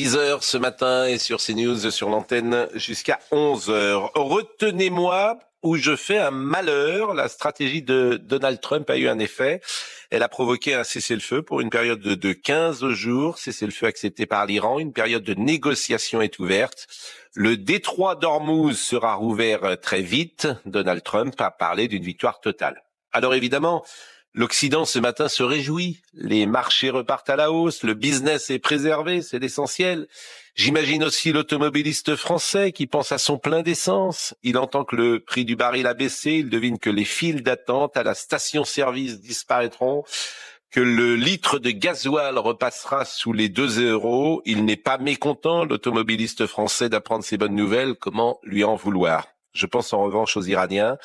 10h ce matin et sur CNews sur l'antenne jusqu'à 11h. Retenez-moi où je fais un malheur. La stratégie de Donald Trump a eu un effet. Elle a provoqué un cessez-le-feu pour une période de 15 jours. Cessez-le-feu accepté par l'Iran. Une période de négociation est ouverte. Le détroit d'Ormuz sera rouvert très vite. Donald Trump a parlé d'une victoire totale. Alors évidemment, l'Occident ce matin se réjouit, les marchés repartent à la hausse, le business est préservé, c'est l'essentiel. J'imagine aussi l'automobiliste français qui pense à son plein d'essence. Il entend que le prix du baril a baissé, il devine que les files d'attente à la station-service disparaîtront, que le litre de gasoil repassera sous les 2 euros. Il n'est pas mécontent, l'automobiliste français, d'apprendre ces bonnes nouvelles. Comment lui en vouloir? Je pense en revanche aux Iraniens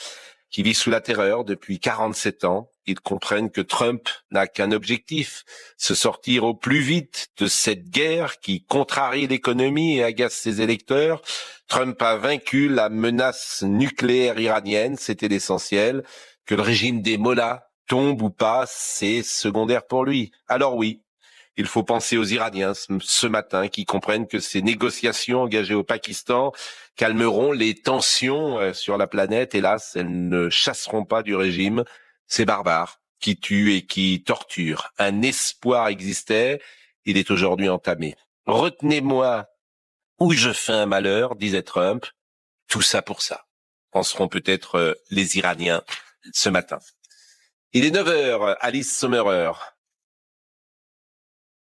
qui vivent sous la terreur depuis 47 ans. Ils comprennent que Trump n'a qu'un objectif, se sortir au plus vite de cette guerre qui contrarie l'économie et agace ses électeurs. Trump a vaincu la menace nucléaire iranienne, c'était l'essentiel. Que le régime des mollahs tombe ou pas, c'est secondaire pour lui. Alors oui, il faut penser aux Iraniens ce matin qui comprennent que ces négociations engagées au Pakistan calmeront les tensions sur la planète. Hélas, elles ne chasseront pas du régime ces barbares qui tuent et qui torturent. Un espoir existait, il est aujourd'hui entamé. Retenez-moi où je fais un malheur, disait Trump. Tout ça pour ça. Penseront peut-être les Iraniens ce matin. Il est 9h, Alice Sommerer.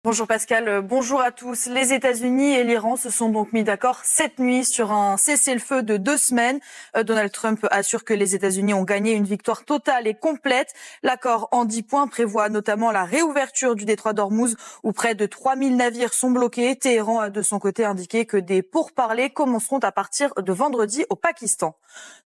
Bonjour Pascal, bonjour à tous. Les États-Unis et l'Iran se sont donc mis d'accord cette nuit sur un cessez-le-feu de 2 semaines. Donald Trump assure que les États-Unis ont gagné une victoire totale et complète. L'accord en 10 points prévoit notamment la réouverture du détroit d'Ormuz où près de 3000 navires sont bloqués. Téhéran a de son côté indiqué que des pourparlers commenceront à partir de vendredi au Pakistan.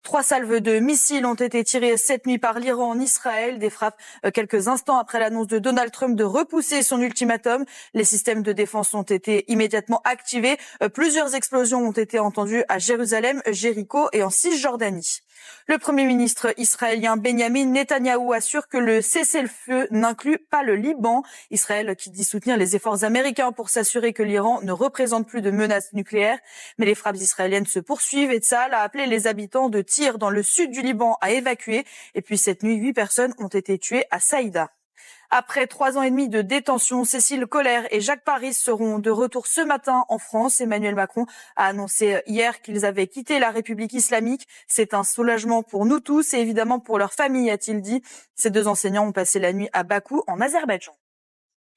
3 salves de missiles ont été tirées cette nuit par l'Iran en Israël. Des frappes quelques instants après l'annonce de Donald Trump de repousser son ultimatum. Les systèmes de défense ont été immédiatement activés. Plusieurs explosions ont été entendues à Jérusalem, Jéricho et en Cisjordanie. Le Premier ministre israélien Benjamin Netanyahou assure que le cessez-le-feu n'inclut pas le Liban. Israël qui dit soutenir les efforts américains pour s'assurer que l'Iran ne représente plus de menaces nucléaires. Mais les frappes israéliennes se poursuivent et Tsahal a appelé les habitants de Tyr dans le sud du Liban à évacuer. Et puis cette nuit, 8 personnes ont été tuées à Saïda. Après 3 ans et demi de détention, Cécile Collère et Jacques Paris seront de retour ce matin en France. Emmanuel Macron a annoncé hier qu'ils avaient quitté la République islamique. C'est un soulagement pour nous tous et évidemment pour leurs familles, a-t-il dit. Ces 2 enseignants ont passé la nuit à Bakou, en Azerbaïdjan.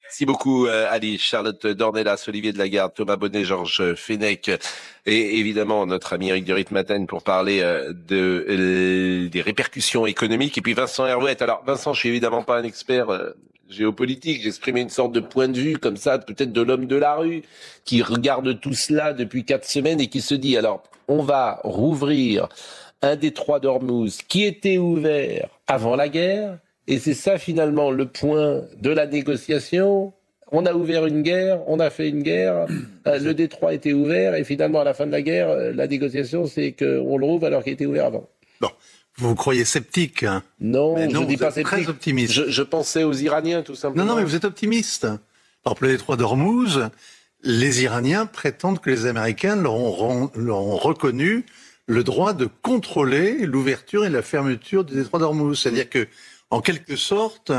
Merci beaucoup Ali, Charlotte Dornelas, Olivier Delagarde, Thomas Bonnet, Georges Fenech et évidemment notre ami Eric de Ritmaten pour parler des répercussions économiques. Et puis Vincent Herouette. Alors Vincent, je suis évidemment pas un expert géopolitique, j'exprimais une sorte de point de vue comme ça, peut-être de l'homme de la rue qui regarde tout cela depuis 4 semaines et qui se dit alors on va rouvrir un détroit d'Ormuz qui était ouvert avant la guerre. Et c'est ça finalement le point de la négociation. On a ouvert une guerre, on a fait une guerre, le détroit était ouvert et finalement à la fin de la guerre, la négociation c'est qu'on le rouvre alors qu'il était ouvert avant. Bon, vous vous croyez sceptique hein? Non, je ne dis pas sceptique. Très optimiste. Je pensais aux Iraniens tout simplement. Non, mais vous êtes optimiste. Par exemple, le détroit d'Ormuz, les Iraniens prétendent que les Américains leur ont reconnu le droit de contrôler l'ouverture et la fermeture du détroit d'Ormuz. C'est-à-dire que en quelque sorte,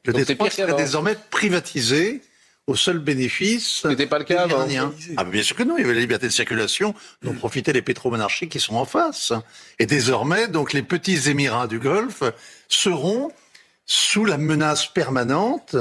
le détroit serait désormais privatisé au seul bénéfice C'était pas le cas des Iraniens. Ah, bien sûr que non, il y avait la liberté de circulation dont profitaient les pétromonarchies qui sont en face. Et désormais, donc, les petits Émirats du Golfe seront sous la menace permanente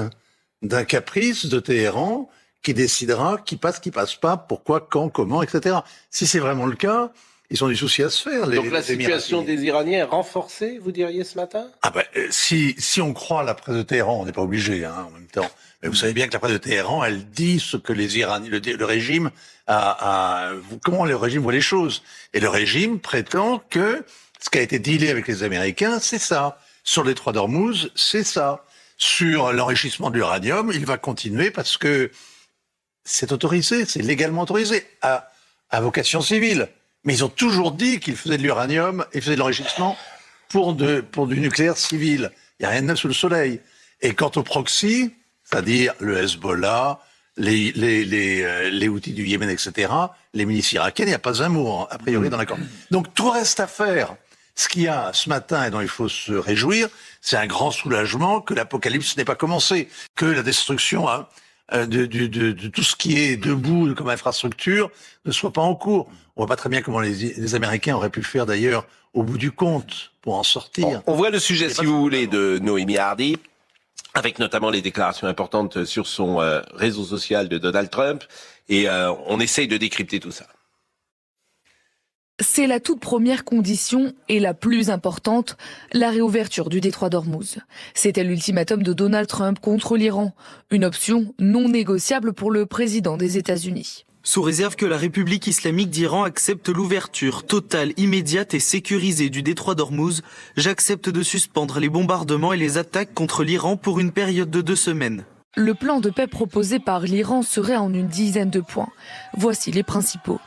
d'un caprice de Téhéran qui décidera qui passe pas, pourquoi, quand, comment, etc. Si c'est vraiment le cas, ils ont du souci à se faire. Donc la situation des Iraniens est renforcée, vous diriez ce matin? Ah ben, si on croit la presse de Téhéran, on n'est pas obligé, hein, en même temps. Mais vous savez bien que la presse de Téhéran, elle dit ce que les Iraniens, le régime comment le régime voit les choses. Et le régime prétend que ce qui a été dealé avec les Américains, c'est ça. Sur les détroit d'Ormuz, c'est ça. Sur l'enrichissement de l'uranium, il va continuer parce que c'est autorisé, c'est légalement autorisé, à vocation civile. Mais ils ont toujours dit qu'ils faisaient de l'uranium et faisaient de l'enrichissement pour du nucléaire civil. Il n'y a rien de neuf sous le soleil. Et quant au proxy, c'est-à-dire le Hezbollah, les Houthis du Yémen, etc., les milices irakiennes, il n'y a pas un mot, a priori, dans l'accord. Donc tout reste à faire. Ce qu'il y a ce matin et dont il faut se réjouir, c'est un grand soulagement que l'apocalypse n'ait pas commencé, que la destruction de tout ce qui est debout comme infrastructure ne soit pas en cours. On voit pas très bien comment les Américains auraient pu faire d'ailleurs au bout du compte pour en sortir. On voit le sujet, si vous voulez, de Noémie Hardy, avec notamment les déclarations importantes sur son réseau social de Donald Trump, et on essaye de décrypter tout ça. C'est la toute première condition et la plus importante, la réouverture du détroit d'Ormuz. C'était l'ultimatum de Donald Trump contre l'Iran, une option non négociable pour le président des États-Unis. Sous réserve que la République islamique d'Iran accepte l'ouverture totale, immédiate et sécurisée du détroit d'Ormuz, j'accepte de suspendre les bombardements et les attaques contre l'Iran pour une période de 2 semaines. Le plan de paix proposé par l'Iran serait en une dizaine de points. Voici les principaux.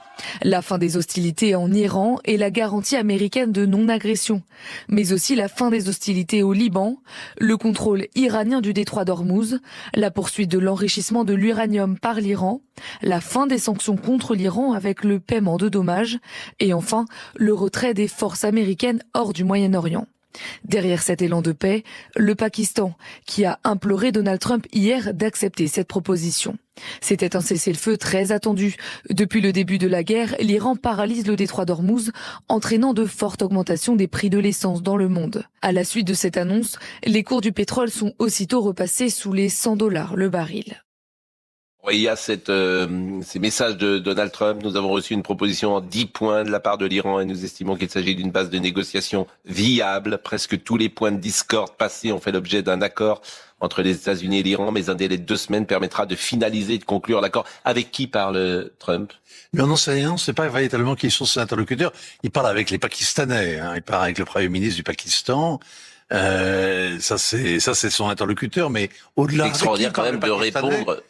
La fin des hostilités en Iran et la garantie américaine de non-agression, mais aussi la fin des hostilités au Liban, le contrôle iranien du détroit d'Ormuz, la poursuite de l'enrichissement de l'uranium par l'Iran, la fin des sanctions contre l'Iran avec le paiement de dommages et enfin le retrait des forces américaines hors du Moyen-Orient. Derrière cet élan de paix, le Pakistan, qui a imploré Donald Trump hier d'accepter cette proposition. C'était un cessez-le-feu très attendu. Depuis le début de la guerre, l'Iran paralyse le détroit d'Ormuz, entraînant de fortes augmentations des prix de l'essence dans le monde. À la suite de cette annonce, les cours du pétrole sont aussitôt repassés sous les $100 le baril. Il y a ces messages de Donald Trump. Nous avons reçu une proposition en 10 points de la part de l'Iran et nous estimons qu'il s'agit d'une base de négociation viable. Presque tous les points de discorde passés ont fait l'objet d'un accord entre les États-Unis et l'Iran, mais un délai de 2 semaines permettra de finaliser et de conclure l'accord. Avec qui parle Trump? Mais on n'en sait rien, on ne sait pas véritablement qui sont ses interlocuteurs. Il parle avec les Pakistanais, il parle avec le Premier ministre du Pakistan. Ça c'est son interlocuteur, mais au-delà. C'est extraordinaire quand même de répondre.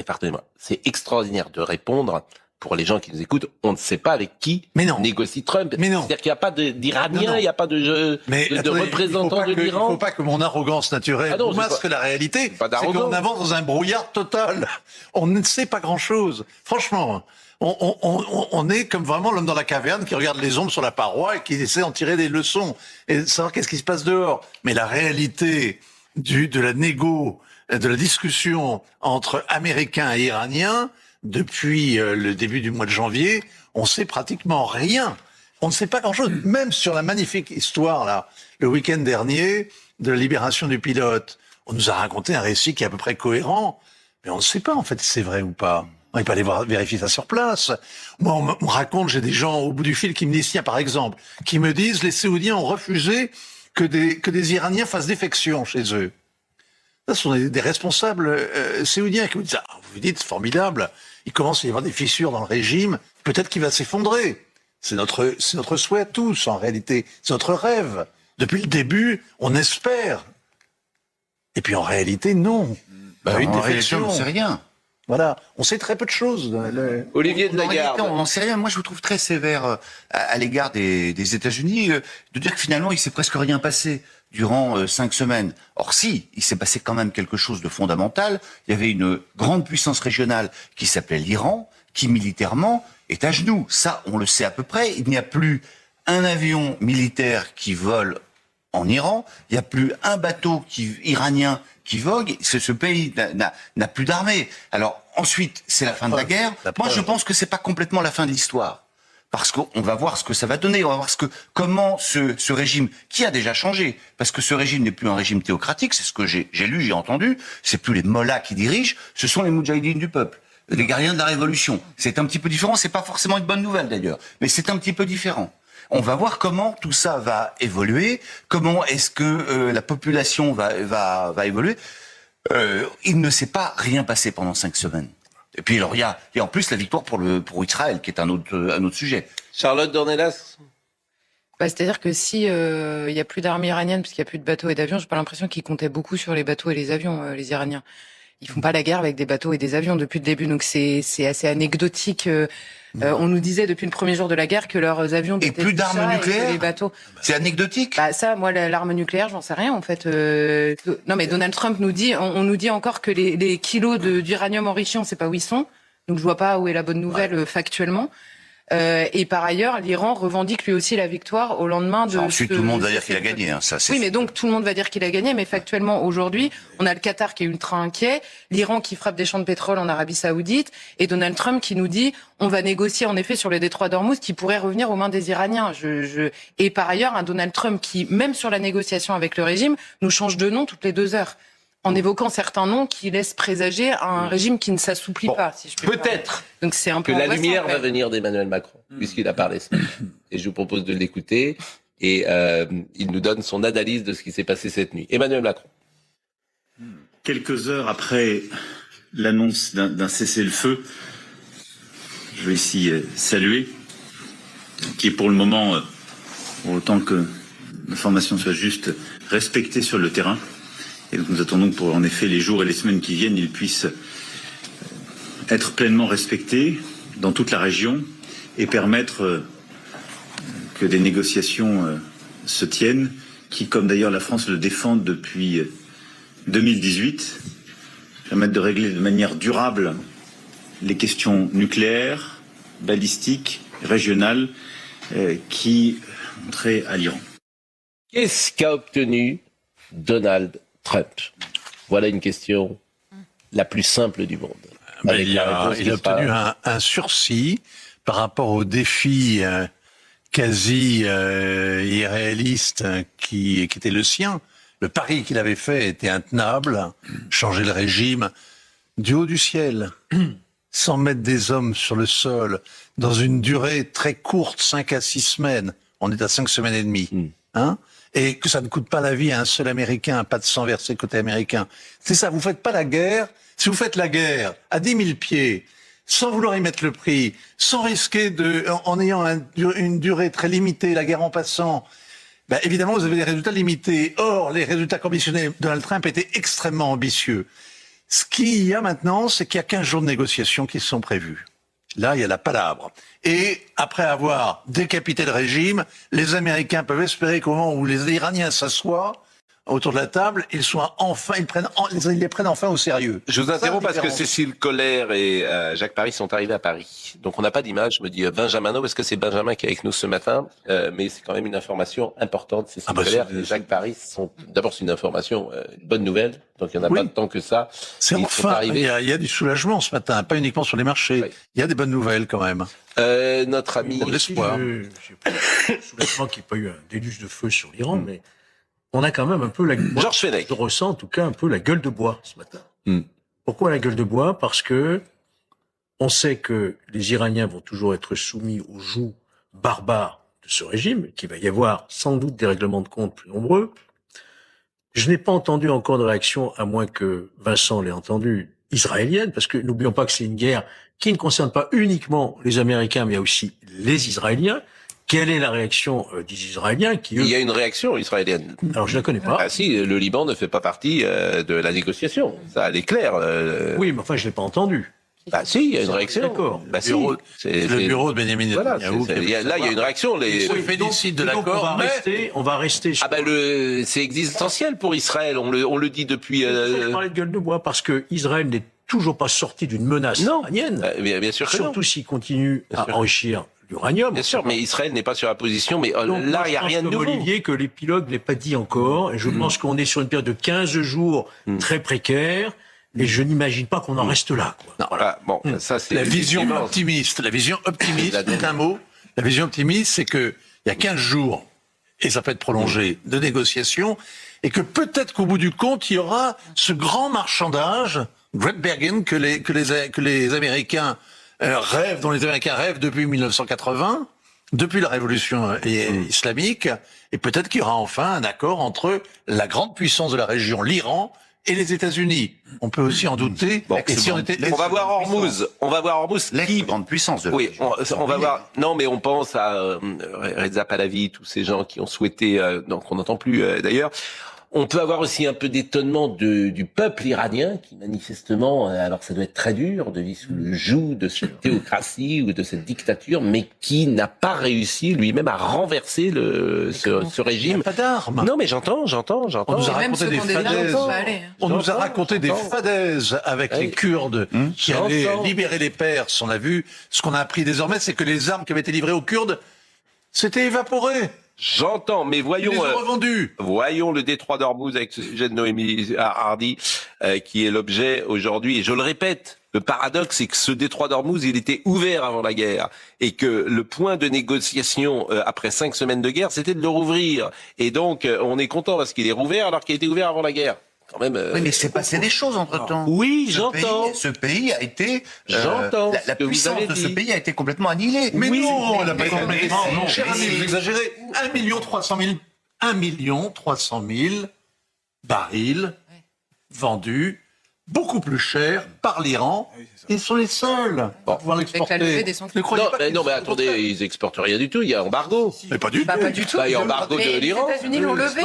Pardonnez-moi. C'est extraordinaire de répondre. Pour les gens qui nous écoutent, on ne sait pas avec qui négocie Trump. Mais non. C'est-à-dire qu'il n'y a pas d'Iraniens, il n'y a pas de représentants de l'Iran. Il ne faut pas que mon arrogance naturelle masque la réalité. C'est qu'on avance dans un brouillard total. On ne sait pas grand-chose. Franchement, on est comme vraiment l'homme dans la caverne qui regarde les ombres sur la paroi et qui essaie d'en tirer des leçons et de savoir qu'est-ce qui se passe dehors. Mais la réalité de la de la discussion entre Américains et Iraniens, depuis le début du mois de janvier, on sait pratiquement rien. On ne sait pas grand-chose. Même sur la magnifique histoire, là, le week-end dernier, de la libération du pilote, on nous a raconté un récit qui est à peu près cohérent. Mais on ne sait pas, en fait, si c'est vrai ou pas. On peut aller vérifier ça sur place. Moi, on me raconte, j'ai des gens au bout du fil qui me disent, tiens, par exemple, qui me disent, les Saoudiens ont refusé que des Iraniens fassent défection chez eux. Ça, ce sont des responsables saoudiens qui vous disent, vous dites, c'est formidable, il commence à y avoir des fissures dans le régime, peut-être qu'il va s'effondrer. C'est notre souhait à tous, en réalité. C'est notre rêve. Depuis le début, on espère. Et puis en réalité, non. Une défection, on ne sait rien. Voilà, on sait très peu de choses. Olivier de Lagarde. On n'en sait rien. Moi, je vous trouve très sévère à l'égard des États-Unis, de dire que finalement, il s'est presque rien passé durant 5 semaines. Or si, il s'est passé quand même quelque chose de fondamental. Il y avait une grande puissance régionale qui s'appelait l'Iran, qui militairement est à genoux. Ça, on le sait à peu près. Il n'y a plus un avion militaire qui vole en Iran. Il n'y a plus un bateau iranien qui vogue. Ce pays n'a plus d'armée. Alors ensuite, c'est la fin de la guerre. Moi, je pense que c'est pas complètement la fin de l'histoire. Parce qu'on va voir ce que ça va donner, on va voir comment ce régime, qui a déjà changé, parce que ce régime n'est plus un régime théocratique, c'est ce que j'ai lu, j'ai entendu, c'est plus les mollahs qui dirigent, ce sont les moudjahidines du peuple, les gardiens de la révolution. C'est un petit peu différent, c'est pas forcément une bonne nouvelle d'ailleurs, mais c'est un petit peu différent. On va voir comment tout ça va évoluer, comment est-ce que la population va évoluer. Il ne s'est pas rien passé pendant 5 semaines. Et puis alors il y a en plus la victoire pour Israël qui est un autre sujet. Charlotte Dornelas. C'est-à-dire que si il y a plus d'armée iranienne parce qu'il y a plus de bateaux et d'avions, j'ai pas l'impression qu'ils comptaient beaucoup sur les bateaux et les avions, les Iraniens. Ils font pas la guerre avec des bateaux et des avions depuis le début, donc c'est assez anecdotique. On nous disait depuis le premier jour de la guerre que leurs avions Et plus d'armes nucléaires. les bateaux. C'est anecdotique. Bah ça, moi, l'arme nucléaire, j'en sais rien en fait. Non, mais Donald Trump nous dit, on nous dit encore que les kilos d'uranium enrichi, on ne sait pas où ils sont. Donc je vois pas où est la bonne nouvelle factuellement. Et par ailleurs, l'Iran revendique lui aussi la victoire au lendemain de... Ensuite, tout le monde va dire qu'il a gagné. Hein, ça, oui, mais donc tout le monde va dire qu'il a gagné, mais factuellement, aujourd'hui, on a le Qatar qui est ultra inquiet, l'Iran qui frappe des champs de pétrole en Arabie Saoudite, et Donald Trump qui nous dit on va négocier en effet sur le détroit d'Ormuz qui pourrait revenir aux mains des Iraniens. Et par ailleurs, un Donald Trump qui, même sur la négociation avec le régime, nous change de nom toutes les 2 heures, en évoquant certains noms qui laissent présager un régime qui ne s'assouplit pas, si je peux Peut-être donc c'est un peu que la lumière va venir d'Emmanuel Macron, puisqu'il a parlé ce matin. Et je vous propose de l'écouter. Et il nous donne son analyse de ce qui s'est passé cette nuit. Emmanuel Macron. Quelques heures après l'annonce d'un cessez-le-feu, je vais ici saluer, qui est pour le moment, autant que l'information soit juste, respectée sur le terrain. Et donc nous attendons que pour en effet les jours et les semaines qui viennent, ils puissent être pleinement respectés dans toute la région et permettre que des négociations se tiennent, qui, comme d'ailleurs la France le défend depuis 2018, permettent de régler de manière durable les questions nucléaires, balistiques, régionales qui ont trait à l'Iran. Qu'est-ce qu'a obtenu Donald Trump? Voilà une question la plus simple du monde. Il a obtenu un sursis par rapport au défi quasi irréaliste qui était le sien. Le pari qu'il avait fait était intenable, changer le régime du haut du ciel, sans mettre des hommes sur le sol, dans une durée très courte, 5 à 6 semaines. On est à 5 semaines et demie. Hein, et que ça ne coûte pas la vie à un seul Américain, pas de sang versé côté américain. C'est ça, vous faites pas la guerre. Si vous faites la guerre à 10 000 pieds, sans vouloir y mettre le prix, sans risquer en ayant une durée très limitée, la guerre en passant, ben évidemment vous avez des résultats limités. Or, les résultats qu'ambitionnait Donald Trump étaient extrêmement ambitieux. Ce qu'il y a maintenant, c'est qu'il y a 15 jours de négociations qui sont prévus. Là, il y a la palabre. Et après avoir décapité le régime, les Américains peuvent espérer qu'au moment où les Iraniens s'assoient autour de la table, ils les prennent enfin au sérieux. Je vous interromps parce que Cécile Collère et Jacques Paris sont arrivés à Paris. Donc on n'a pas d'image, me dit Benjamin. Parce que c'est Benjamin qui est avec nous ce matin, mais c'est quand même une information importante. Cécile Collère et Jacques Paris sont... D'abord, c'est une information, une bonne nouvelle. Donc il n'y en a pas tant que ça. C'est enfin, il y a du soulagement ce matin, pas uniquement sur les marchés. Oui. Il y a des bonnes nouvelles quand même. Notre ami... L'espoir. J'ai pas le soulagement qu'il n'y ait pas eu un déluge de feu sur l'Iran, mais... On a quand même un peu Georges Fenech. Je ressens en tout cas un peu la gueule de bois ce matin. Pourquoi la gueule de bois? Parce que on sait que les Iraniens vont toujours être soumis aux jougs barbares de ce régime, qu'il va y avoir sans doute des règlements de compte plus nombreux. Je n'ai pas entendu encore de réaction, à moins que Vincent l'ait entendu, israélienne, parce que n'oublions pas que c'est une guerre qui ne concerne pas uniquement les Américains, mais aussi les Israéliens. Quelle est la réaction des Israéliens qui, eux... Il y a une réaction israélienne. Alors, je la connais pas. Ah si, le Liban ne fait pas partie de la négociation. Ça, elle est claire. Oui, mais enfin, je l'ai pas entendu. Bah si, il y a une réaction. D'accord. Bah si. C'est le bureau de Benjamin Netanyahu. Là, il y a une réaction. Ils se félicitent de l'accord. On va rester. Ah bah c'est existentiel pour Israël. On le dit depuis. Je parlais de gueule de bois parce que Israël n'est toujours pas sorti d'une menace iranienne. Bien sûr que surtout s'il continue à enrichir l'uranium. Bien sûr, mais Israël n'est pas sur la position. Mais donc, là, il n'y a rien de nouveau. Olivier, que l'épilogue n'est pas dit encore. Et je pense qu'on est sur une période de 15 jours très précaire. Et je n'imagine pas qu'on en reste là. Quoi. Non, voilà. Bon, ça c'est la vision optimiste. La vision optimiste, c'est un mot. La vision optimiste, c'est que il y a 15 jours, et ça peut être prolongé, de négociations, et que peut-être qu'au bout du compte, il y aura ce grand marchandage, Great Bargain, que les Américains rêvent, dont les Américains rêvent depuis 1980, depuis la révolution islamique, et peut-être qu'il y aura enfin un accord entre la grande puissance de la région, l'Iran, et les États-Unis. On peut aussi en douter. Bon, et si on va voir Hormuz. On va voir Hormuz. Qui grande puissance de la région. On va voir. Non, mais on pense à Reza Pahlavi, tous ces gens qui ont souhaité, qu'on n'entend plus d'ailleurs. On peut avoir aussi un peu d'étonnement du peuple iranien qui manifestement, alors ça doit être très dur de vivre sous le joug de cette théocratie ou de cette dictature, mais qui n'a pas réussi lui-même à renverser ce régime. Il n'y a pas d'armes. Non mais j'entends. On nous a raconté des fadaises. On nous a raconté des fadaises avec les Kurdes qui allaient libérer les Perses. On a vu, ce qu'on a appris désormais, c'est que les armes qui avaient été livrées aux Kurdes s'étaient évaporées. J'entends, mais voyons, voyons le détroit d'Ormuz avec ce sujet de Noémie Hardy, qui est l'objet aujourd'hui. Et je le répète, le paradoxe, c'est que ce détroit d'Ormuz, il était ouvert avant la guerre, et que le point de négociation après 5 semaines de guerre, c'était de le rouvrir. Et donc, on est content parce qu'il est rouvert alors qu'il a été ouvert avant la guerre. Quand même, oui, mais c'est passé des choses entre-temps. Oui, j'entends. Ce pays a été... J'entends. La puissance de ce pays a été complètement annihilée. Mais oui, non, elle n'a pas été complètement... Non, cher ami, vous exagérez. 1 300 000 barils vendus beaucoup plus cher par l'Iran. Ils sont les seuls à pouvoir l'exporter. Non, mais attendez, ils exportent rien du tout. Il y a embargo. Mais pas du tout. Pas du tout. Il y a embargo de l'Iran. Les États-Unis l'ont levé.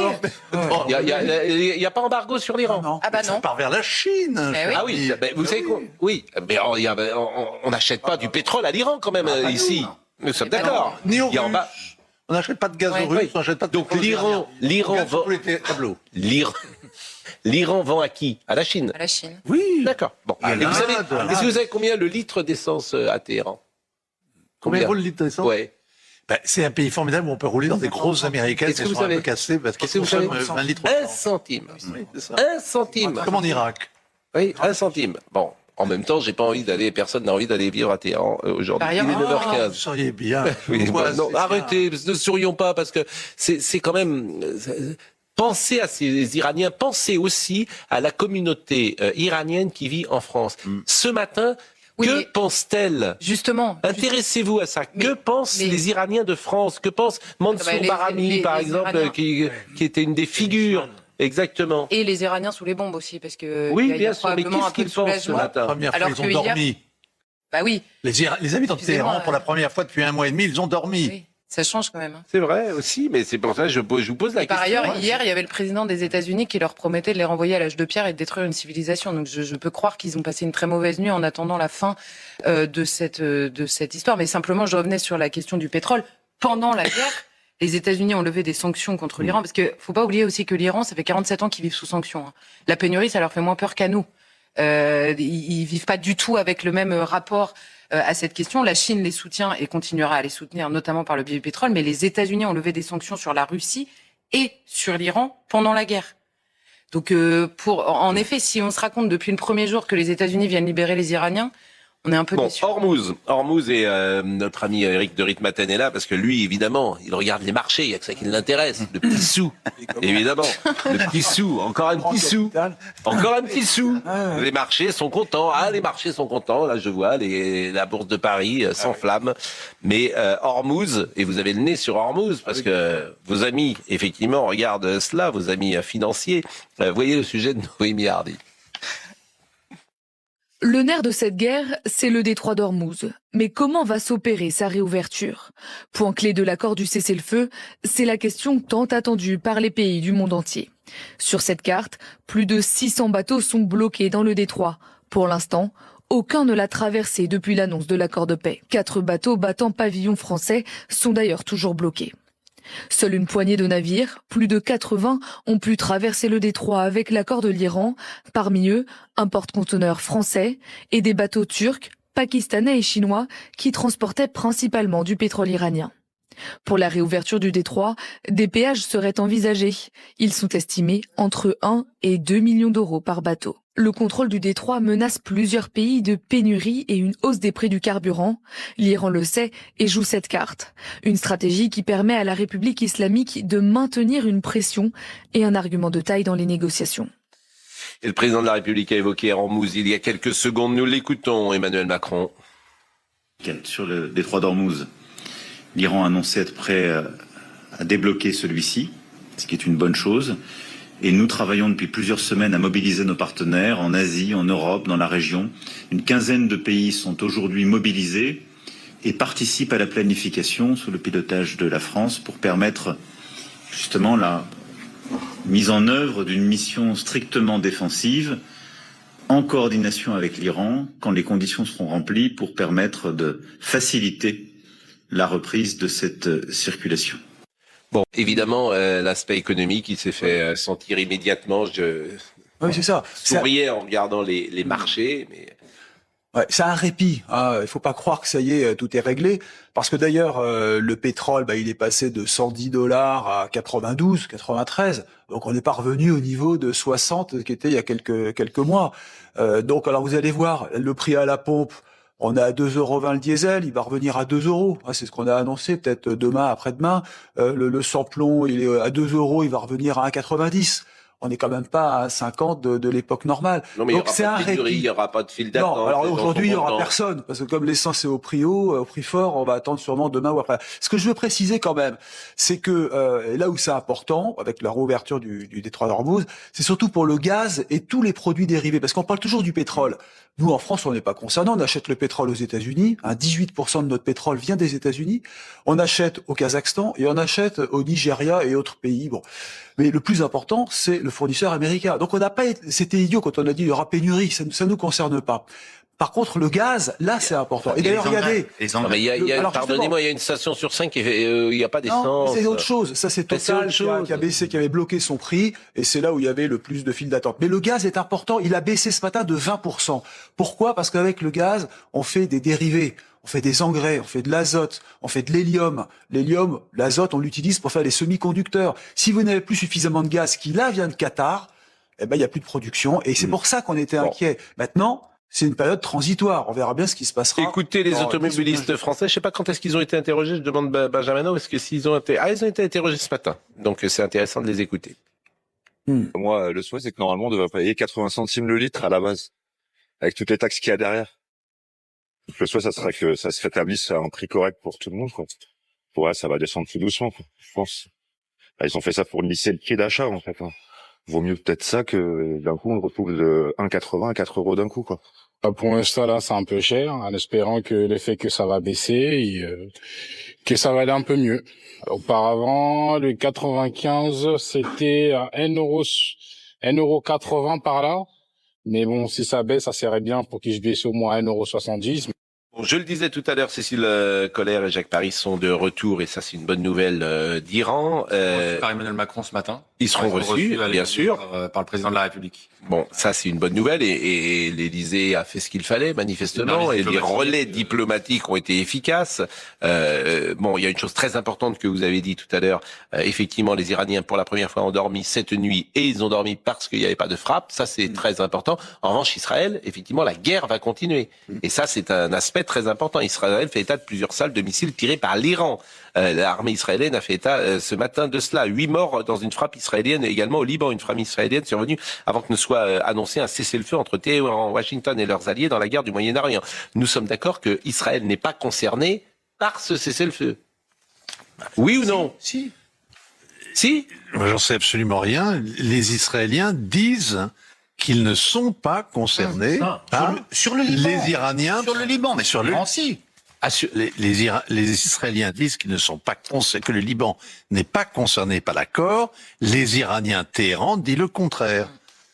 Il n'y a pas embargo sur l'Iran. Ah bah non. Ça part vers la Chine. Ah oui, vous savez quoi? Oui, mais on n'achète pas du pétrole à l'Iran quand même ici. Nous sommes d'accord. Ni au Russes. On n'achète pas de gaz aux Russes, on n'achète pas de pétrole. Donc l'Iran vend à qui? À la Chine. À la Chine. Oui. D'accord. Bon. Et vous savez, est-ce que vous savez combien le litre d'essence à Téhéran? Combien vaut le litre d'essence? Ouais. C'est un pays formidable où on peut rouler dans des grosses américaines. Est-ce que vous savez? Cassées parce qu'est-ce que vous savez? 20 litres. 1 centime. Oui, c'est ça. 1 centime. Comme en Irak. Oui, 1 centime. Bon. En même temps, personne n'a envie d'aller vivre à Téhéran aujourd'hui. Il est 9h15. Vous seriez bien. Oui, non, arrêtez, ne sourions pas parce que c'est quand même... Pensez à ces Iraniens, pensez aussi à la communauté iranienne qui vit en France. Ce matin, que pense-t-elle? Justement. Intéressez-vous à ça. Que pensent les Iraniens de France? Que pense Mansour Bahrami, par exemple, qui était une des figures? Exactement. Et les Iraniens sous les bombes aussi, parce que oui, il y a bien sûr. Mais qu'est-ce qu'ils pensent ce matin? Première fois, ils ont dormi. Bah oui. Les habitants de Téhéran, pour la première fois depuis 1 mois et demi, ils ont dormi. Oui. Ça change quand même. C'est vrai aussi, mais c'est pour ça que je vous pose la question. Par ailleurs, hier, il y avait le président des États-Unis qui leur promettait de les renvoyer à l'âge de pierre et de détruire une civilisation. Donc je peux croire qu'ils ont passé une très mauvaise nuit en attendant la fin de cette histoire. Mais simplement, je revenais sur la question du pétrole. Pendant la guerre, les États-Unis ont levé des sanctions contre l'Iran, parce que faut pas oublier aussi que l'Iran, ça fait 47 ans qu'ils vivent sous sanctions. La pénurie, ça leur fait moins peur qu'à nous. Ils vivent pas du tout avec le même rapport à cette question. La Chine les soutient et continuera à les soutenir, notamment par le biais du pétrole, mais les États-Unis ont levé des sanctions sur la Russie et sur l'Iran pendant la guerre. Donc, en effet, si on se raconte depuis le premier jour que les États-Unis viennent libérer les Iraniens, on est un peu déçus. Hormuz et notre ami Eric de Ritmaten est là parce que lui, évidemment, il regarde les marchés, il y a que ça qui l'intéresse. Le petit sou, évidemment. Le petit sou, encore un petit sou. Encore un petit sou. Les marchés sont contents. Ah, les marchés sont contents. Là, je vois la bourse de Paris s'enflamme. Mais Hormuz, et vous avez le nez sur Hormuz parce que vos amis, effectivement, regardent cela, vos amis financiers. Voyez le sujet de Noémie Hardy. Le nerf de cette guerre, c'est le détroit d'Ormuz. Mais comment va s'opérer sa réouverture? Point clé de l'accord du cessez-le-feu, c'est la question tant attendue par les pays du monde entier. Sur cette carte, plus de 600 bateaux sont bloqués dans le détroit. Pour l'instant, aucun ne l'a traversé depuis l'annonce de l'accord de paix. 4 bateaux battant pavillon français sont d'ailleurs toujours bloqués. Seule une poignée de navires, plus de 80, ont pu traverser le détroit avec l'accord de l'Iran. Parmi eux, un porte-conteneurs français et des bateaux turcs, pakistanais et chinois qui transportaient principalement du pétrole iranien. Pour la réouverture du détroit, des péages seraient envisagés. Ils sont estimés entre 1 et 2 millions d'euros par bateau. Le contrôle du détroit menace plusieurs pays de pénurie et une hausse des prix du carburant. L'Iran le sait et joue cette carte. Une stratégie qui permet à la République islamique de maintenir une pression et un argument de taille dans les négociations. Et le président de la République a évoqué Hormuz il y a quelques secondes. Nous l'écoutons, Emmanuel Macron. Sur le détroit d'Hormuz, l'Iran a annoncé être prêt à débloquer celui-ci, ce qui est une bonne chose. Et nous travaillons depuis plusieurs semaines à mobiliser nos partenaires en Asie, en Europe, dans la région. Une quinzaine de pays sont aujourd'hui mobilisés et participent à la planification sous le pilotage de la France pour permettre justement la mise en œuvre d'une mission strictement défensive en coordination avec l'Iran quand les conditions seront remplies pour permettre de faciliter la reprise de cette circulation. Bon, évidemment, l'aspect économique, il s'est fait sentir immédiatement. Oui, c'est ça. Souriais en regardant les marchés, mais... Ouais, c'est un répit. Hein. Il faut pas croire que ça y est, tout est réglé, parce que d'ailleurs le pétrole, il est passé de $110 à 92, 93. Donc on n'est pas revenu au niveau de 60 qui était il y a quelques mois. Donc alors vous allez voir le prix à la pompe. On est à 2,20 € le diesel, il va revenir à 2 €. Ah, c'est ce qu'on a annoncé, peut-être demain, après-demain. Le sans-plomb, il est à 2 €, il va revenir à 1,90 €. On n'est quand même pas à 50 de l'époque normale. Non, mais donc c'est un répit. Il n'y aura pas de fil d'attente. Non, alors aujourd'hui, il n'y aura personne, parce que comme l'essence est au prix haut, au prix fort, on va attendre sûrement demain ou après. Ce que je veux préciser quand même, c'est que et là où c'est important, avec la réouverture du détroit d'Ormuz, c'est surtout pour le gaz et tous les produits dérivés, parce qu'on parle toujours du pétrole. Nous, en France, on n'est pas concernés. On achète le pétrole aux États-Unis. 18% de notre pétrole vient des États-Unis. On achète au Kazakhstan et on achète au Nigeria et autres pays. Bon, mais le plus important, c'est le fournisseur américain. Donc, on n'a pas. C'était idiot quand on a dit il y aura pénurie. Ça nous concerne pas. Par contre, le gaz, là, c'est important. Et d'ailleurs, regardez. Pardonnez-moi, il y a une station sur 5 et il n'y a pas d'essence. C'est autre chose. Ça, c'est Total qui a baissé, qui avait bloqué son prix. Et c'est là où il y avait le plus de files d'attente. Mais le gaz est important. Il a baissé ce matin de 20%. Pourquoi? Parce qu'avec le gaz, on fait des dérivés. On fait des engrais, on fait de l'azote, on fait de l'hélium. L'hélium, l'azote, on l'utilise pour faire les semi-conducteurs. Si vous n'avez plus suffisamment de gaz qui, là, vient de Qatar, il n'y a plus de production. Et c'est pour ça qu'on était inquiets. Maintenant, c'est une période transitoire. On verra bien ce qui se passera. Écoutez, les automobilistes français, je sais pas quand est-ce qu'ils ont été interrogés. Je demande Benjamin, est-ce que s'ils ont été... ils ont été interrogés ce matin. Donc, c'est intéressant de les écouter. Moi, le souhait, c'est que normalement, on devrait payer 80 centimes le litre à la base, avec toutes les taxes qu'il y a derrière. Donc, le souhait, ça serait que ça se rétablisse à un prix correct pour tout le monde, quoi. Ouais, ça va descendre plus doucement, quoi, je pense. Ils ont fait ça pour lisser le prix d'achat, en fait. Vaut mieux peut-être ça que d'un coup, on retrouve de 1,80 à 4 € d'un coup, quoi. Pour l'instant, là, c'est un peu cher, en espérant que l'effet que ça va baisser et que ça va aller un peu mieux. Auparavant, le 95, c'était à 1,80 € par là. Mais bon, si ça baisse, ça serait bien pour qu'il baisse au moins à 1,70 €. Bon, je le disais tout à l'heure, Cécile Collère et Jacques Paris sont de retour, et ça, c'est une bonne nouvelle d'Iran. Par Emmanuel Macron ce matin. Ils seront reçus, bien sûr. Par le président de la République. Bon, ça, c'est une bonne nouvelle, et l'Élysée a fait ce qu'il fallait, manifestement, et les relais diplomatiques ont été efficaces. Bon, il y a une chose très importante que vous avez dit tout à l'heure. Effectivement, les Iraniens, pour la première fois, ont dormi cette nuit, et ils ont dormi parce qu'il n'y avait pas de frappe. Ça, c'est très important. En revanche, Israël, effectivement, la guerre va continuer. Et ça, c'est un aspect très important. Israël fait état de plusieurs salves de missiles tirés par l'Iran. L'armée israélienne a fait état ce matin de cela. 8 morts dans une frappe israélienne, et également au Liban, une frappe israélienne survenue avant que ne soit annoncé un cessez-le-feu entre Téhéran, Washington et leurs alliés dans la guerre du Moyen-Orient. Nous sommes d'accord que Israël n'est pas concerné par ce cessez-le-feu. Oui ou non? Si. Moi, j'en sais absolument rien. Les Israéliens disent qu'ils ne sont pas concernés par sur le Liban. Les Iraniens. Sur le Liban, mais sur l'Iran, si. Les Israéliens disent qu'ils ne sont pas que le Liban n'est pas concerné par l'accord. Les Iraniens, Téhéran, dit le contraire.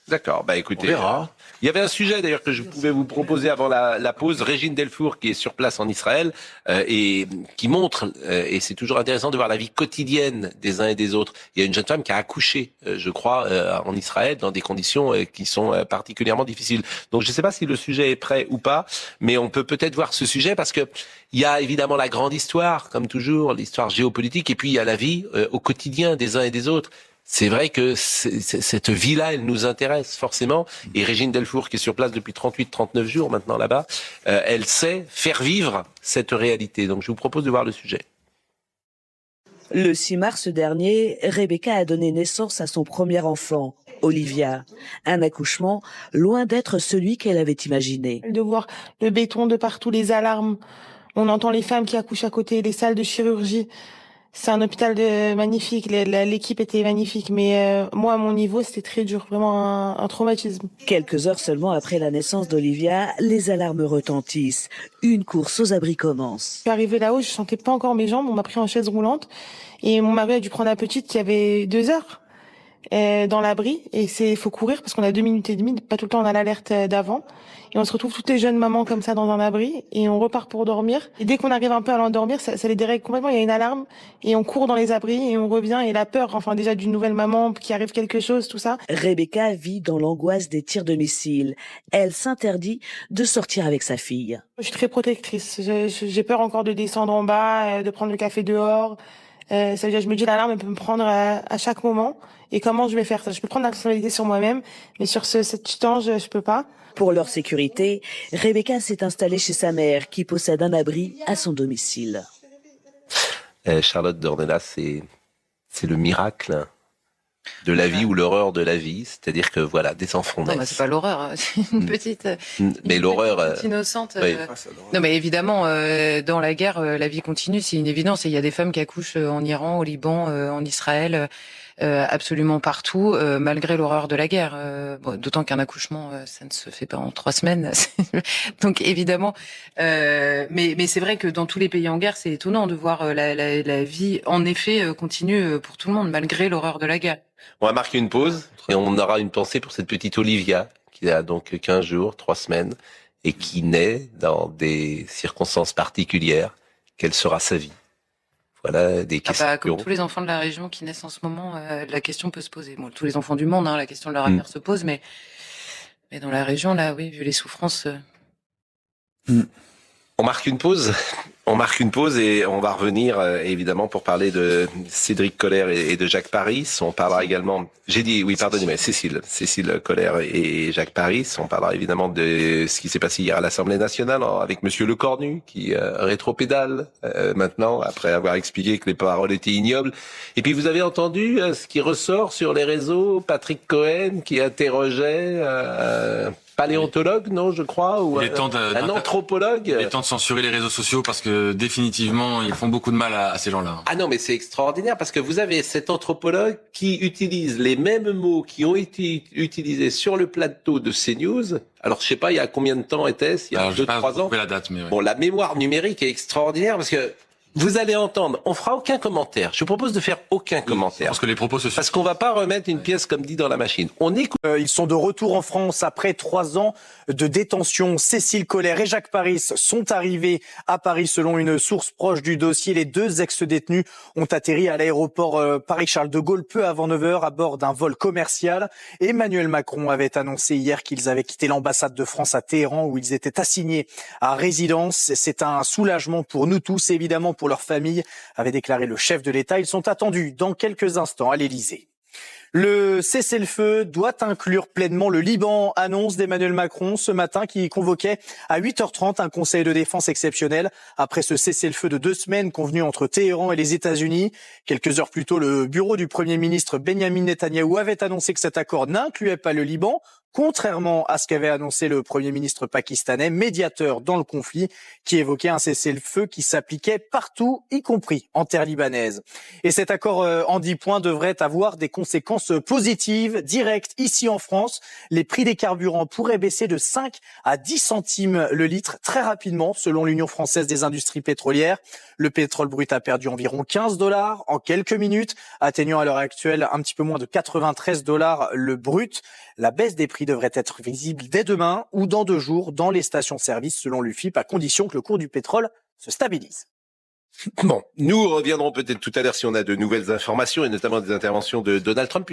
D'accord, écoutez, on verra. Il y avait un sujet d'ailleurs que je pouvais vous proposer avant la pause. Régine Delfour, qui est sur place en Israël et qui montre, et c'est toujours intéressant de voir la vie quotidienne des uns et des autres. Il y a une jeune femme qui a accouché, je crois, en Israël dans des conditions qui sont particulièrement difficiles. Donc je ne sais pas si le sujet est prêt ou pas, mais on peut peut-être voir ce sujet parce que il y a évidemment la grande histoire, comme toujours, l'histoire géopolitique, et puis il y a la vie au quotidien des uns et des autres. C'est vrai que cette vie-là, elle nous intéresse forcément. Et Régine Delfour, qui est sur place depuis 38-39 jours maintenant là-bas, elle sait faire vivre cette réalité. Donc je vous propose de voir le sujet. Le 6 mars dernier, Rebecca a donné naissance à son premier enfant, Olivia. Un accouchement loin d'être celui qu'elle avait imaginé. De voir le béton de partout, les alarmes. On entend les femmes qui accouchent à côté, les salles de chirurgie. C'est un hôpital magnifique, l'équipe était magnifique, mais moi, à mon niveau, c'était très dur, vraiment un traumatisme. Quelques heures seulement après la naissance d'Olivia, les alarmes retentissent. Une course aux abris commence. Je suis arrivée là-haut, je sentais pas encore mes jambes, on m'a pris en chaise roulante, et mon mari a dû prendre la petite qui avait 2 heures. dans l'abri et faut courir parce qu'on a 2 minutes et demie, pas tout le temps on a l'alerte d'avant et on se retrouve toutes les jeunes mamans comme ça dans un abri et on repart pour dormir et dès qu'on arrive un peu à l'endormir ça les dérègle complètement, il y a une alarme et on court dans les abris et on revient et la peur enfin déjà d'une nouvelle maman qui arrive quelque chose tout ça. Rebecca vit dans l'angoisse des tirs de missiles. Elle s'interdit de sortir avec sa fille. Je suis très protectrice, j'ai peur encore de descendre en bas, de prendre le café dehors. Ça veut dire, je me dis l'alarme elle peut me prendre à chaque moment et comment je vais faire ça. Je peux prendre la responsabilité sur moi-même, mais sur cette temps je peux pas. Pour leur sécurité, Rebecca s'est installée chez sa mère qui possède un abri à son domicile. Charlotte Dornelas, c'est le miracle de la vie ou l'horreur de la vie, c'est-à-dire que voilà, des enfants naissent. Non, c'est pas l'horreur, c'est une petite. Mais l'horreur. Petite innocente. Oui. Non, mais évidemment, dans la guerre, la vie continue, c'est une évidence. Et il y a des femmes qui accouchent en Iran, au Liban, en Israël, absolument partout, malgré l'horreur de la guerre. Bon, d'autant qu'un accouchement, ça ne se fait pas en 3 semaines. Donc évidemment, mais c'est vrai que dans tous les pays en guerre, c'est étonnant de voir la vie, en effet, continue pour tout le monde, malgré l'horreur de la guerre. On va marquer une pause et on aura une pensée pour cette petite Olivia qui a donc 15 jours, 3 semaines et qui naît dans des circonstances particulières. Quelle sera sa vie? Voilà des questions. Comme tous les enfants de la région qui naissent en ce moment, la question peut se poser. Bon, tous les enfants du monde, la question de leur avenir se pose, mais dans la région, là, oui, vu les souffrances. On marque une pause. On marque une pause et on va revenir évidemment pour parler de Cédric Collère et de Jacques Paris. On parlera également, j'ai dit oui pardonnez-moi, Cécile Collère et Jacques Paris. On parlera évidemment de ce qui s'est passé hier à l'Assemblée nationale avec Monsieur Lecornu qui rétropédale maintenant après avoir expliqué que les paroles étaient ignobles. Et puis vous avez entendu ce qui ressort sur les réseaux, Patrick Cohen qui interrogeait paléontologue, non, je crois, ou un anthropologue. Il est temps de censurer les réseaux sociaux parce que définitivement, ils font beaucoup de mal à ces gens-là. Ah non, mais c'est extraordinaire parce que vous avez cet anthropologue qui utilise les mêmes mots qui ont été utilisés sur le plateau de CNews. Alors, je sais pas, il y a combien de temps était-ce? Il y a 2-3 ans. La date, mais ouais. Bon, la mémoire numérique est extraordinaire parce que vous allez entendre, on fera aucun commentaire. Je vous propose de faire aucun commentaire. Parce que les propos se Parce qu'on va pas remettre une pièce comme dit dans la machine. On écoute. Ils sont de retour en France après 3 ans de détention. Cécile Collère et Jacques Paris sont arrivés à Paris selon une source proche du dossier. Les 2 ex-détenus ont atterri à l'aéroport Paris-Charles de Gaulle peu avant 9h à bord d'un vol commercial. Emmanuel Macron avait annoncé hier qu'ils avaient quitté l'ambassade de France à Téhéran où ils étaient assignés à résidence. C'est un soulagement pour nous tous, évidemment pour leur famille, avait déclaré le chef de l'État. Ils sont attendus dans quelques instants à l'Élysée. Le cessez-le-feu doit inclure pleinement le Liban, annonce d'Emmanuel Macron ce matin qui convoquait à 8h30 un conseil de défense exceptionnel après ce cessez-le-feu de 2 semaines convenu entre Téhéran et les États-Unis. Quelques heures plus tôt, le bureau du Premier ministre Benyamin Netanyahou avait annoncé que cet accord n'incluait pas le Liban, contrairement à ce qu'avait annoncé le Premier ministre pakistanais, médiateur dans le conflit, qui évoquait un cessez-le-feu qui s'appliquait partout, y compris en terre libanaise. Et cet accord en 10 points devrait avoir des conséquences positives, directes, ici en France. Les prix des carburants pourraient baisser de 5 à 10 centimes le litre très rapidement, selon l'Union française des industries pétrolières. Le pétrole brut a perdu environ $15 en quelques minutes, atteignant à l'heure actuelle un petit peu moins de $93 le brut. La baisse des prix devrait être visible dès demain ou dans 2 jours dans les stations-service selon l'UFIP, à condition que le cours du pétrole se stabilise. Bon, nous reviendrons peut-être tout à l'heure si on a de nouvelles informations et notamment des interventions de Donald Trump,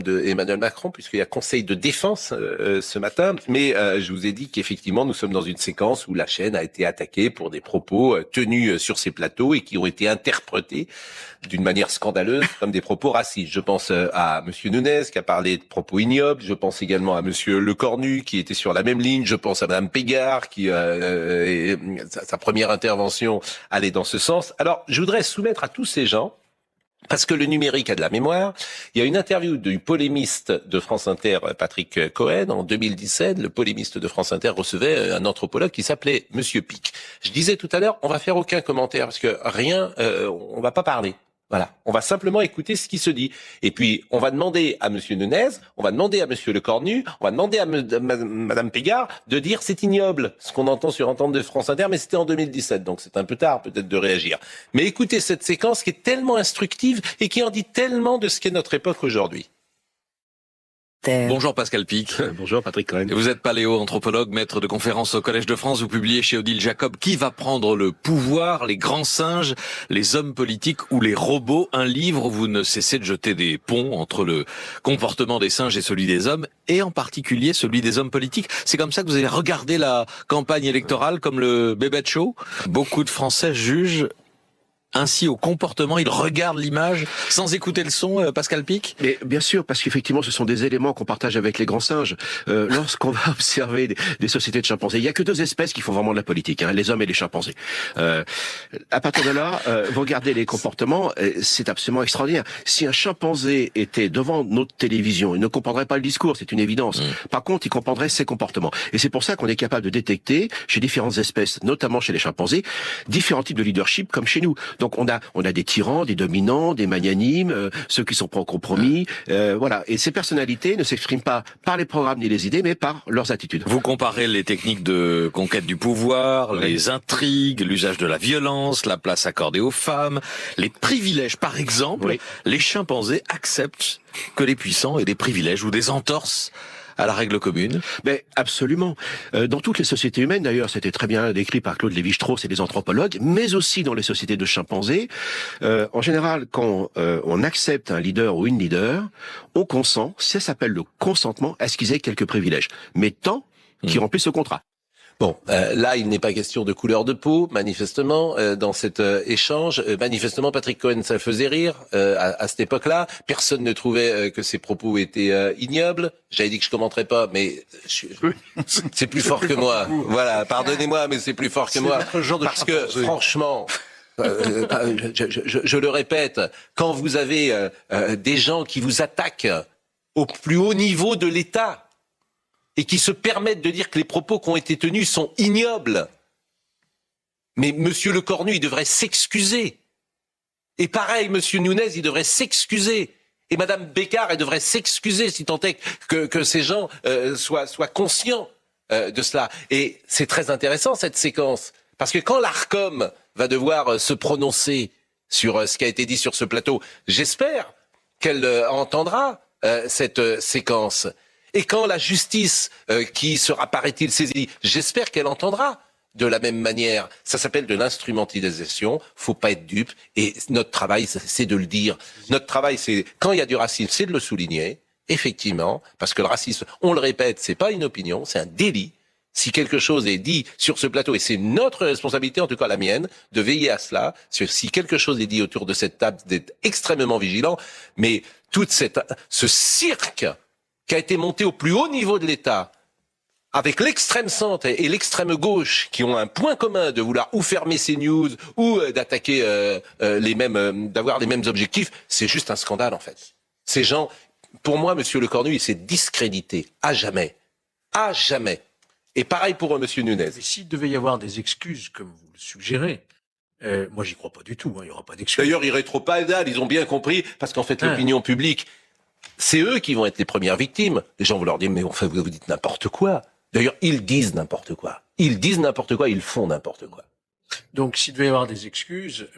de Emmanuel Macron, puisqu'il y a conseil de défense ce matin. Mais je vous ai dit qu'effectivement nous sommes dans une séquence où la chaîne a été attaquée pour des propos tenus sur ces plateaux et qui ont été interprétés d'une manière scandaleuse comme des propos racistes. Je pense à Monsieur Nunes qui a parlé de propos ignobles. Je pense également à Monsieur Lecornu qui était sur la même ligne. Je pense à Madame Pégard qui sa première intervention allait dans ce sens. Alors, je voudrais soumettre à tous ces gens, parce que le numérique a de la mémoire, il y a une interview du polémiste de France Inter, Patrick Cohen, en 2017. Le polémiste de France Inter recevait un anthropologue qui s'appelait Monsieur Pic. Je disais tout à l'heure, on va faire aucun commentaire, parce que rien, on va pas parler. Voilà, on va simplement écouter ce qui se dit. Et puis, on va demander à Monsieur Nunez, on va demander à Monsieur Lecornu, on va demander à Madame Pégard de dire c'est ignoble, ce qu'on entend sur Entente de France Inter, mais c'était en 2017, donc c'est un peu tard peut-être de réagir. Mais écoutez cette séquence qui est tellement instructive et qui en dit tellement de ce qu'est notre époque aujourd'hui. Bonjour Pascal Pic. Bonjour Patrick Cohen. Vous êtes paléo-anthropologue, maître de conférences au Collège de France. Vous publiez chez Odile Jacob Qui va prendre le pouvoir, les grands singes, les hommes politiques ou les robots. Un livre où vous ne cessez de jeter des ponts entre le comportement des singes et celui des hommes, et en particulier celui des hommes politiques. C'est comme ça que vous avez regardé la campagne électorale, comme le Bébête Show. Beaucoup de Français jugent ainsi au comportement, ils regardent l'image sans écouter le son, Pascal Pic? Mais bien sûr, parce qu'effectivement, ce sont des éléments qu'on partage avec les grands singes. Lorsqu'on va observer des sociétés de chimpanzés, il y a que deux espèces qui font vraiment de la politique, hein, les hommes et les chimpanzés. À partir de là, vous regardez les comportements, c'est absolument extraordinaire. Si un chimpanzé était devant notre télévision, il ne comprendrait pas le discours, c'est une évidence. Par contre, il comprendrait ses comportements. Et c'est pour ça qu'on est capable de détecter, chez différentes espèces, notamment chez les chimpanzés, différents types de leadership, comme chez nous. Donc on a des tyrans, des dominants, des magnanimes, ceux qui sont prêts au compromis, voilà. Et ces personnalités ne s'expriment pas par les programmes ni les idées, mais par leurs attitudes. Vous comparez les techniques de conquête du pouvoir, les intrigues, l'usage de la violence, la place accordée aux femmes, les privilèges. Par exemple, les chimpanzés acceptent que les puissants aient des privilèges ou des entorses à la règle commune. Mais absolument. Dans toutes les sociétés humaines, d'ailleurs, c'était très bien décrit par Claude Lévi-Strauss et les anthropologues, mais aussi dans les sociétés de chimpanzés. En général, quand on accepte un leader ou une leader, on consent, ça s'appelle le consentement, à ce qu'ils aient quelques privilèges. Mais tant qu'ils remplissent ce contrat. Bon, là, il n'est pas question de couleur de peau, manifestement, dans cet échange. Manifestement, Patrick Cohen, ça faisait rire à cette époque-là. Personne ne trouvait que ses propos étaient ignobles. J'avais dit que je commenterais pas, mais c'est plus fort que moi. Voilà, pardonnez-moi, mais c'est plus fort que moi. Parce que, franchement... je le répète, quand vous avez des gens qui vous attaquent au plus haut niveau de l'État, et qui se permettent de dire que les propos qui ont été tenus sont ignobles. Mais Monsieur Lecornu, il devrait s'excuser. Et pareil, Monsieur Nunez, il devrait s'excuser. Et Madame Pégard, elle devrait s'excuser si tant est que ces gens soient conscients de cela. Et c'est très intéressant, cette séquence. Parce que quand l'ARCOM va devoir se prononcer sur ce qui a été dit sur ce plateau, j'espère qu'elle entendra cette séquence. Et quand la justice, qui sera, paraît-il, saisie, j'espère qu'elle entendra de la même manière. Ça s'appelle de l'instrumentalisation, faut pas être dupe, et notre travail, c'est de le dire. Notre travail, c'est, quand il y a du racisme, c'est de le souligner, effectivement, parce que le racisme, on le répète, c'est pas une opinion, c'est un délit. Si quelque chose est dit sur ce plateau, et c'est notre responsabilité, en tout cas la mienne, de veiller à cela, si quelque chose est dit autour de cette table, d'être extrêmement vigilant, mais ce cirque qui a été monté au plus haut niveau de l'État, avec l'extrême centre et l'extrême gauche, qui ont un point commun de vouloir ou fermer ces news, ou d'attaquer d'avoir les mêmes objectifs, c'est juste un scandale en fait. Ces gens, pour moi, Monsieur Lecornu, il s'est discrédité à jamais, à jamais. Et pareil pour Monsieur Nunez. S'il devait y avoir des excuses, comme vous le suggérez, moi j'y crois pas du tout. Il y aura pas d'excuses. D'ailleurs, ils rétropédalent, ils ont bien compris, parce qu'en fait, l'opinion publique. C'est eux qui vont être les premières victimes. Les gens vont leur dire, mais enfin, vous dites n'importe quoi. D'ailleurs, ils disent n'importe quoi. Ils disent n'importe quoi, ils font n'importe quoi. Donc, s'il devait y avoir des excuses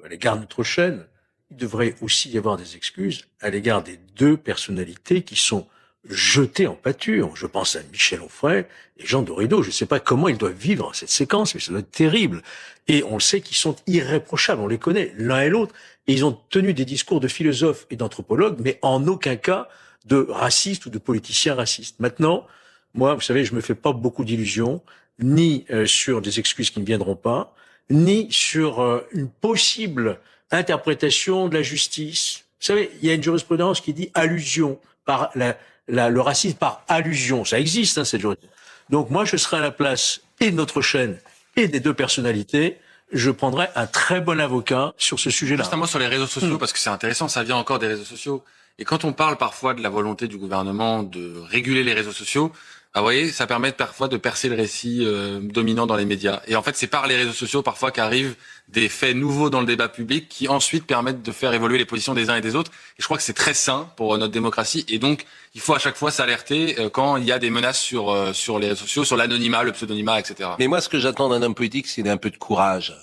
à l'égard de notre chaîne, il devrait aussi y avoir des excuses à l'égard des deux personnalités qui sont jetées en pâture. Je pense à Michel Onfray et Jean Dorido. Je ne sais pas comment ils doivent vivre cette séquence, mais ça doit être terrible. Et on le sait qu'ils sont irréprochables, on les connaît, l'un et l'autre. Et ils ont tenu des discours de philosophes et d'anthropologues, mais en aucun cas de racistes ou de politiciens racistes. Maintenant, moi, vous savez, je me fais pas beaucoup d'illusions, ni sur des excuses qui ne viendront pas, ni sur une possible interprétation de la justice. Vous savez, il y a une jurisprudence qui dit allusion, par le racisme par allusion. Ça existe, hein, cette jurisprudence. Donc moi, je serai à la place et de notre chaîne et des deux personnalités. Je prendrai un très bon avocat sur ce sujet-là. Juste un mot sur les réseaux sociaux, parce que c'est intéressant, ça vient encore des réseaux sociaux. Et quand on parle parfois de la volonté du gouvernement de réguler les réseaux sociaux, vous voyez, ça permet parfois de percer le récit dominant dans les médias. Et en fait, c'est par les réseaux sociaux parfois qu'arrivent des faits nouveaux dans le débat public qui ensuite permettent de faire évoluer les positions des uns et des autres. Et je crois que c'est très sain pour notre démocratie. Et donc, il faut à chaque fois s'alerter quand il y a des menaces sur les réseaux sociaux, sur l'anonymat, le pseudonymat, etc. Mais moi, ce que j'attends d'un homme politique, c'est un peu de courage.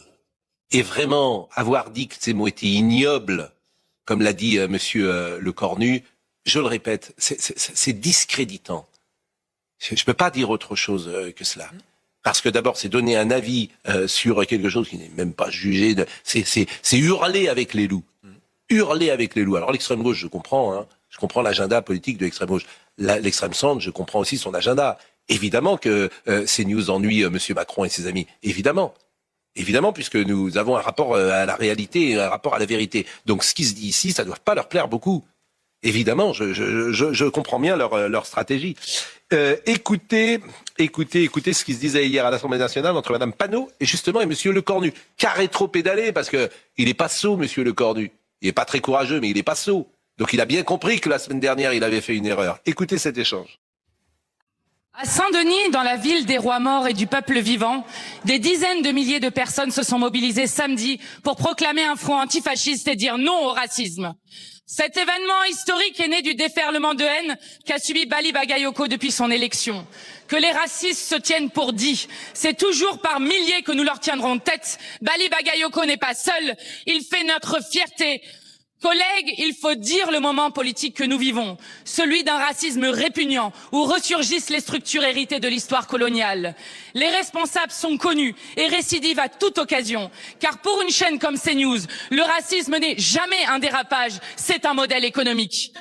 Et vraiment, avoir dit que ces mots étaient ignobles, comme l'a dit monsieur Le Cornu, je le répète, c'est discréditant. Je peux pas dire autre chose que cela. Parce que d'abord, c'est donner un avis sur quelque chose qui n'est même pas jugé. C'est hurler avec les loups. Hurler avec les loups. Alors l'extrême gauche, je comprends. Je comprends l'agenda politique de l'extrême gauche. L'extrême centre, je comprends aussi son agenda. Évidemment que CNews ennuie monsieur Macron et ses amis. Évidemment. Évidemment, puisque nous avons un rapport à la réalité et un rapport à la vérité. Donc ce qui se dit ici, ça ne doit pas leur plaire beaucoup. Évidemment, je comprends bien leur stratégie. Écoutez ce qui se disait hier à l'Assemblée nationale entre Madame Panot et justement et Monsieur Le Cornu. Carré trop pédalé parce que il est pas sot, Monsieur Le Cornu. Il est pas très courageux, mais il est pas sot. Donc il a bien compris que la semaine dernière, il avait fait une erreur. Écoutez cet échange. À Saint-Denis, dans la ville des rois morts et du peuple vivant, des dizaines de milliers de personnes se sont mobilisées samedi pour proclamer un front antifasciste et dire non au racisme. Cet événement historique est né du déferlement de haine qu'a subi Bali Bagayoko depuis son élection. Que les racistes se tiennent pour dits, c'est toujours par milliers que nous leur tiendrons tête. Bali Bagayoko n'est pas seul, il fait notre fierté. Collègues, il faut dire le moment politique que nous vivons, celui d'un racisme répugnant où ressurgissent les structures héritées de l'histoire coloniale. Les responsables sont connus et récidivent à toute occasion, car pour une chaîne comme CNews, le racisme n'est jamais un dérapage, c'est un modèle économique.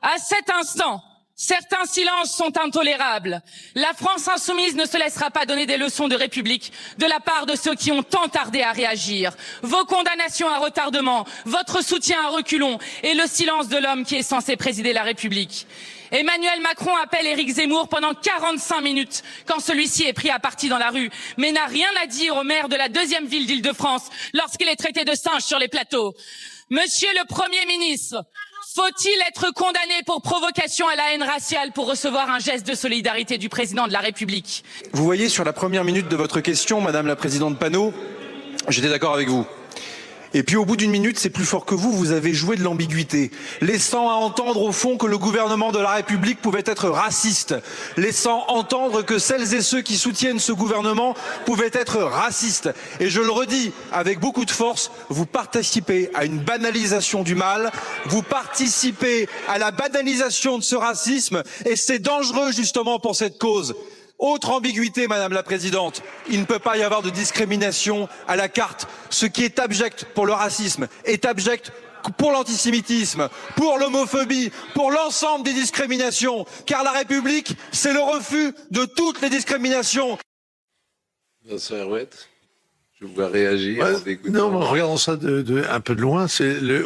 À cet instant, certains silences sont intolérables. La France insoumise ne se laissera pas donner des leçons de République de la part de ceux qui ont tant tardé à réagir. Vos condamnations à retardement, votre soutien à reculons et le silence de l'homme qui est censé présider la République. Emmanuel Macron appelle Éric Zemmour pendant 45 minutes quand celui-ci est pris à partie dans la rue, mais n'a rien à dire au maire de la deuxième ville d'Île-de-France lorsqu'il est traité de singe sur les plateaux. Monsieur le Premier ministre, faut-il être condamné pour provocation à la haine raciale pour recevoir un geste de solidarité du président de la République? Vous voyez, sur la première minute de votre question, Madame la Présidente Panot, j'étais d'accord avec vous. Et puis au bout d'une minute, c'est plus fort que vous, vous avez joué de l'ambiguïté, laissant à entendre au fond que le gouvernement de la République pouvait être raciste, laissant entendre que celles et ceux qui soutiennent ce gouvernement pouvaient être racistes. Et je le redis avec beaucoup de force, vous participez à une banalisation du mal, vous participez à la banalisation de ce racisme, et c'est dangereux justement pour cette cause. Autre ambiguïté, Madame la Présidente, il ne peut pas y avoir de discrimination à la carte. Ce qui est abject pour le racisme est abject pour l'antisémitisme, pour l'homophobie, pour l'ensemble des discriminations. Car la République, c'est le refus de toutes les discriminations. Vincent Herouette, je vous vois réagir. Ouais, non, mais regardons ça un peu de loin.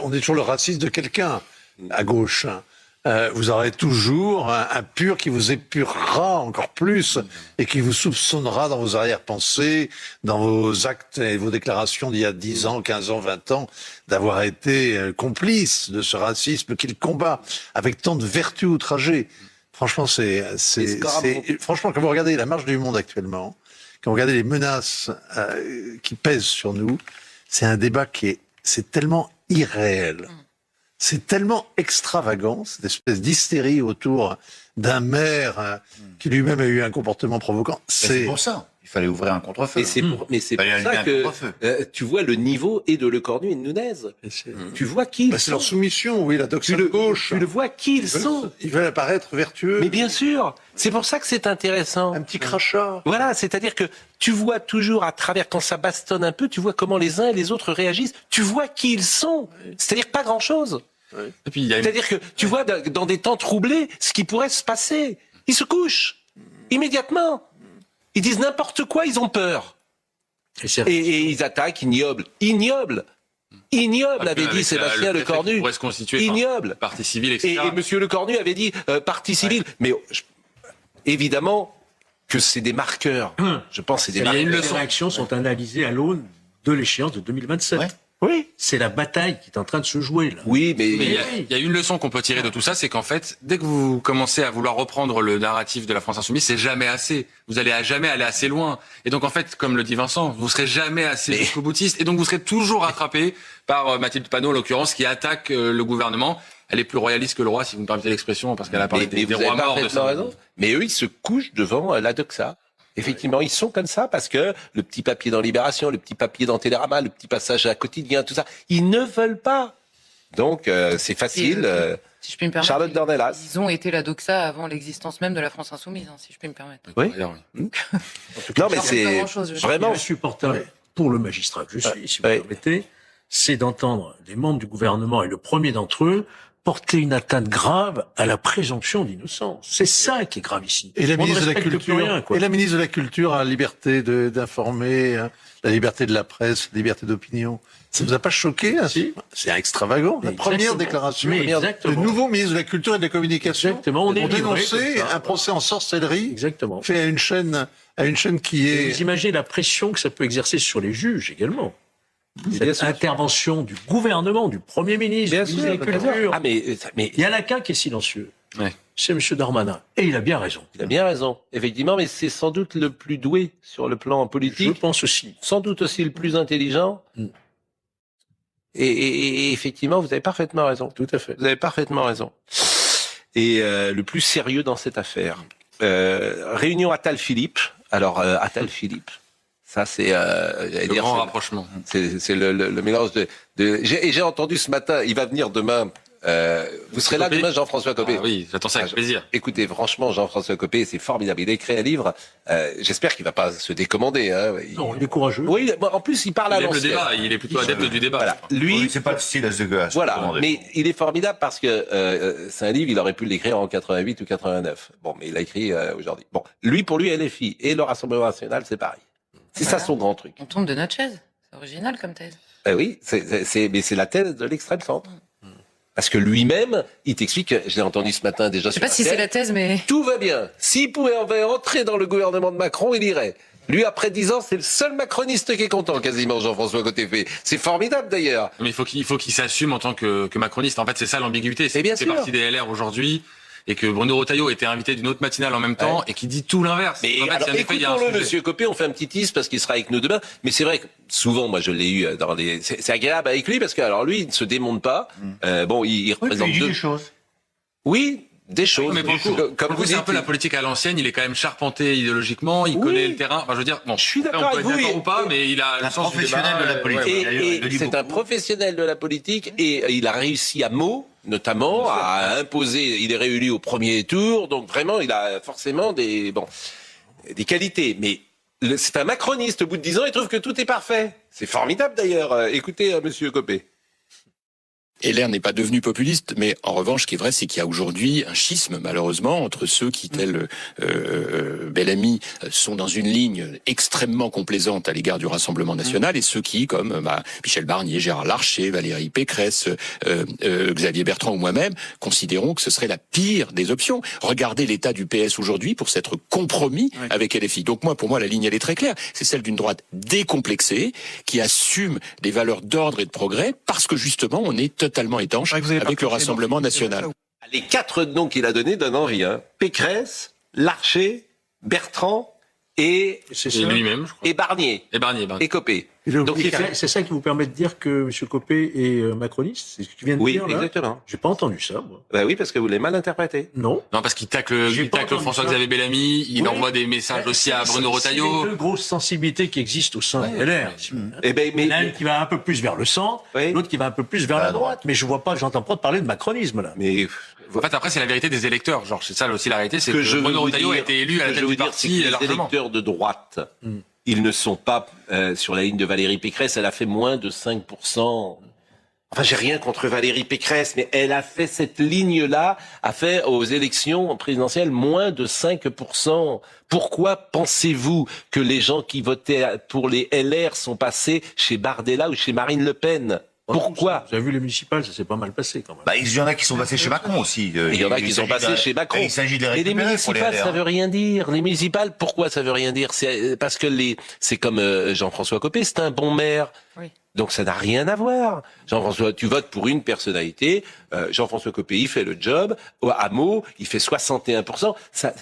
On est toujours le racisme de quelqu'un à gauche. Vous aurez toujours un pur qui vous épurera encore plus et qui vous soupçonnera dans vos arrière-pensées, dans vos actes et vos déclarations d'il y a 10 ans, 15 ans, 20 ans, d'avoir été complice de ce racisme qu'il combat avec tant de vertu outragée. Franchement, franchement, quand vous regardez la marche du monde actuellement, quand vous regardez les menaces qui pèsent sur nous, c'est un débat c'est tellement irréel. C'est tellement extravagant, cette espèce d'hystérie autour d'un maire qui lui-même a eu un comportement provoquant. C'est pour ça. Il fallait ouvrir un contre-feu. Mais c'est pour ça que tu vois le niveau et de Le Cornu et de Nunez. Tu vois qui ils sont. C'est leur soumission, oui, la doxine gauche. Tu le vois qui ils sont. Ils veulent apparaître vertueux. Mais bien sûr, c'est pour ça que c'est intéressant. Un petit crachat. Voilà, c'est-à-dire que tu vois toujours à travers, quand ça bastonne un peu, tu vois comment les uns et les autres réagissent. Tu vois qui ils sont. C'est-à-dire pas grand-chose. Ouais. Et puis, c'est-à-dire que tu vois dans des temps troublés ce qui pourrait se passer. Ils se couchent immédiatement. Ils disent n'importe quoi, ils ont peur. Et ils attaquent, ignoble, avait dit Sébastien Le Cornu. Pourrait se constituer ignoble. Partie civile, etc. Et Monsieur Le Cornu avait dit partie civile. Mais évidemment que c'est des marqueurs. Je pense que c'est des marqueurs. Les réactions sont analysées à l'aune de l'échéance de 2027. Oui, c'est la bataille qui est en train de se jouer là. Oui, mais il y a une leçon qu'on peut tirer de tout ça, c'est qu'en fait, dès que vous commencez à vouloir reprendre le narratif de la France insoumise, c'est jamais assez. Vous allez jamais aller assez loin. Et donc en fait, comme le dit Vincent, vous serez jamais assez jusqu'au boutiste. Et donc vous serez toujours rattrapé par Mathilde Panot, en l'occurrence, qui attaque le gouvernement. Elle est plus royaliste que le roi, si vous me permettez l'expression, parce qu'elle a parlé des rois morts de ça. Mais eux, ils se couchent devant la doxa. Effectivement, ils sont comme ça parce que le petit papier dans Libération, le petit papier dans Télérama, le petit passage à Quotidien, tout ça, ils ne veulent pas. Donc, c'est facile. Si je puis me permettre, Charlotte Dornelas. Ils ont été la doxa avant l'existence même de la France insoumise, si je puis me permettre. Oui. Non, mais c'est vraiment insupportable pour le magistrat que je suis, si vous permettez, c'est d'entendre des membres du gouvernement et le premier d'entre eux porter une atteinte grave à la présomption d'innocence. C'est ça qui est grave ici. Et la On ne ministre de la respecte plus rien, quoi. Et la ministre de la Culture a la liberté d'informer, hein, la liberté de la presse, la liberté d'opinion. Ça vous a pas choqué, hein? C'est extravagant. La première déclaration le nouveau ministre de la Culture et de la Communication on est dénoncer un procès en sorcellerie Exactement. fait à une chaîne qui est... Vous imaginez la pression que ça peut exercer sur les juges également. Cette intervention du gouvernement, du Premier ministre, du ministre de la Culture. Ah, mais il y en a qu'un qui est silencieux. C'est M. Darmanin. Et il a bien raison. Il a bien raison, effectivement, mais c'est sans doute le plus doué sur le plan politique. Je pense aussi. Sans doute aussi le plus intelligent. Et effectivement, vous avez parfaitement raison. Tout à fait. Vous avez parfaitement raison. Et le plus sérieux dans cette affaire. Réunion Attal-Philippe. Alors, Attal-Philippe. Ça, c'est le grand rapprochement. C'est le mélange de j'ai entendu ce matin, il va venir demain. Vous serez là demain, Jean-François Copé. Ah oui, j'attends ça avec plaisir. Écoutez, franchement, Jean-François Copé, c'est formidable. Il a écrit un livre. J'espère qu'il va pas se décommander. Hein. Non, il est courageux. Oui, en plus, il parle à l'ancienne. Le débat, il est plutôt adepte du débat. Voilà. Lui, c'est pas le style à ce gars. Voilà, mais il est formidable parce que c'est un livre, il aurait pu l'écrire en 88 ou 89. Bon, mais il l'a écrit aujourd'hui. Bon, lui, pour lui, LFI et le Rassemblement national, c'est pareil. C'est ça son grand truc. On tombe de notre chaise. C'est original comme thèse. Oui, mais c'est la thèse de l'extrême centre. Parce que lui-même, il t'explique, je l'ai entendu ce matin déjà. Je sais pas si c'est la thèse, mais... Tout va bien. S'il pouvait entrer dans le gouvernement de Macron, il irait. Lui, après 10 ans, c'est le seul macroniste qui est content, quasiment, Jean-François Cotépé. C'est formidable, d'ailleurs. Mais il faut qu'il s'assume en tant que macroniste. En fait, c'est ça l'ambiguïté. C'est parti des LR aujourd'hui. Et que Bruno Retailleau était invité d'une autre matinale en même temps et qui dit tout l'inverse. Mais en fait, écoutons-le, monsieur Copé, on fait un petit tease parce qu'il sera avec nous demain. Mais c'est vrai que souvent, moi, je l'ai eu dans les... C'est agréable avec lui parce que, alors lui, il ne se démonte pas. Bon, il représente des choses. Oui, des choses. Mais comme vous dites, c'est un peu la politique à l'ancienne. Il est quand même charpenté idéologiquement. Il connaît le terrain. Enfin, je veux dire, bon, je suis d'accord avec vous. D'accord ou pas, mais il a le sens du débat. De la politique. Et c'est un professionnel de la politique et il a réussi à notamment à imposer, il est réélu au premier tour, donc vraiment il a forcément des qualités. Mais c'est un macroniste, au bout de 10 ans, il trouve que tout est parfait. C'est formidable d'ailleurs. Écoutez, monsieur Copé. LR n'est pas devenu populiste, mais en revanche, ce qui est vrai, c'est qu'il y a aujourd'hui un schisme, malheureusement, entre ceux qui, tels Bellamy, sont dans une ligne extrêmement complaisante à l'égard du Rassemblement national, et ceux qui, comme Michel Barnier, Gérard Larcher, Valérie Pécresse, Xavier Bertrand ou moi-même, considérons que ce serait la pire des options. Regardez l'état du PS aujourd'hui pour s'être compromis avec LFI. Donc pour moi, la ligne, elle est très claire. C'est celle d'une droite décomplexée, qui assume des valeurs d'ordre et de progrès, parce que justement, on est totalement étanche avec le Rassemblement national. Les 4 noms qu'il a donnés donnent envie. Pécresse, Larcher, Bertrand et lui-même, je crois. Et Barnier. Et Copé. Donc c'est ça qui vous permet de dire que M. Copé est macroniste, c'est ce que tu viens de dire là. Oui, exactement. J'ai pas entendu ça, moi. Bah oui, parce que vous l'avez mal interprété. Non. Non, parce qu'il tacle François-Xavier Bellamy, il envoie des messages aussi à Bruno Retailleau. C'est les deux grosses sensibilités qui existent au sein de LR. Il y en a une qui va un peu plus vers le centre, l'autre qui va un peu plus vers la droite. Mais j'entends pas parler de macronisme là. Mais en fait, après, c'est la vérité des électeurs. Genre, c'est ça aussi la réalité, c'est que Bruno Retailleau a été élu à la tête du parti largement. Les électeurs de droite, ils ne sont pas sur la ligne de Valérie Pécresse. Elle a fait moins de 5%. Enfin, j'ai rien contre Valérie Pécresse, mais elle a fait cette ligne-là, a fait aux élections présidentielles moins de 5%. Pourquoi pensez-vous que les gens qui votaient pour les LR sont passés chez Bardella ou chez Marine Le Pen ? Pourquoi? Vous avez vu les municipales, ça s'est pas mal passé quand même. Bah, il y en a qui sont passés chez Macron aussi. Il y en a qui sont passés chez Macron. Il s'agit de les Et les récupérer pour les municipales, LR. ça veut rien dire. Les municipales, pourquoi ça veut rien dire? C'est parce que c'est comme Jean-François Copé, c'est un bon maire. Oui. Donc ça n'a rien à voir. Jean-François, tu votes pour une personnalité. Jean-François Copé, il fait le job. À Meaux, il fait 61%. Ça,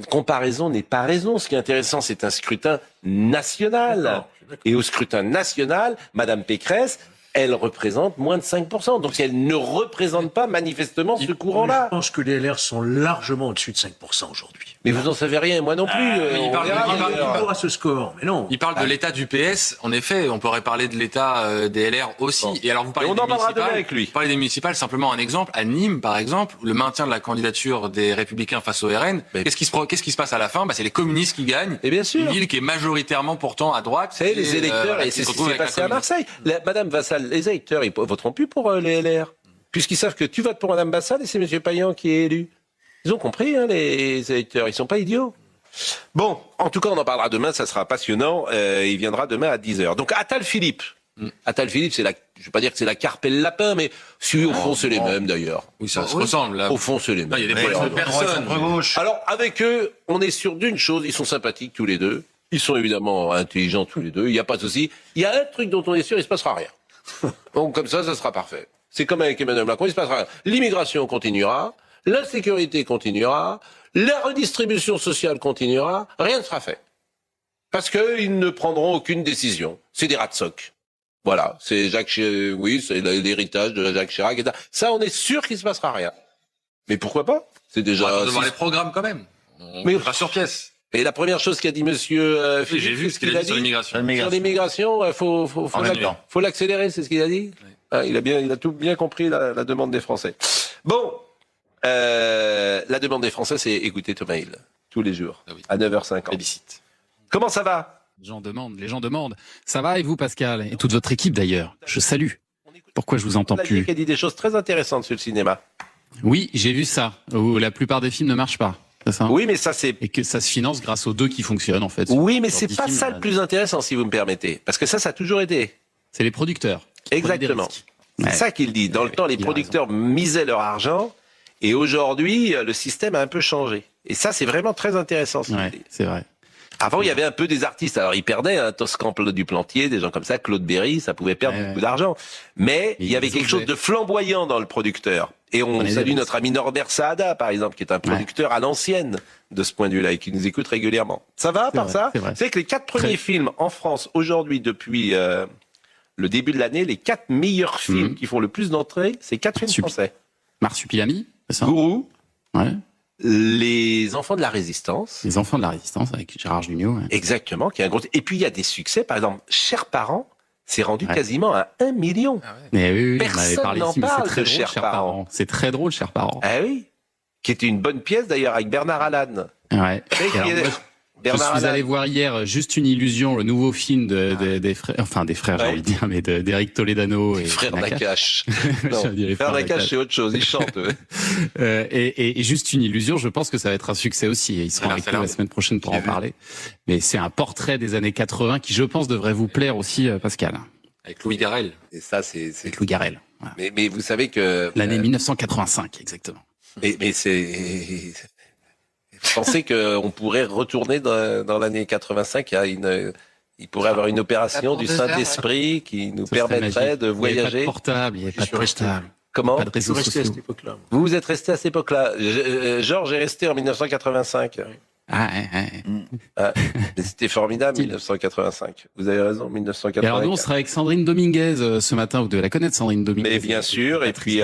comparaison n'est pas raison. Ce qui est intéressant, c'est un scrutin national. Et au scrutin national, Madame Pécresse, elle représente moins de 5%. Donc elle ne représente pas manifestement ce courant-là. Je pense que les LR sont largement au-dessus de 5% aujourd'hui. Mais vous en savez rien, moi non plus. Il parle à ce score, mais non. Il parle de l'état du PS. En effet, on pourrait parler de l'état des LR aussi. Bon. Et alors, vous parlez on des en parlera municipales. demain avec lui. Vous parlez des municipales, simplement un exemple. À Nîmes, par exemple, le maintien de la candidature des Républicains face au RN. Qu'est-ce qui se passe à la fin? C'est les communistes qui gagnent. Et bien sûr. Une ville qui est majoritairement pourtant à droite. C'est les électeurs, et c'est ce qui s'est passé à Marseille. Madame Vassal, les électeurs, ils voteront plus pour les LR. Puisqu'ils savent que tu votes pour Madame Vassal et c'est Monsieur Payan qui est élu. Ils ont compris, hein, les électeurs. Ils sont pas idiots. Bon, en tout cas, on en parlera demain, ça sera passionnant. Il viendra demain à 10h. Donc, Attal Philippe. Attal Philippe, je vais pas dire que c'est la carpe et le lapin, mais au fond, c'est les mêmes d'ailleurs. Oui, ça se ressemble, là. Au fond, c'est les mêmes. Il y a des problèmes de personnes. Alors, avec eux, on est sûr d'une chose, ils sont sympathiques tous les deux. Ils sont évidemment intelligents tous les deux, il n'y a pas de souci. Il y a un truc dont on est sûr, il se passera rien. Donc, comme ça sera parfait. C'est comme avec Emmanuel Macron, il se passera rien. L'immigration continuera, l'insécurité continuera, la redistribution sociale continuera, rien ne sera fait. Parce qu'ils ne prendront aucune décision. C'est des rats de soc. Voilà, c'est c'est l'héritage de Jacques Chirac. Et ça, on est sûr qu'il se passera rien. Mais pourquoi pas? C'est déjà. On va devoir les programmes quand même. On va sur pièce. Et la première chose qu'a dit Monsieur Philippe, j'ai vu ce qu'il a dit sur l'immigration. Sur l'immigration, faut l'accélérer, c'est ce qu'il a dit. Il a tout bien compris la demande des Français. Bon, la demande des Français, c'est écouter Thomas Hill tous les jours à 9h50. Comment ça va? Les gens demandent. Ça va et vous, Pascal? Et toute votre équipe d'ailleurs. Je salue. Pourquoi je vous entends plus? Qui a dit des choses très intéressantes sur le cinéma. Oui, j'ai vu ça. Où la plupart des films ne marchent pas. C'est ça? Oui, mais ça c'est... Et que ça se finance grâce aux deux qui fonctionnent en fait. Oui, mais c'est pas ça le plus intéressant si vous me permettez. Parce que ça a toujours été. C'est les producteurs. Exactement. C'est ça qu'il dit. Dans le temps, les producteurs misaient leur argent. Et aujourd'hui, le système a un peu changé. Et ça, c'est vraiment très intéressant. C'est vrai. Avant, il y avait un peu des artistes. Alors, ils perdaient, Toscan du Plantier, des gens comme ça, Claude Berry, ça pouvait perdre beaucoup d'argent. Mais il y avait quelque chose de flamboyant dans le producteur. Et on salue notre ami Norbert Saada, par exemple, qui est un producteur à l'ancienne de ce point de vue-là et qui nous écoute régulièrement. Ça va, par ça? C'est que les 4 premiers films en France, aujourd'hui, depuis le début de l'année, les 4 meilleurs films qui font le plus d'entrées, c'est 4 films français. Marsupilami, c'est ça? Gourou. Ouais. Les Enfants de la Résistance. Les Enfants de la Résistance avec Gérard Jugnot. Ouais. Exactement, qui est un gros. Et puis il y a des succès, par exemple, Chers parents, c'est rendu quasiment à 1 million. Mais oui, personne on avait parlé n'en ici, mais parle c'est très de drôle, Chers parents. C'est très drôle, Chers parents. Ah oui, qui était une bonne pièce d'ailleurs avec Bernard Allan. Ouais. Je suis allé voir hier Juste une illusion, le nouveau film des frères, j'ai envie de dire, mais d'Éric Toledano et Frères Nakache. Frères Nakache, c'est autre chose, ils chantent. Et Juste une illusion, je pense que ça va être un succès aussi. Ils seront avec nous la semaine prochaine pour en parler. Mais c'est un portrait des années 80 qui, je pense, devrait vous plaire aussi, Pascal. Avec Louis Garrel. Et ça, c'est... Avec Louis Garrel. Voilà. Mais vous savez que... L'année 1985, exactement. Mais c'est... Vous pensez qu'on pourrait retourner dans l'année 85, il pourrait avoir une opération du Saint-Esprit qui nous permettrait de voyager. Il n'y avait pas de portable, Comment? Pas de réseaux sociaux. Vous êtes resté à cette époque-là. Georges est resté en 1985. C'était formidable, 1985. Vous avez raison, 1985. Et alors nous, on sera avec Sandrine Dominguez ce matin. Vous devez la connaître, Sandrine Dominguez. Mais bien sûr, et puis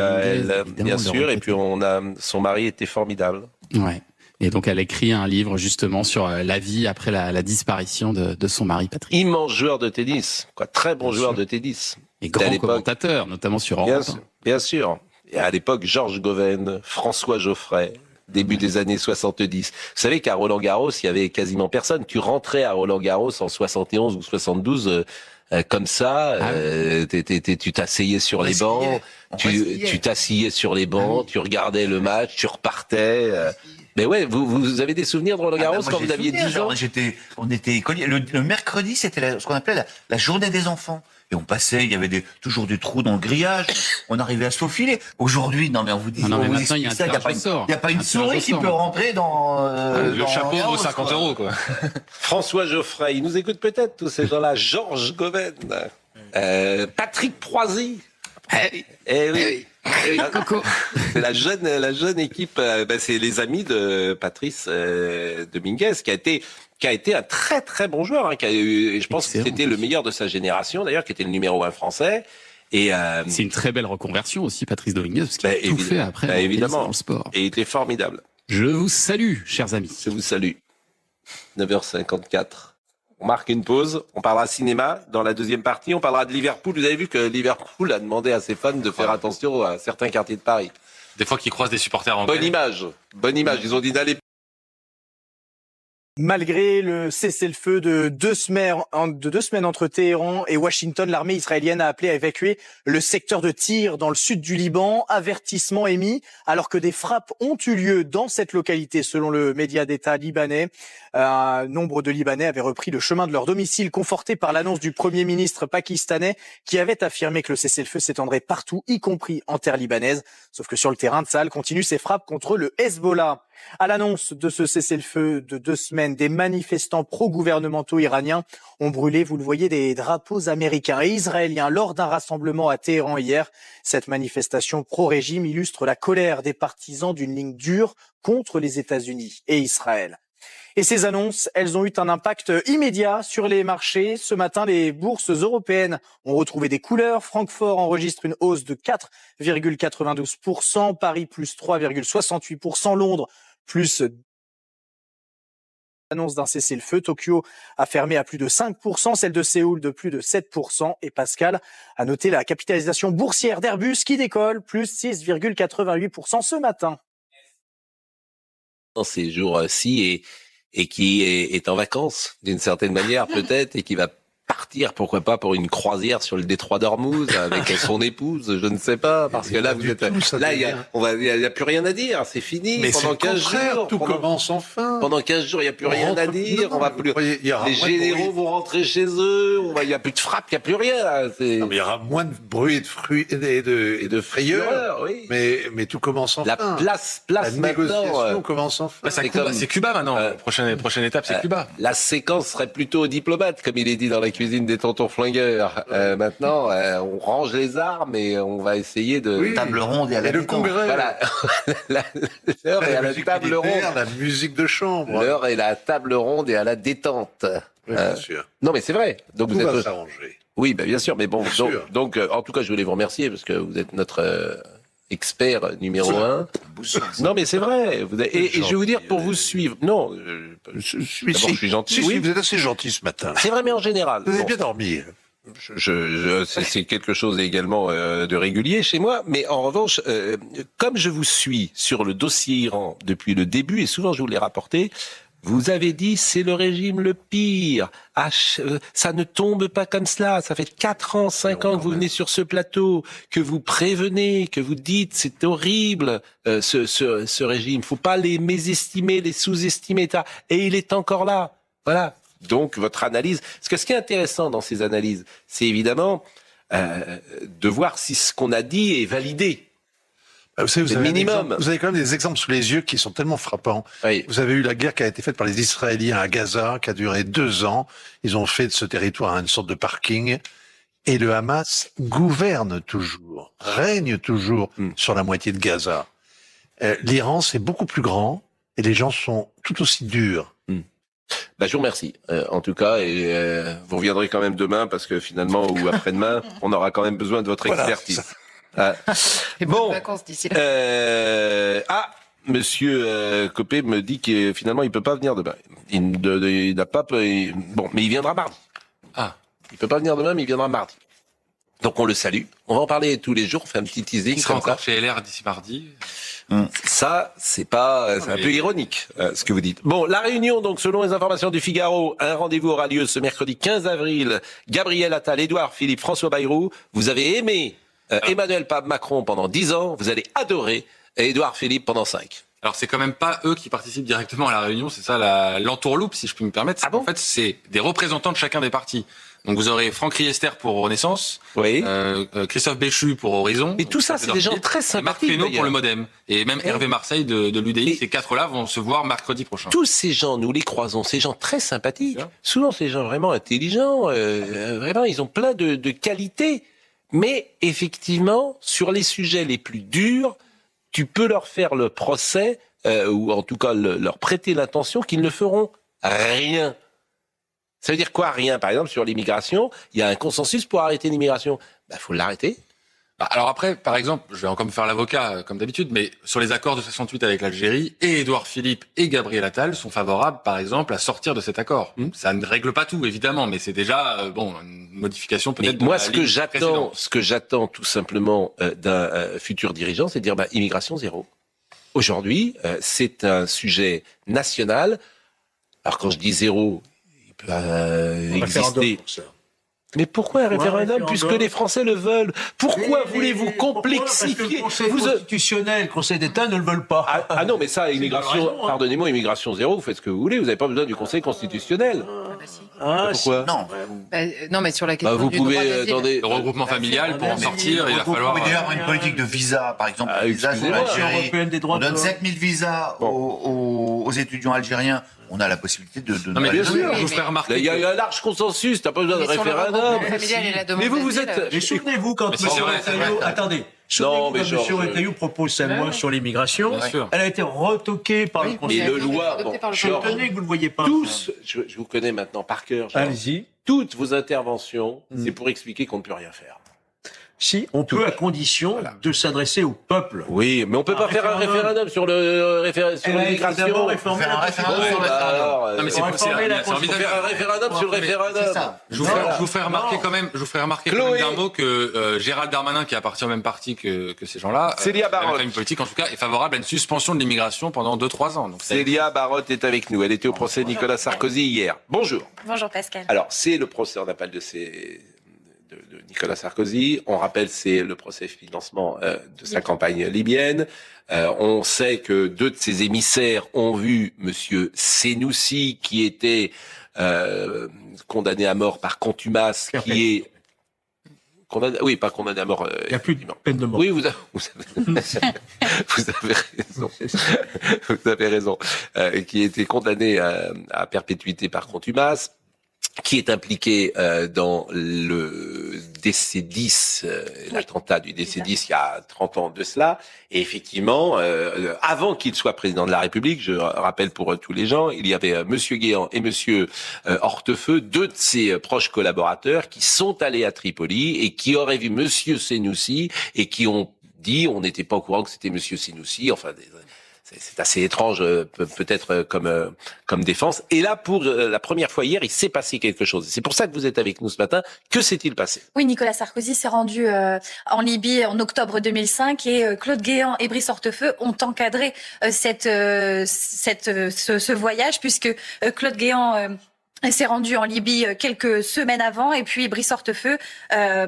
son mari était formidable. Ouais. Et donc, elle écrit un livre justement sur la vie après la disparition de son mari, Patrick. Immense joueur de tennis, très bon joueur de tennis. Et grand commentateur, notamment sur Europe. Bien sûr. Et à l'époque, Georges Goven, François Geoffrey, début des années 70. Vous savez qu'à Roland-Garros, il y avait quasiment personne. Tu rentrais à Roland-Garros en 71 ou 72 comme ça, tu t'asseyais sur les bancs, Tu t'asseyais sur les bancs, tu regardais le match, tu repartais. Mais ouais, vous avez des souvenirs de Roland-Garros quand vous aviez 10 ans? On était écoliers. Le mercredi, c'était ce qu'on appelait la journée des enfants. Et on passait, il y avait toujours des trous dans le grillage. On arrivait à se faufiler. Aujourd'hui, non mais on vous dit, maintenant, il n'y a pas une souris qui peut rentrer dans le chapeau vaut 50 €, quoi. François Geoffrey, il nous écoute peut-être tous ces gens-là. Georges Goven, Patrick Proisy. Oui. Coco. C'est la jeune équipe. C'est les amis de Patrice Dominguez qui a été un très très bon joueur. Hein, je pense que c'était le meilleur de sa génération d'ailleurs, qui était le numéro 1 français. Et c'est une très belle reconversion aussi, Patrice Dominguez, parce qu'il a tout fait après. Évidemment. Dans le sport. Et il était formidable. Je vous salue, chers amis. Je vous salue. 9h54. On marque une pause, on parlera cinéma dans la deuxième partie, on parlera de Liverpool. Vous avez vu que Liverpool a demandé à ses fans de faire attention à certains quartiers de Paris. Des fois qu'ils croisent des supporters anglais. Bonne image. Ils ont dit d'aller. Malgré le cessez-le-feu de 2 semaines entre Téhéran et Washington, l'armée israélienne a appelé à évacuer le secteur de Tyr dans le sud du Liban. Avertissement émis alors que des frappes ont eu lieu dans cette localité, selon le média d'État libanais. Un nombre de Libanais avaient repris le chemin de leur domicile, confortés par l'annonce du Premier ministre pakistanais qui avait affirmé que le cessez-le-feu s'étendrait partout, y compris en terre libanaise. Sauf que sur le terrain, Tsahal continue ses frappes contre le Hezbollah. À l'annonce de ce cessez-le-feu de 2 semaines, des manifestants pro-gouvernementaux iraniens ont brûlé, vous le voyez, des drapeaux américains et israéliens lors d'un rassemblement à Téhéran hier. Cette manifestation pro-régime illustre la colère des partisans d'une ligne dure contre les États-Unis et Israël. Et ces annonces, elles ont eu un impact immédiat sur les marchés. Ce matin, les bourses européennes ont retrouvé des couleurs. Francfort enregistre une hausse de 4,92%, Paris plus 3,68%, Londres plus annonce d'un cessez-le-feu. Tokyo a fermé à plus de 5%, celle de Séoul de plus de 7%. Et Pascal a noté la capitalisation boursière d'Airbus qui décolle, plus 6,88% ce matin. Dans ces jours-ci et qui est en vacances d'une certaine manière peut-être et qui va partir, pourquoi pas, pour une croisière sur le détroit d'Ormuz avec son épouse, je ne sais pas, parce que là vous êtes là, il y a plus rien à dire, c'est fini. Mais pendant 15 jours, tout commence enfin. Pendant 15 jours, il y a plus rien à dire, on va plus. Les généraux vont rentrer chez eux, il y a plus de frappe, il y a plus rien. Là. Non, mais il y aura moins de bruit et de fruits et de frayeurs. Oui. Mais tout commence enfin. La place la négociation commence enfin. C'est Cuba maintenant. Prochaine étape, c'est Cuba. La séquence serait plutôt diplomate, comme il est dit dans la cuisine des tontons flingueurs. Maintenant, on range les armes et on va essayer de... Oui. Table ronde et à la le congrès. Voilà. L'heure est à la table ronde. La musique de chambre. L'heure est à la table ronde et à la détente. Oui, bien sûr. Non, mais c'est vrai. Donc tout vous êtes... va s'arranger. Oui, bien sûr. Mais bon, donc en tout cas, je voulais vous remercier parce que vous êtes notre... expert numéro 1. Non, mais c'est vrai. Et je vais vous dire, pour vous suivre... Non, je suis gentil. Oui, vous êtes assez gentil ce matin. C'est vrai, mais en général. Vous avez bien dormi. C'est quelque chose également de régulier chez moi. Mais en revanche, comme je vous suis sur le dossier Iran depuis le début, et souvent je vous l'ai rapporté, vous avez dit c'est le régime le pire. Ça ne tombe pas comme cela. Ça fait 4 ans, 5 ans que vous venez sur ce plateau, que vous prévenez, que vous dites c'est horrible ce régime. Faut pas les mésestimer, les sous-estimer. Et il est encore là. Voilà. Donc votre analyse. Parce que ce qui est intéressant dans ces analyses, c'est évidemment de voir si ce qu'on a dit est validé. Vous savez, vous avez quand même des exemples sous les yeux qui sont tellement frappants. Oui. Vous avez eu la guerre qui a été faite par les Israéliens à Gaza, qui a duré 2 ans. Ils ont fait de ce territoire une sorte de parking. Et le Hamas gouverne toujours, règne toujours sur la moitié de Gaza. L'Iran, c'est beaucoup plus grand et les gens sont tout aussi durs. Je vous remercie, en tout cas, et vous reviendrez quand même demain parce que finalement, ou après-demain, on aura quand même besoin de votre expertise. Et bonnes vacances d'ici là. Monsieur Copé me dit que finalement il peut pas venir demain. Il n'a pas. Bon, mais il viendra mardi. Il peut pas venir demain, mais il viendra mardi. Donc on le salue. On va en parler tous les jours. On fait un petit teasing. Il sera encore chez LR d'ici mardi. Ça, c'est un peu ironique, ce que vous dites. Bon, la réunion, donc, selon les informations du Figaro, un rendez-vous aura lieu ce mercredi 15 avril. Gabriel Attal, Édouard Philippe, François Bayrou. Vous avez aimé Emmanuel Macron pendant 10 ans, vous allez adorer Édouard Philippe pendant 5. Alors c'est quand même pas eux qui participent directement à la réunion, c'est ça l'entourloupe, si je puis me permettre. En fait, c'est des représentants de chacun des partis. Donc vous aurez Franck Riester pour Renaissance, Christophe Béchu pour Horizon. Et tout ça, c'est des gens très sympathiques. Marc Fesneau pour le MoDem. Et même Hervé Marseille de l'UDI. Ces 4-là vont se voir mercredi prochain. Tous ces gens, nous les croisons, ces gens très sympathiques. Souvent, ces gens vraiment intelligents. Vraiment, ils ont plein de qualités. Mais effectivement, sur les sujets les plus durs, tu peux leur faire le procès, ou en tout cas leur prêter l'intention qu'ils ne feront rien. Ça veut dire quoi, rien? Par exemple, sur l'immigration, il y a un consensus pour arrêter l'immigration. Faut l'arrêter. Alors après, par exemple, je vais encore me faire l'avocat, comme d'habitude, mais sur les accords de 68 avec l'Algérie, et Édouard Philippe et Gabriel Attal sont favorables, par exemple, à sortir de cet accord. Ça ne règle pas tout, évidemment, mais c'est déjà, une modification peut-être. Moi, ce que j'attends tout simplement d'un futur dirigeant, c'est de dire, immigration zéro. Aujourd'hui, c'est un sujet national. Alors quand je dis zéro, il peut exister. Pour ça. Mais pourquoi un référendum puisque les Français le veulent? Pourquoi voulez-vous complexifier? Parce que le Conseil constitutionnel, le Conseil d'État ne le veulent pas. Ah non, mais ça, immigration, pardonnez-moi, immigration zéro, vous faites ce que vous voulez, vous n'avez pas besoin du Conseil constitutionnel. Pourquoi? Non, mais sur la question vous du pouvez, droit d'asile. attendez, le regroupement familial, pour en sortir, il va falloir... Vous pouvez d'ailleurs avoir une politique de visa, par exemple, visa sur l'Algérie. On donne 7000 visas aux étudiants algériens. On a la possibilité de non, mais bien sûr, je vous ferai remarquer. Il y a un large consensus, t'as pas besoin de référendum. Mais vous êtes. Mais souvenez-vous quand M. Retailleau, attendez. Souvenez-vous quand M. Retailleau propose sa loi sur l'immigration, elle a été retoquée par le Conseil. Mais le loi, je suis étonné que vous le voyez pas. Tous, je vous connais maintenant par cœur. Allez-y. Toutes vos interventions, c'est pour expliquer qu'on ne peut rien faire. Si, on peut à condition de s'adresser au peuple. Oui, mais on peut pas faire un référendum sur l'immigration. Faire un référendum sur le Non, mais c'est faire un référendum sur le référendum. Je vous ferai remarquer quand même d'un mot que Gérald Darmanin, qui appartient au même parti que ces gens-là, Célia Barotte, une politique en tout cas, est favorable à une suspension de l'immigration pendant 2-3 ans. Donc, Célia Barotte est avec nous. Elle était au procès de Nicolas Sarkozy hier. Bonjour. Bonjour Pascal. Alors, c'est le procès en appel de Nicolas Sarkozy. On rappelle, c'est le procès financement de sa campagne libyenne. On sait que 2 de ses émissaires ont vu Monsieur Senoussi, qui était condamné à mort par contumace, qui est condamné, pas condamné à mort. Il n'y a plus de peine de mort. Oui, vous avez raison. Vous avez raison. Qui était condamné à perpétuité par contumace, qui est impliqué dans le DC-10, l'attentat du DC-10 il y a 30 ans de cela. Et effectivement, avant qu'il soit président de la République, je rappelle pour tous les gens, il y avait Monsieur Guéant et Monsieur Hortefeux, 2 de ses proches collaborateurs, qui sont allés à Tripoli et qui auraient vu Monsieur Senoussi et qui ont dit, on n'était pas au courant que c'était Monsieur Senoussi, enfin... C'est assez étrange, peut-être comme défense. Et là, pour la première fois hier, il s'est passé quelque chose. C'est pour ça que vous êtes avec nous ce matin. Que s'est-il passé? Oui, Nicolas Sarkozy s'est rendu en Libye en octobre 2005 et Claude Guéant et Brice Hortefeux ont encadré ce voyage, puisque Claude Guéant s'est rendu en Libye quelques semaines avant et puis Brice Hortefeux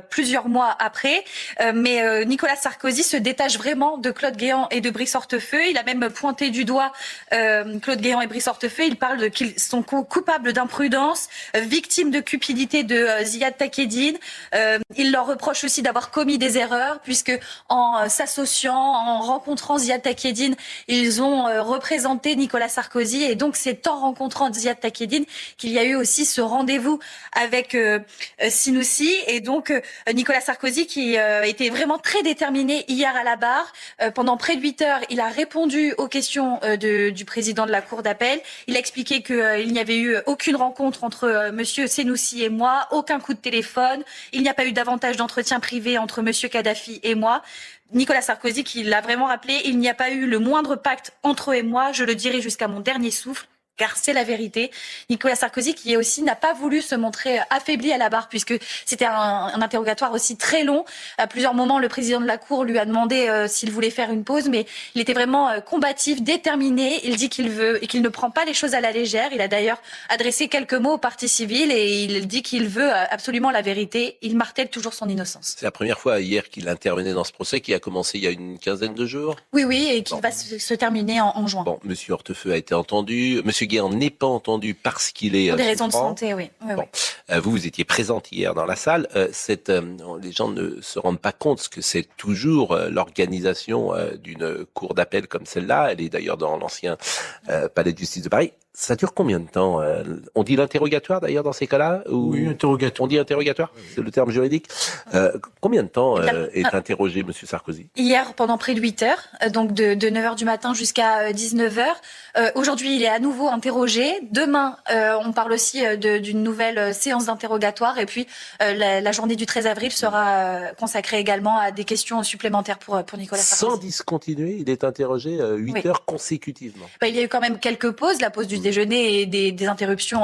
plusieurs mois après. Mais Nicolas Sarkozy se détache vraiment de Claude Guéant et de Brice Hortefeux. Il a même pointé du doigt Claude Guéant et Brice Hortefeux. Il parle qu'ils sont coupables d'imprudence, victimes de cupidité de Ziad Takedine. Il leur reproche aussi d'avoir commis des erreurs, puisque en s'associant, en rencontrant Ziad Takedine, ils ont représenté Nicolas Sarkozy. Et donc c'est en rencontrant Ziad Takedine qu'il y a eu aussi ce rendez-vous avec Senoussi. Et donc Nicolas Sarkozy, qui était vraiment très déterminé hier à la barre, pendant près de 8 heures, il a répondu aux questions du président de la Cour d'appel. Il a expliqué qu'il n'y avait eu aucune rencontre entre Monsieur Senoussi et moi, aucun coup de téléphone, il n'y a pas eu davantage d'entretien privé entre Monsieur Kadhafi et moi. Nicolas Sarkozy, qui l'a vraiment rappelé, il n'y a pas eu le moindre pacte entre eux et moi, je le dirai jusqu'à mon dernier souffle. car c'est la vérité. Nicolas Sarkozy qui aussi n'a pas voulu se montrer affaibli à la barre puisque c'était un interrogatoire aussi très long. À plusieurs moments, le président de la Cour lui a demandé s'il voulait faire une pause, mais il était vraiment combatif, déterminé. Il dit qu'il veut et qu'il ne prend pas les choses à la légère. Il a d'ailleurs adressé quelques mots aux parties civiles et il dit qu'il veut absolument la vérité. Il martèle toujours son innocence. C'est la première fois hier qu'il intervenait dans ce procès qui a commencé il y a une quinzaine de jours. Oui, et qui va se terminer en juin. Bon, Monsieur Hortefeux a été entendu. Monsieur Guéant n'est pas entendu parce qu'il est pour des raisons de souffrant. santé, oui. Vous étiez présente hier dans la salle. Les gens ne se rendent pas compte que c'est toujours l'organisation d'une cour d'appel comme celle-là. Elle est d'ailleurs dans l'ancien palais de justice de Paris. Ça dure combien de temps? On dit l'interrogatoire d'ailleurs dans ces cas-là ou... Oui, interrogatoire. On dit interrogatoire, c'est le terme juridique. Combien de temps est interrogé Monsieur Sarkozy? Hier, pendant près de 8 heures, donc de 9h du matin jusqu'à 19h. Aujourd'hui, il est à nouveau interrogé. Demain, on parle aussi d'une nouvelle séance d'interrogatoire. Et puis, la journée du 13 avril sera consacrée également à des questions supplémentaires pour Nicolas Sarkozy. Sans discontinuer, il est interrogé 8 heures consécutivement. Il y a eu quand même quelques pauses, la pause du déjeuner et des interruptions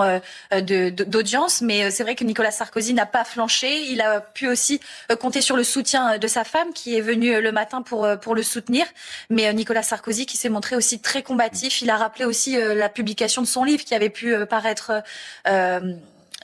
d'audience. Mais c'est vrai que Nicolas Sarkozy n'a pas flanché. Il a pu aussi compter sur le soutien de sa femme qui est venue le matin pour le soutenir. Mais Nicolas Sarkozy qui s'est montré aussi très combatif. Il a rappelé aussi la publication de son livre qui avait pu paraître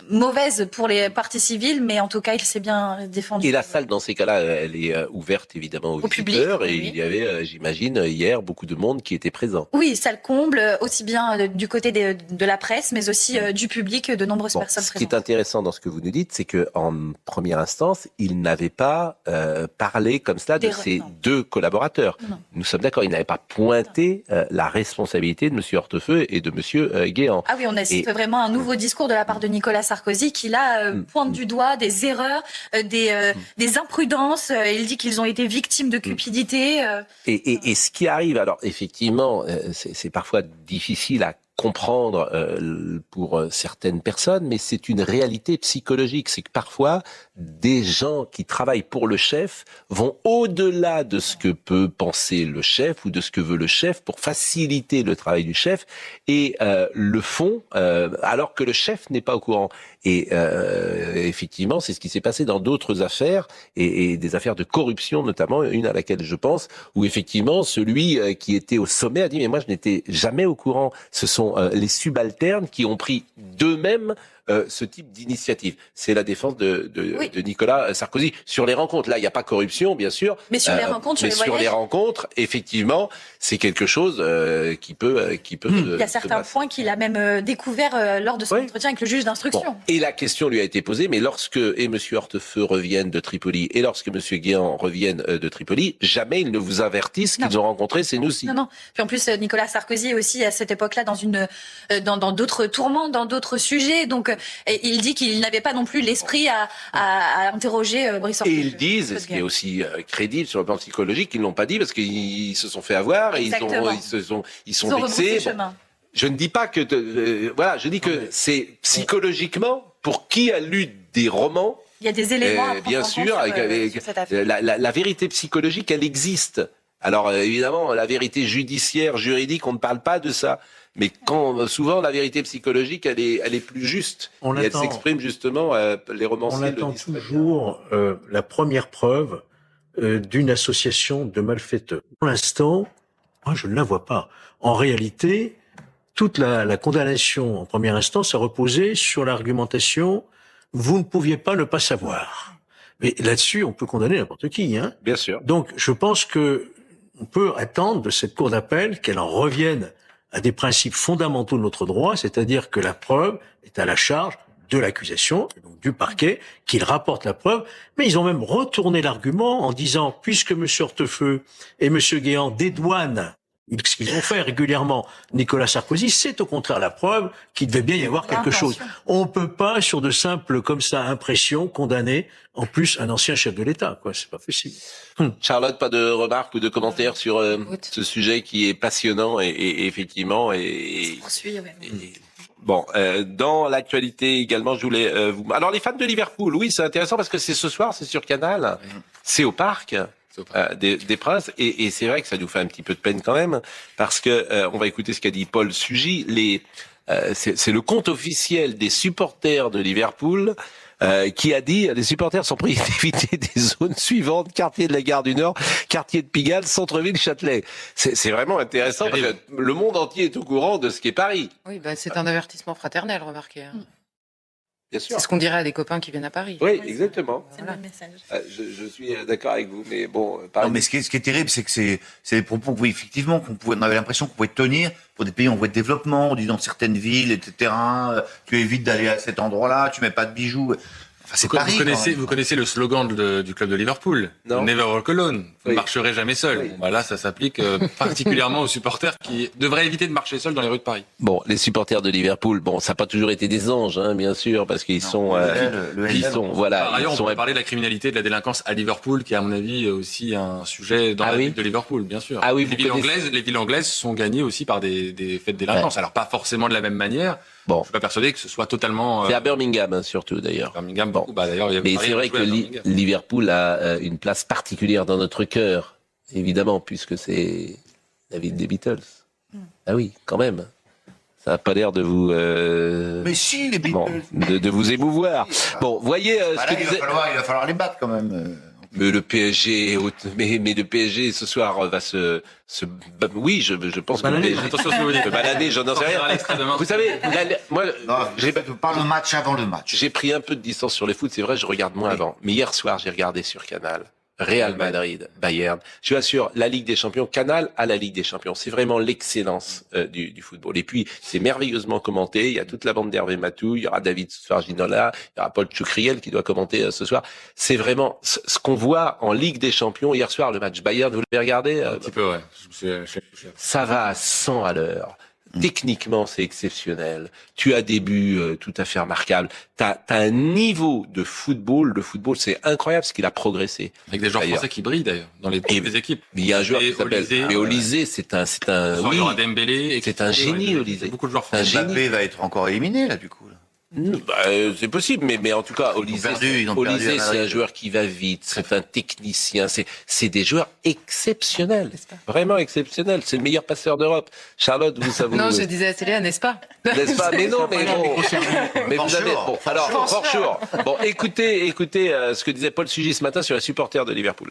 mauvaise pour les parties civiles, mais en tout cas, il s'est bien défendu. Et la salle, dans ces cas-là, elle est ouverte évidemment aux visiteurs. Public, et il y avait, j'imagine, hier beaucoup de monde qui était présent. Oui, salle comble, aussi bien du côté de la presse, mais aussi du public, de nombreuses personnes Ce présentes. qui est intéressant dans ce que vous nous dites, c'est que en première instance, il n'avait pas parlé comme cela de ses deux collaborateurs. Non. Nous sommes d'accord, il n'avait pas pointé la responsabilité de Monsieur Hortefeux et de Monsieur Guéant. Ah oui, on assiste vraiment à un nouveau discours de la part de Nicolas Sarkozy qui là pointe du doigt des erreurs, des imprudences. Il dit qu'ils ont été victimes de cupidité. Et ce qui arrive, alors effectivement, c'est parfois difficile à comprendre pour certaines personnes, mais c'est une réalité psychologique. C'est que parfois, des gens qui travaillent pour le chef vont au-delà de ce que peut penser le chef ou de ce que veut le chef pour faciliter le travail du chef et le font alors que le chef n'est pas au courant. Et effectivement, c'est ce qui s'est passé dans d'autres affaires et des affaires de corruption notamment, une à laquelle je pense, où effectivement celui qui était au sommet a dit mais moi je n'étais jamais au courant. Ce sont les subalternes qui ont pris d'eux-mêmes ce type d'initiative. C'est la défense de Nicolas Sarkozy. Sur les rencontres, là, il n'y a pas corruption, bien sûr. Mais sur les rencontres, sur les rencontres, effectivement, c'est quelque chose qui peut il y a certains points qu'il a même découvert lors de son entretien avec le juge d'instruction. Bon. Et la question lui a été posée, mais lorsque M. Hortefeux reviennent de Tripoli et lorsque M. Guéant reviennent de Tripoli, jamais ils ne vous avertissent qu'ils ont rencontré ces Noussi. Non. Puis en plus, Nicolas Sarkozy aussi, à cette époque-là, dans d'autres tourments, dans d'autres sujets. Donc, il dit qu'il n'avait pas non plus l'esprit à interroger Brice Hortefeux. Et ils disent, ce qui est aussi crédible sur le plan psychologique, qu'ils l'ont pas dit parce qu'ils se sont fait avoir et ils sont vexés. Je ne dis pas que voilà, je dis que c'est psychologiquement pour qui a lu des romans. Il y a des éléments à bien sûr, sur cette affaire. La vérité psychologique, elle existe. Alors évidemment, la vérité judiciaire, juridique, on ne parle pas de ça. Mais souvent la vérité psychologique, elle est plus juste. Elle s'exprime justement. Les romanciers. On attend toujours la première preuve d'une association de malfaiteurs. Pour l'instant, moi je ne la vois pas. En réalité, toute la condamnation en première instance a reposé sur l'argumentation « vous ne pouviez pas ne pas savoir ». Mais là-dessus, on peut condamner n'importe qui. Hein. Bien sûr. Donc, je pense que on peut attendre de cette cour d'appel qu'elle en revienne à des principes fondamentaux de notre droit, c'est-à-dire que la preuve est à la charge de l'accusation, donc du parquet, qu'il rapporte la preuve. Mais ils ont même retourné l'argument en disant, puisque M. Hortefeux et M. Guéant dédouanent ce qu'ils ont fait régulièrement Nicolas Sarkozy, c'est au contraire la preuve qu'il devait bien y avoir quelque chose. On peut pas, sur de simples, comme ça, impressions, condamner, en plus, un ancien chef de l'État, quoi. C'est pas possible. Charlotte, pas de remarques ou de commentaires sur ce sujet qui est passionnant et effectivement, bon, dans l'actualité également, je voulais vous... Alors, les fans de Liverpool, oui, c'est intéressant parce que c'est ce soir, c'est sur Canal, c'est au Parc. Des Princes et c'est vrai que ça nous fait un petit peu de peine quand même parce que on va écouter ce qu'a dit Paul Sugy. c'est le compte officiel des supporters de Liverpool qui a dit les supporters sont priés d'éviter des zones suivantes: quartier de la Gare du Nord, quartier de Pigalle, centre-ville, Châtelet. C'est vraiment intéressant parce que le monde entier est au courant de ce qu'est Paris. Oui, c'est un avertissement fraternel, remarquez. Bien sûr. C'est ce qu'on dirait à des copains qui viennent à Paris. Oui, exactement. C'est le même message. Je suis d'accord avec vous, mais bon. Non, mais ce qui est terrible, c'est que c'est les propos, oui, effectivement, on avait l'impression qu'on pouvait tenir pour des pays en voie de développement, en disant certaines villes, etc. Tu évites d'aller à cet endroit-là, tu mets pas de bijoux. Enfin, c'est Paris. Vous connaissez le slogan du club de Liverpool? Never walk alone. Vous ne marcherez jamais seul. Oui. Bon, là, ça s'applique particulièrement aux supporters qui devraient éviter de marcher seuls dans les rues de Paris. Bon, les supporters de Liverpool, ça n'a pas toujours été des anges, hein, bien sûr, parce qu'ils sont, voilà. Par ailleurs, on peut parler de la criminalité, de la délinquance à Liverpool, qui est à mon avis aussi un sujet dans la ville de Liverpool, bien sûr. Ah oui, les villes anglaises sont gagnées aussi par des faits de délinquance. Alors pas forcément de la même manière. Bon, je suis pas persuadé que ce soit totalement. C'est à Birmingham, hein, surtout d'ailleurs. Birmingham, beaucoup. D'ailleurs, mais c'est vrai que Liverpool a une place particulière dans notre cœur, évidemment, puisque c'est la ville des Beatles. Ah oui, quand même. Ça n'a pas l'air de vous. Mais si, les Beatles. De vous émouvoir. Bon, voyez ce que il va falloir les battre quand même. Mais le PSG, mais le PSG ce soir va oui, je pense que le PSG attention à ce que vous dites. balader, j'en sais rien. Vous savez, moi, je parle le match avant le match. J'ai pris un peu de distance sur le foot, c'est vrai, je regarde moins avant. Mais hier soir, j'ai regardé sur Canal. Real Madrid, Bayern. Je vous assure, la Ligue des Champions, Canal à la Ligue des Champions. C'est vraiment l'excellence du football. Et puis, c'est merveilleusement commenté. Il y a toute la bande d'Hervé Matou. Il y aura David Sfarginola. Il y aura Paul Tchoucriel qui doit commenter ce soir. C'est vraiment ce qu'on voit en Ligue des Champions. Hier soir, le match Bayern, vous l'avez regardé? Un petit peu, ouais. Ça va à 100 à l'heure. Techniquement, c'est exceptionnel. Tu as des buts tout à fait remarquables. T'as un niveau de football. Le football, c'est incroyable ce qu'il a progressé. Avec des joueurs français qui brillent d'ailleurs dans les équipes. Il y a un joueur qui s'appelle Olysée. C'est un. Il y aura Dembélé. C'est un génie, Olysée. Beaucoup de joueurs français. Mbappé va être encore éliminé là, du coup. C'est possible, mais en tout cas, Olysée, c'est un joueur qui va vite, c'est un technicien, c'est des joueurs exceptionnels, vraiment exceptionnels. C'est le meilleur passeur d'Europe. Charlotte, ça vous. Non, je disais à Célia, n'est-ce pas? N'est-ce pas? Mais non, mais bon. Mais vous avez. Bon, alors, for sure. Bon, écoutez, ce que disait Paul Sugy ce matin sur les supporters de Liverpool.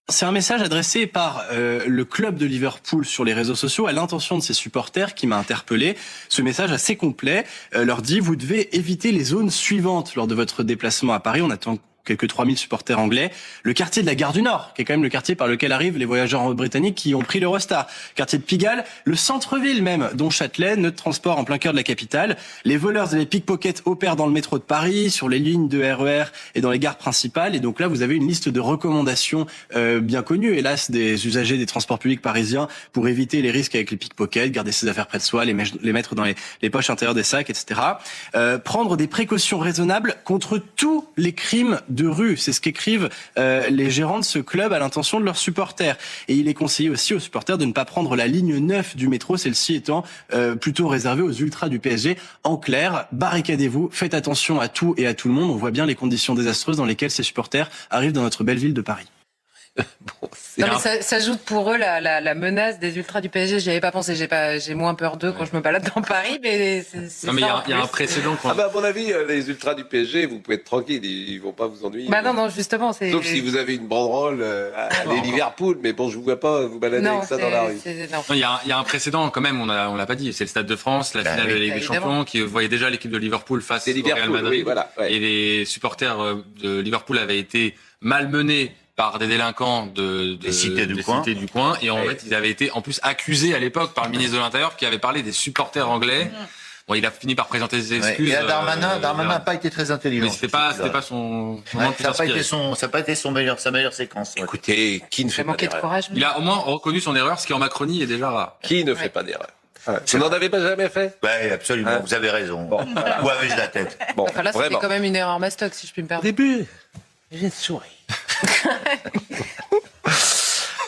C'est un message adressé par le club de Liverpool sur les réseaux sociaux à l'intention de ses supporters qui m'a interpellé. Ce message assez complet leur dit: vous devez éviter les zones suivantes lors de votre déplacement à Paris. On attend quelques 3000 supporters anglais. Le quartier de la Gare du Nord, qui est quand même le quartier par lequel arrivent les voyageurs britanniques qui ont pris l'Eurostar. Quartier de Pigalle, le centre-ville même, dont Châtelet, nœud de transport en plein cœur de la capitale. Les voleurs et les pickpockets opèrent dans le métro de Paris, sur les lignes de RER et dans les gares principales. Et donc là, vous avez une liste de recommandations bien connues, hélas, des usagers des transports publics parisiens pour éviter les risques avec les pickpockets, garder ses affaires près de soi, les mettre dans les poches intérieures des sacs, etc. Prendre des précautions raisonnables contre tous les crimes de rue. C'est ce qu'écrivent les gérants de ce club à l'intention de leurs supporters. Et il est conseillé aussi aux supporters de ne pas prendre la ligne 9 du métro, celle-ci étant plutôt réservée aux ultras du PSG. En clair, barricadez-vous, faites attention à tout et à tout le monde. On voit bien les conditions désastreuses dans lesquelles ces supporters arrivent dans notre belle ville de Paris. Non, mais ça ajoute pour eux la menace des ultras du PSG. J'y avais pas pensé. J'ai moins peur d'eux quand je me balade dans Paris, mais c'est non, mais il y a un précédent. Ah bah à mon avis, les ultras du PSG, vous pouvez être tranquille, ils vont pas vous ennuyer. Bah non, justement, c'est. Sauf si vous avez une banderole à Liverpool, mais bon, je vous vois pas vous balader avec ça dans la rue. Il y a un précédent quand même. On l'a pas dit. C'est le Stade de France, la finale de la Ligue des Champions, qui voyait déjà l'équipe de Liverpool face au Real Madrid. Oui, voilà, et les supporters de Liverpool avaient été malmenés par des délinquants des cités du coin. Et en fait, ils avaient été en plus accusés à l'époque par le ministre de l'Intérieur qui avait parlé des supporters anglais. Bon, il a fini par présenter ses excuses. Et Darmanin n'a pas été très intelligent. Mais c'était pas son moment de plus inspiré. Ça n'a pas été sa meilleure séquence. Écoutez, qui ne fait pas d'erreur? Il a au moins reconnu son erreur, ce qui en Macronie est déjà rare. Qui ne fait pas d'erreur? Vous n'en avez pas jamais fait? Oui, absolument. Vous avez raison. Bon, où avais-je la tête? Bon, là, c'était quand même une erreur mastoc, si je puis me permettre. Au début, j'ai souri.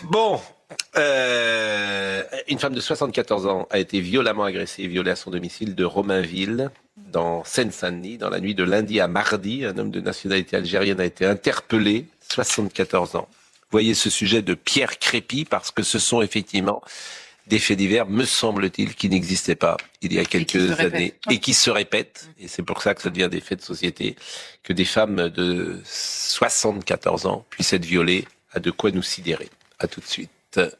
Bon, une femme de 74 ans a été violemment agressée et violée à son domicile de Romainville, dans Seine-Saint-Denis, dans la nuit de lundi à mardi. Un homme de nationalité algérienne a été interpellé, 74 ans. Vous voyez ce sujet de Pierre Crépy, parce que ce sont effectivement des faits divers, me semble-t-il, qui n'existaient pas il y a quelques années et qui se répètent. Et c'est pour ça que ça devient des faits de société, que des femmes de 74 ans puissent être violées, a de quoi nous sidérer. À tout de suite.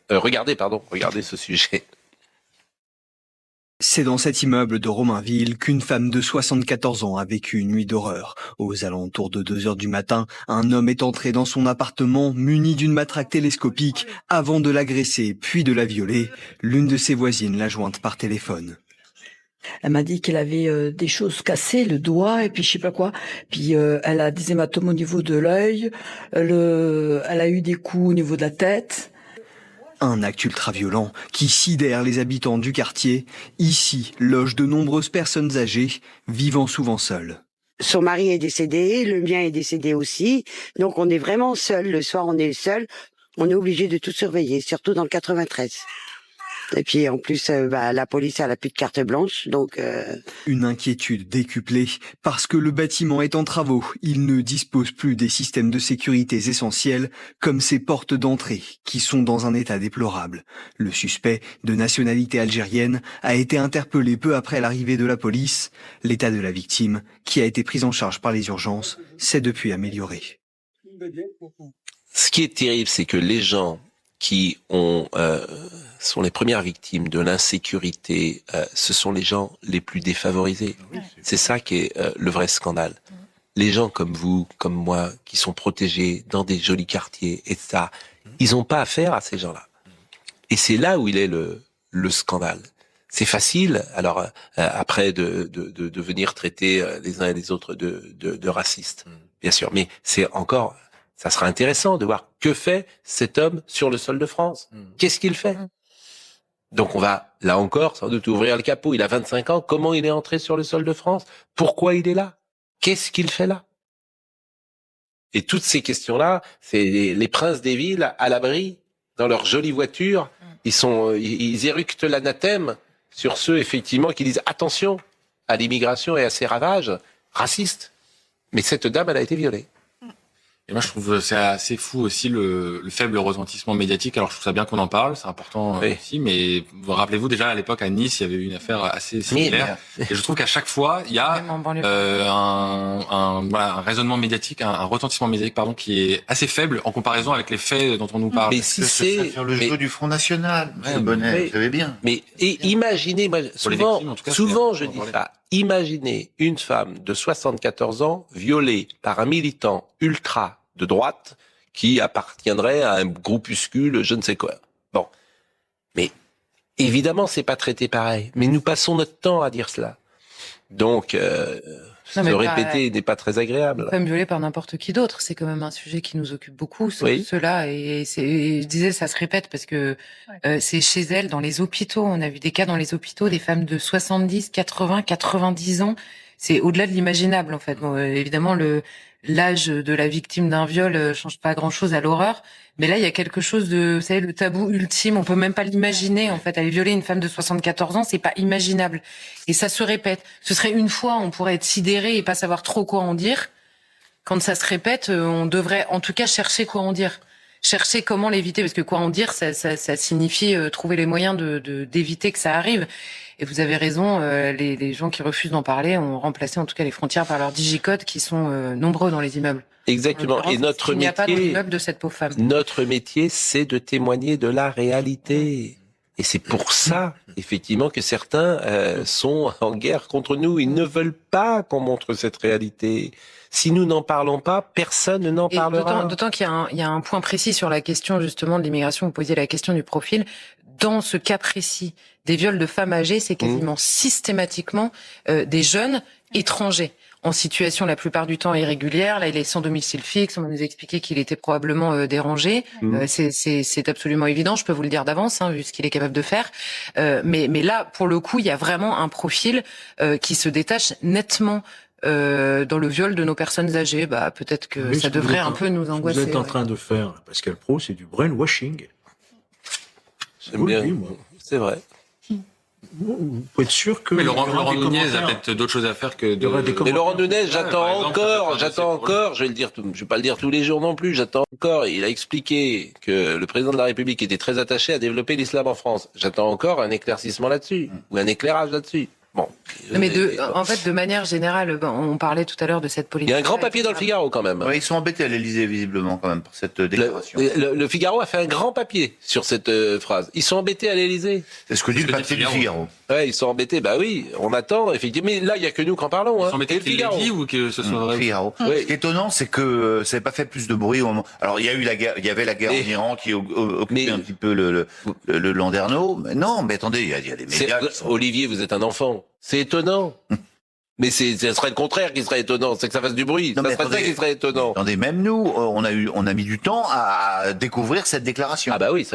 Regardez ce sujet. C'est dans cet immeuble de Romainville qu'une femme de 74 ans a vécu une nuit d'horreur. Aux alentours de 2 heures du matin, un homme est entré dans son appartement muni d'une matraque télescopique avant de l'agresser puis de la violer. L'une de ses voisines l'a jointe par téléphone. Elle m'a dit qu'elle avait des choses cassées, le doigt et puis je sais pas quoi. Puis elle a des hématomes au niveau de l'œil. Elle a eu des coups au niveau de la tête. Un acte ultra-violent qui sidère les habitants du quartier. Ici, logent de nombreuses personnes âgées, vivant souvent seules. Son mari est décédé, le mien est décédé aussi. Donc on est vraiment seuls. Le soir, on est seul. On est obligé de tout surveiller, surtout dans le 93. Et puis en plus, la police elle a plus de carte blanche, donc. Une inquiétude décuplée parce que le bâtiment est en travaux. Il ne dispose plus des systèmes de sécurité essentiels comme ses portes d'entrée qui sont dans un état déplorable. Le suspect, de nationalité algérienne, a été interpellé peu après l'arrivée de la police. L'état de la victime, qui a été prise en charge par les urgences, s'est depuis amélioré. Ce qui est terrible, c'est que les gens qui sont les premières victimes de l'insécurité, ce sont les gens les plus défavorisés. C'est ça qui est le vrai scandale. Les gens comme vous, comme moi, qui sont protégés dans des jolis quartiers, etc., ils n'ont pas affaire à ces gens-là. Et c'est là où il est le scandale. C'est facile, alors après, de venir traiter les uns et les autres de racistes, bien sûr. Mais c'est encore... Ça sera intéressant de voir que fait cet homme sur le sol de France. Qu'est-ce qu'il fait? Donc on va, là encore, sans doute ouvrir le capot. Il a 25 ans. Comment il est entré sur le sol de France? Pourquoi il est là? Qu'est-ce qu'il fait là? Et toutes ces questions-là, c'est les princes des villes à l'abri, dans leurs jolies voitures. Ils éructent l'anathème sur ceux, effectivement, qui disent attention à l'immigration et à ses ravages racistes. Mais cette dame, elle a été violée. Et moi, je trouve c'est assez fou aussi le faible retentissement médiatique. Alors, je trouve ça bien qu'on en parle, c'est important aussi. Mais rappelez-vous déjà à l'époque à Nice, il y avait eu une affaire assez similaire. Et je trouve qu'à chaque fois, il y a un raisonnement médiatique, un retentissement médiatique, pardon, qui est assez faible en comparaison avec les faits dont on nous parle. Mais si c'est sur le jeu du Front National, Bonnet, vous savez bien. Mais imaginez, moi, souvent je dis ça. Imaginez une femme de 74 ans violée par un militant ultra de droite qui appartiendrait à un groupuscule, je ne sais quoi. Bon. Mais évidemment, c'est pas traité pareil. Mais nous passons notre temps à dire cela. Donc, se répéter n'est pas très agréable. Femme violée par n'importe qui d'autre, c'est quand même un sujet qui nous occupe beaucoup, cela. Et je disais, ça se répète parce que c'est chez elle, dans les hôpitaux. On a vu des cas dans les hôpitaux, des femmes de 70, 80, 90 ans. C'est au-delà de l'imaginable, en fait. Bon, évidemment, l'âge de la victime d'un viol change pas grand-chose à l'horreur. Mais là, il y a quelque chose de, vous savez, le tabou ultime. On peut même pas l'imaginer, en fait. Aller violer une femme de 74 ans, c'est pas imaginable. Et ça se répète. Ce serait une fois, on pourrait être sidéré et pas savoir trop quoi en dire. Quand ça se répète, on devrait, en tout cas, chercher quoi en dire. Chercher comment l'éviter, parce que quoi en dire, ça signifie trouver les moyens d'éviter que ça arrive. Et vous avez raison, les gens qui refusent d'en parler ont remplacé en tout cas les frontières par leurs digicodes qui sont nombreux dans les immeubles. Exactement. Et notre métier, il n'y a pas dans l'immeuble de cette pauvre femme. Notre métier, c'est de témoigner de la réalité. Et c'est pour ça, effectivement, que certains sont en guerre contre nous. Ils ne veulent pas qu'on montre cette réalité. Si nous n'en parlons pas, personne n'en parlera. D'autant qu'il y a un point précis sur la question justement de l'immigration. Vous posiez la question du profil. Dans ce cas précis, des viols de femmes âgées, c'est quasiment systématiquement des jeunes étrangers en situation la plupart du temps irrégulière. Là, il est sans domicile fixe. On va nous expliquer qu'il était probablement dérangé. C'est absolument évident. Je peux vous le dire d'avance, vu ce qu'il est capable de faire. Mais là, pour le coup, il y a vraiment un profil qui se détache nettement dans le viol de nos personnes âgées. Peut-être que ça devrait un peu nous angoisser. Vous êtes en train de faire, Pascal Praud, c'est du brainwashing. J'aime bien. C'est vrai. Vous pouvez être sûr que... Mais Laurent Nunez a peut-être d'autres choses à faire que de... Mais Laurent Nunez, j'attends encore, je vais pas le dire tous les jours non plus, j'attends Encore, il a expliqué que le président de la République était très attaché à développer l'islam en France. J'attends encore un éclaircissement là-dessus, ou un éclairage là-dessus. Bon. Mais en fait, de manière générale, on parlait tout à l'heure de cette politique. Il y a un grand papier dans le Figaro quand même. Ouais, ils sont embêtés à l'Élysée visiblement quand même pour cette déclaration. Le Figaro a fait un grand papier sur cette phrase. Ils sont embêtés à l'Élysée. C'est ce que dit le papier du Figaro. Ouais, ils sont embêtés. Bah oui, on attend effectivement. Mais là, il y a que nous qui en parlons. Ils sont embêtés qu'il l'ait dit ou que ce soit vrai. Figaro. Oui. Ce qui est étonnant, c'est que ça n'avait pas fait plus de bruit au moment. Alors il y a eu la guerre, il y avait la guerre en Iran qui occupait un petit peu le Landerneau. Mais non, mais attendez, il y a des médias. Olivier, vous êtes un enfant. C'est étonnant. Mais ce serait le contraire qui serait étonnant, c'est que ça fasse du bruit. Non, ça serait ça qui serait étonnant. Attendez, même nous, on a mis du temps à découvrir cette déclaration. Ah bah oui,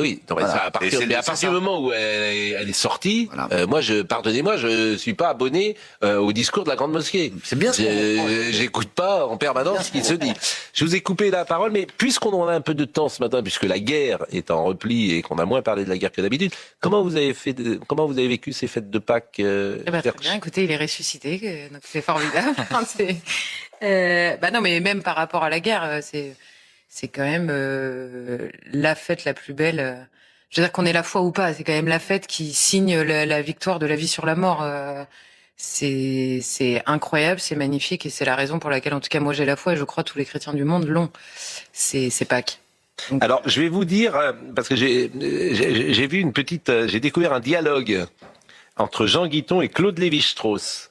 oui. Non, voilà. À partir du moment où elle est sortie, voilà. Moi, pardonnez-moi, je suis pas abonné au discours de la Grande Mosquée. C'est bien. J'écoute pas en permanence ce qui se dit. Je vous ai coupé la parole, mais puisqu'on en a un peu de temps ce matin, puisque la guerre est en repli et qu'on a moins parlé de la guerre que d'habitude, comment vous avez vécu ces fêtes de Pâques très bien. Écoutez, il est ressuscité. Donc c'est formidable. Non, mais même par rapport à la guerre, c'est quand même la fête la plus belle. Je veux dire qu'on ait la foi ou pas, c'est quand même la fête qui signe la victoire de la vie sur la mort. C'est incroyable, c'est magnifique et c'est la raison pour laquelle, en tout cas, moi j'ai la foi et je crois tous les chrétiens du monde l'ont. C'est Pâques. Donc... Alors, je vais vous dire, parce que j'ai vu j'ai découvert un dialogue entre Jean Guiton et Claude Lévi-Strauss.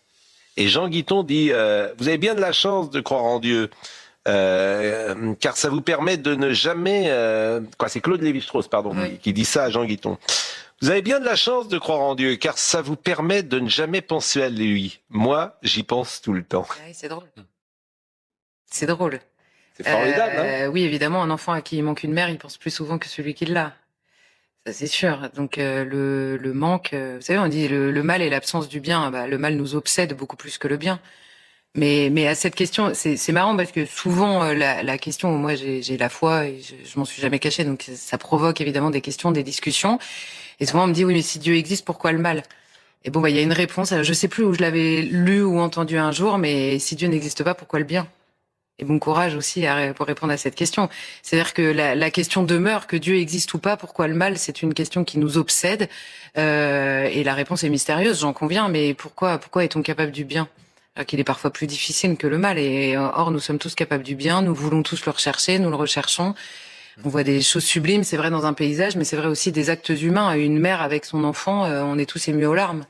Et Jean Guiton dit vous avez bien de la chance de croire en Dieu, car ça vous permet de ne jamais... c'est Claude Lévi-Strauss, pardon, qui dit ça à Jean Guiton. Vous avez bien de la chance de croire en Dieu, car ça vous permet de ne jamais penser à lui. Moi, j'y pense tout le temps. Oui, c'est drôle. C'est drôle. C'est formidable, hein. Oui, évidemment, un enfant à qui il manque une mère, il pense plus souvent que celui qui l'a. Ça, c'est sûr. Donc le manque, vous savez, on dit le mal et l'absence du bien. Le mal nous obsède beaucoup plus que le bien. Mais à cette question, c'est marrant parce que souvent la question, moi j'ai la foi et je m'en suis jamais cachée, donc ça provoque évidemment des questions, des discussions. Et souvent on me dit oui, mais si Dieu existe, pourquoi le mal? Et bon, il y a une réponse. Je sais plus où je l'avais lu ou entendu un jour, mais si Dieu n'existe pas, pourquoi le bien? Et bon courage aussi pour répondre à cette question. C'est-à-dire que la question demeure, que Dieu existe ou pas, pourquoi le mal, c'est une question qui nous obsède. Et la réponse est mystérieuse, j'en conviens, mais pourquoi est-on capable du bien? Alors qu'il est parfois plus difficile que le mal. Et or, nous sommes tous capables du bien, nous voulons tous le rechercher, nous le recherchons. On voit des choses sublimes, c'est vrai dans un paysage, mais c'est vrai aussi des actes humains. Une mère avec son enfant, on est tous émus aux larmes.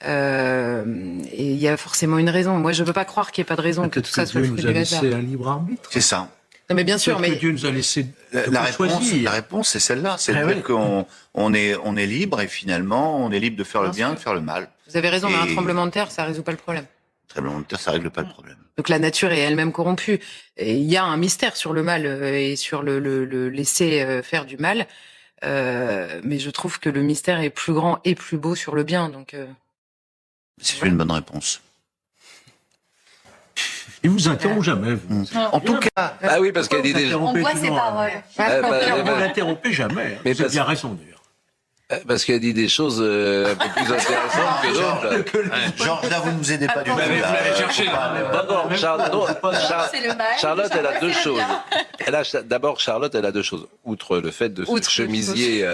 Et il y a forcément une raison. Moi, je veux pas croire qu'il n'y ait pas de raison, que tout ça soit le fruit du hasard. Dieu nous a laissé un libre arbitre. C'est ça. Non, mais bien sûr, mais Dieu nous a laissé la réponse, c'est celle-là. C'est le fait qu'on est libre et finalement, on est libre de faire le bien, de faire le mal. Vous avez raison, mais un tremblement de terre, ça résout pas le problème. Un tremblement de terre, ça règle pas le problème. Donc la nature est elle-même corrompue. Et il y a un mystère sur le mal et sur le laisser faire du mal. Mais je trouve que le mystère est plus grand et plus beau sur le bien. Donc c'est une bonne réponse. Il vous interrompt jamais, vous. En tout cas, ah oui, parce qu'elle dit déjà. On voit ses paroles. Vous n'interrompez jamais. Mais vous avez bien raison d'ailleurs. Parce qu'elle dit des choses un peu plus intéressantes que d'autres. Georges, là, vous ne nous aidez pas du tout. Vous l'avez cherché, là. D'abord, Charlotte, elle a deux choses. D'abord, Charlotte, elle a deux choses. Outre le fait de ce chemisier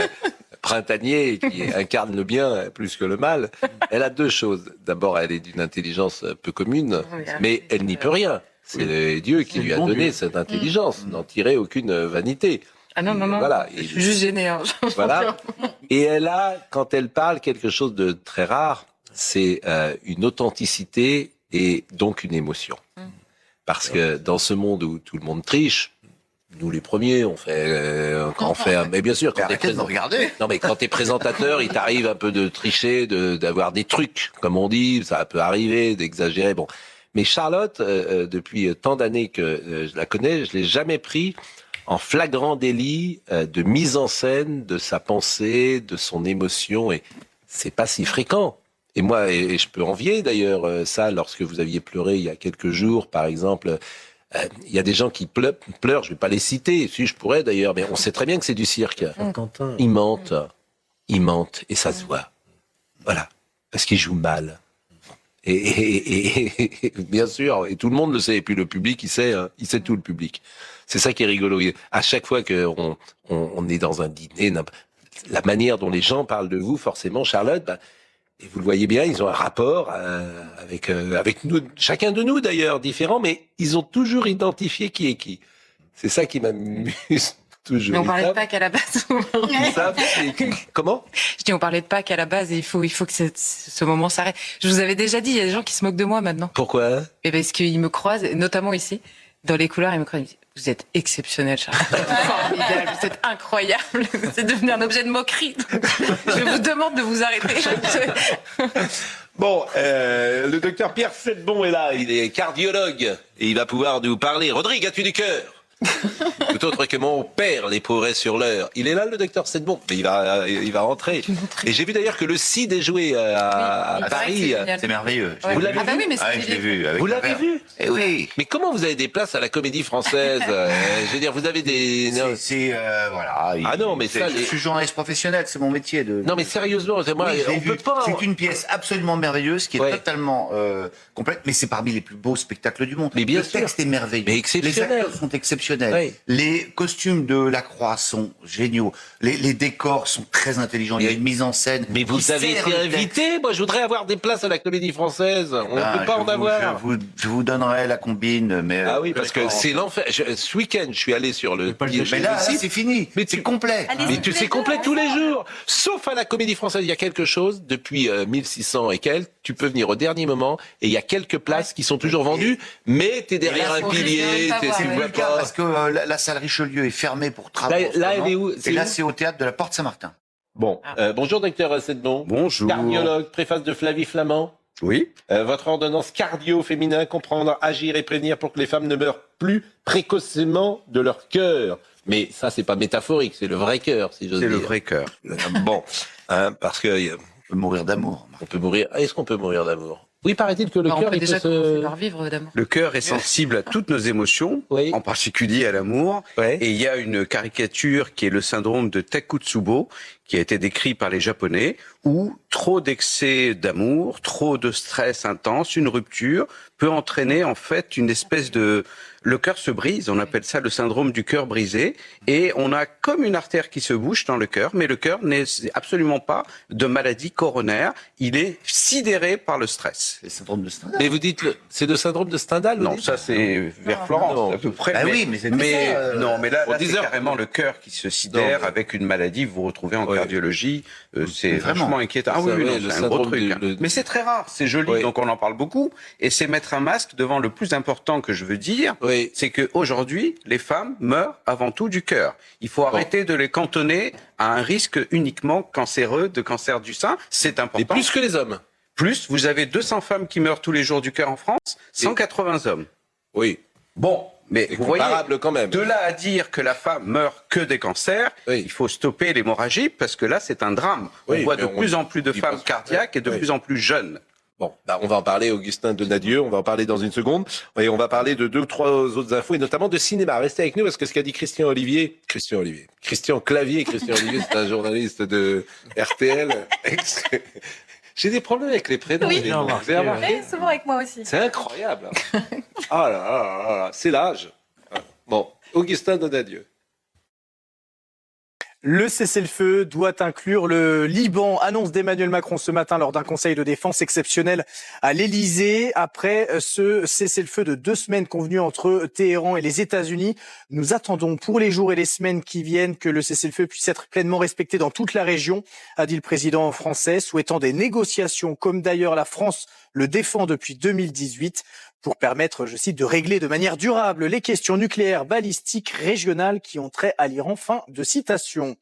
printanier qui incarne le bien plus que le mal, elle a deux choses. D'abord, elle est d'une intelligence peu commune, mais elle n'y peut rien. C'est Dieu qui lui a donné cette intelligence, n'en tirer aucune vanité. Ah non, voilà. Je suis juste gênée. Hein. Voilà. Et elle a, quand elle parle, quelque chose de très rare, c'est une authenticité et donc une émotion. Parce que dans ce monde où tout le monde triche, nous les premiers, on fait, mais bien sûr, quand t'es présentateur, il t'arrive un peu de tricher, d'avoir des trucs, comme on dit, ça peut arriver, d'exagérer, bon. Mais Charlotte, depuis tant d'années que je la connais, je l'ai jamais pris en flagrant délit de mise en scène de sa pensée, de son émotion, et c'est pas si fréquent. Et moi, et je peux envier d'ailleurs ça, lorsque vous aviez pleuré il y a quelques jours, par exemple, il y a des gens qui pleurent, je vais pas les citer, si je pourrais d'ailleurs, mais on sait très bien que c'est du cirque. Ils mentent, et ça se voit. Voilà, parce qu'ils jouent mal. Et bien sûr, et tout le monde le sait. Et puis le public, il sait tout, le public. C'est ça qui est rigolo. À chaque fois qu'on est dans un dîner, la manière dont les gens parlent de vous, forcément, Charlotte, et vous le voyez bien, ils ont un rapport avec nous, chacun de nous d'ailleurs, différent, mais ils ont toujours identifié qui est qui. C'est ça qui m'amuse toujours. Mais on parlait de Pâques à la base. Comment? Je dis, on parlait de Pâques à la base et il faut que ce moment s'arrête. Je vous avais déjà dit, il y a des gens qui se moquent de moi maintenant. Pourquoi? Et parce qu'ils me croisent, notamment ici, dans les couloirs, ils me croisent, ils me disent, vous êtes exceptionnel, Charles. Formidable, vous êtes incroyable. C'est devenu un objet de moquerie. Donc, je vous demande de vous arrêter. Bon, le docteur Pierre Sedbon est là, il est cardiologue et il va pouvoir nous parler. Rodrigue, as-tu du cœur? Tout autre que mon père les progrès sur l'heure. Il est là, le docteur Sedbon. Mais il va rentrer. Et j'ai vu d'ailleurs que le CID est joué à Paris. C'est merveilleux. Ouais. Vous l'avez vu? Oui, mais je l'ai vu. Vous l'avez vu? Eh oui. Mais comment vous avez des places à la Comédie Française? Je veux dire, vous avez des... Voilà. Ah non, mais ça... Je suis journaliste professionnel, c'est mon métier de... Non, mais sérieusement, moi, oui, on peut pas... C'est une pièce absolument merveilleuse qui est totalement complète, mais c'est parmi les plus beaux spectacles du monde. Mais bien le sûr. texte est merveilleux. Mais exceptionnel. Les acteurs sont exceptionnels. Oui. Les costumes de Lacroix sont géniaux. Les décors sont très intelligents. Il y a une mise en scène. Mais vous avez été invité. Moi, je voudrais avoir des places à la Comédie Française. On ne peut pas en avoir. Je vous donnerai la combine, mais... Ah oui, parce que c'est l'enfer. Ce week-end, je suis allé sur le... Mais là, c'est fini. Mais c'est complet. Mais c'est complet tous les jours. Sauf à la Comédie Française. Il y a quelque chose, depuis 1600 et quelques, tu peux venir au dernier moment et il y a quelques places qui sont toujours vendues, mais t'es derrière un pilier, c'est le cas parce que la salle Richelieu est fermée pour travaux. Là, elle est où? Et là, c'est au théâtre de la Porte Saint-Martin. Bon, bonjour docteur Sedbon. Bonjour. Cardiologue, préface de Flavie Flamand. Oui. Votre ordonnance cardio féminin, comprendre, agir et prévenir pour que les femmes ne meurent plus précocement de leur cœur. Mais ça, c'est pas métaphorique, c'est le vrai cœur, si j'ose dire. C'est le vrai cœur. Bon, parce que... On peut mourir d'amour. On peut mourir. Est-ce qu'on peut mourir d'amour? Oui, paraît-il que le cœur, il peut déjà par vivre d'amour. Le cœur est sensible à toutes nos émotions, en particulier à l'amour. Et il y a une caricature qui est le syndrome de Takotsubo, qui a été décrit par les Japonais, où trop d'excès d'amour, trop de stress intense, une rupture peut entraîner en fait une espèce de... Le cœur se brise, on appelle ça le syndrome du cœur brisé, et on a comme une artère qui se bouche dans le cœur, mais le cœur n'est absolument pas de maladie coronaire, il est sidéré par le stress. C'est le syndrome de Stendhal. Mais vous dites, c'est le syndrome de Stendhal? Non, ça c'est vers Florence, à peu près. Ah oui, mais non, mais là c'est carrément le cœur qui se sidère avec une maladie, vous vous retrouvez en cardiologie, c'est franchement inquiétant. Ah oui, c'est un gros truc. Mais c'est très rare, c'est joli, donc on en parle beaucoup, et c'est mettre un masque devant le plus important que je veux dire, c'est que aujourd'hui, les femmes meurent avant tout du cœur. Il faut arrêter de les cantonner à un risque uniquement cancéreux, de cancer du sein. C'est important. Mais plus que les hommes. Plus, vous avez 200 femmes qui meurent tous les jours du cœur en France, 180 hommes. Oui. Bon, mais vous voyez, quand même. De là à dire que la femme meurt que des cancers, il faut stopper l'hémorragie parce que là, c'est un drame. On voit de plus en plus de femmes cardiaques et de plus en plus jeunes. Bon, on va en parler, Augustin Donadieu, on va en parler dans une seconde, et on va parler de 2 ou 3 autres infos, et notamment de cinéma. Restez avec nous, parce que ce qu'a dit Christian Clavier, Christian Olivier, c'est un journaliste de RTL. J'ai des problèmes avec les prénoms. Oui, vous avez remarqué? souvent avec moi aussi. C'est incroyable. Ah là, c'est l'âge. Bon, Augustin Donadieu. Le cessez-le-feu doit inclure le Liban, annonce d'Emmanuel Macron ce matin lors d'un conseil de défense exceptionnel à l'Elysée. Après ce cessez-le-feu de 2 semaines convenu entre Téhéran et les États-Unis, nous attendons pour les jours et les semaines qui viennent que le cessez-le-feu puisse être pleinement respecté dans toute la région, a dit le président français, souhaitant des négociations, comme d'ailleurs la France le défend depuis 2018. Pour permettre, je cite, de régler de manière durable les questions nucléaires balistiques régionales qui ont trait à l'Iran. Fin de citation.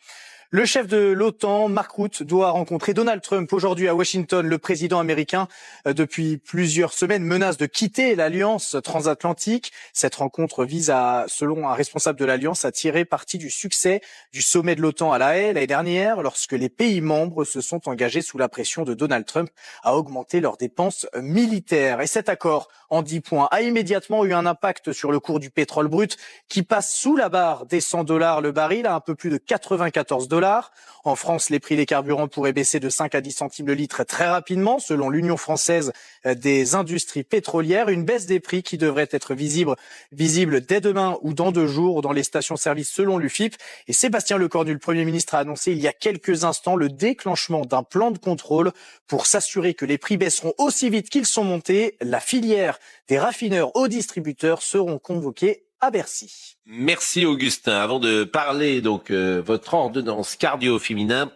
Le chef de l'OTAN, Mark Rutte, doit rencontrer Donald Trump aujourd'hui à Washington. Le président américain, depuis plusieurs semaines, menace de quitter l'alliance transatlantique. Cette rencontre vise à, selon un responsable de l'alliance, à tirer parti du succès du sommet de l'OTAN à La Haye l'année dernière, lorsque les pays membres se sont engagés sous la pression de Donald Trump à augmenter leurs dépenses militaires. Et cet accord en 10 points a immédiatement eu un impact sur le cours du pétrole brut qui passe sous la barre des $100 le baril à un peu plus de $94. $. En France, les prix des carburants pourraient baisser de 5 à 10 centimes le litre très rapidement, selon l'Union française des industries pétrolières. Une baisse des prix qui devrait être visible dès demain ou dans 2 jours dans les stations-service selon l'UFIP. Et Sébastien Lecornu, le Premier ministre, a annoncé il y a quelques instants le déclenchement d'un plan de contrôle pour s'assurer que les prix baisseront aussi vite qu'ils sont montés. La filière des raffineurs aux distributeurs seront convoqués à Bercy. Merci Augustin. Avant de parler donc votre ordonnance cardio-féminin,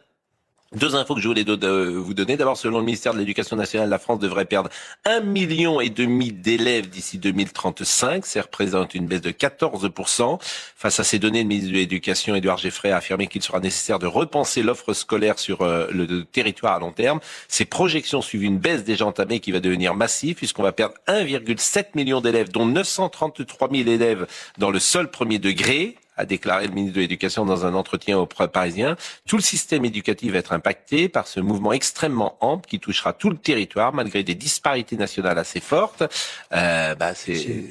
2 infos que je voulais vous donner. D'abord, selon le ministère de l'Éducation nationale, la France devrait perdre 1,5 million d'élèves d'ici 2035. Ça représente une baisse de 14%. Face à ces données, le ministre de l'Éducation, Édouard Geffray, a affirmé qu'il sera nécessaire de repenser l'offre scolaire sur le territoire à long terme. Ces projections suivent une baisse déjà entamée qui va devenir massive puisqu'on va perdre 1,7 million d'élèves, dont 933 000 élèves dans le seul premier degré, a déclaré le ministre de l'Éducation dans un entretien au Parisien. Tout le système éducatif va être impacté par ce mouvement extrêmement ample qui touchera tout le territoire malgré des disparités nationales assez fortes.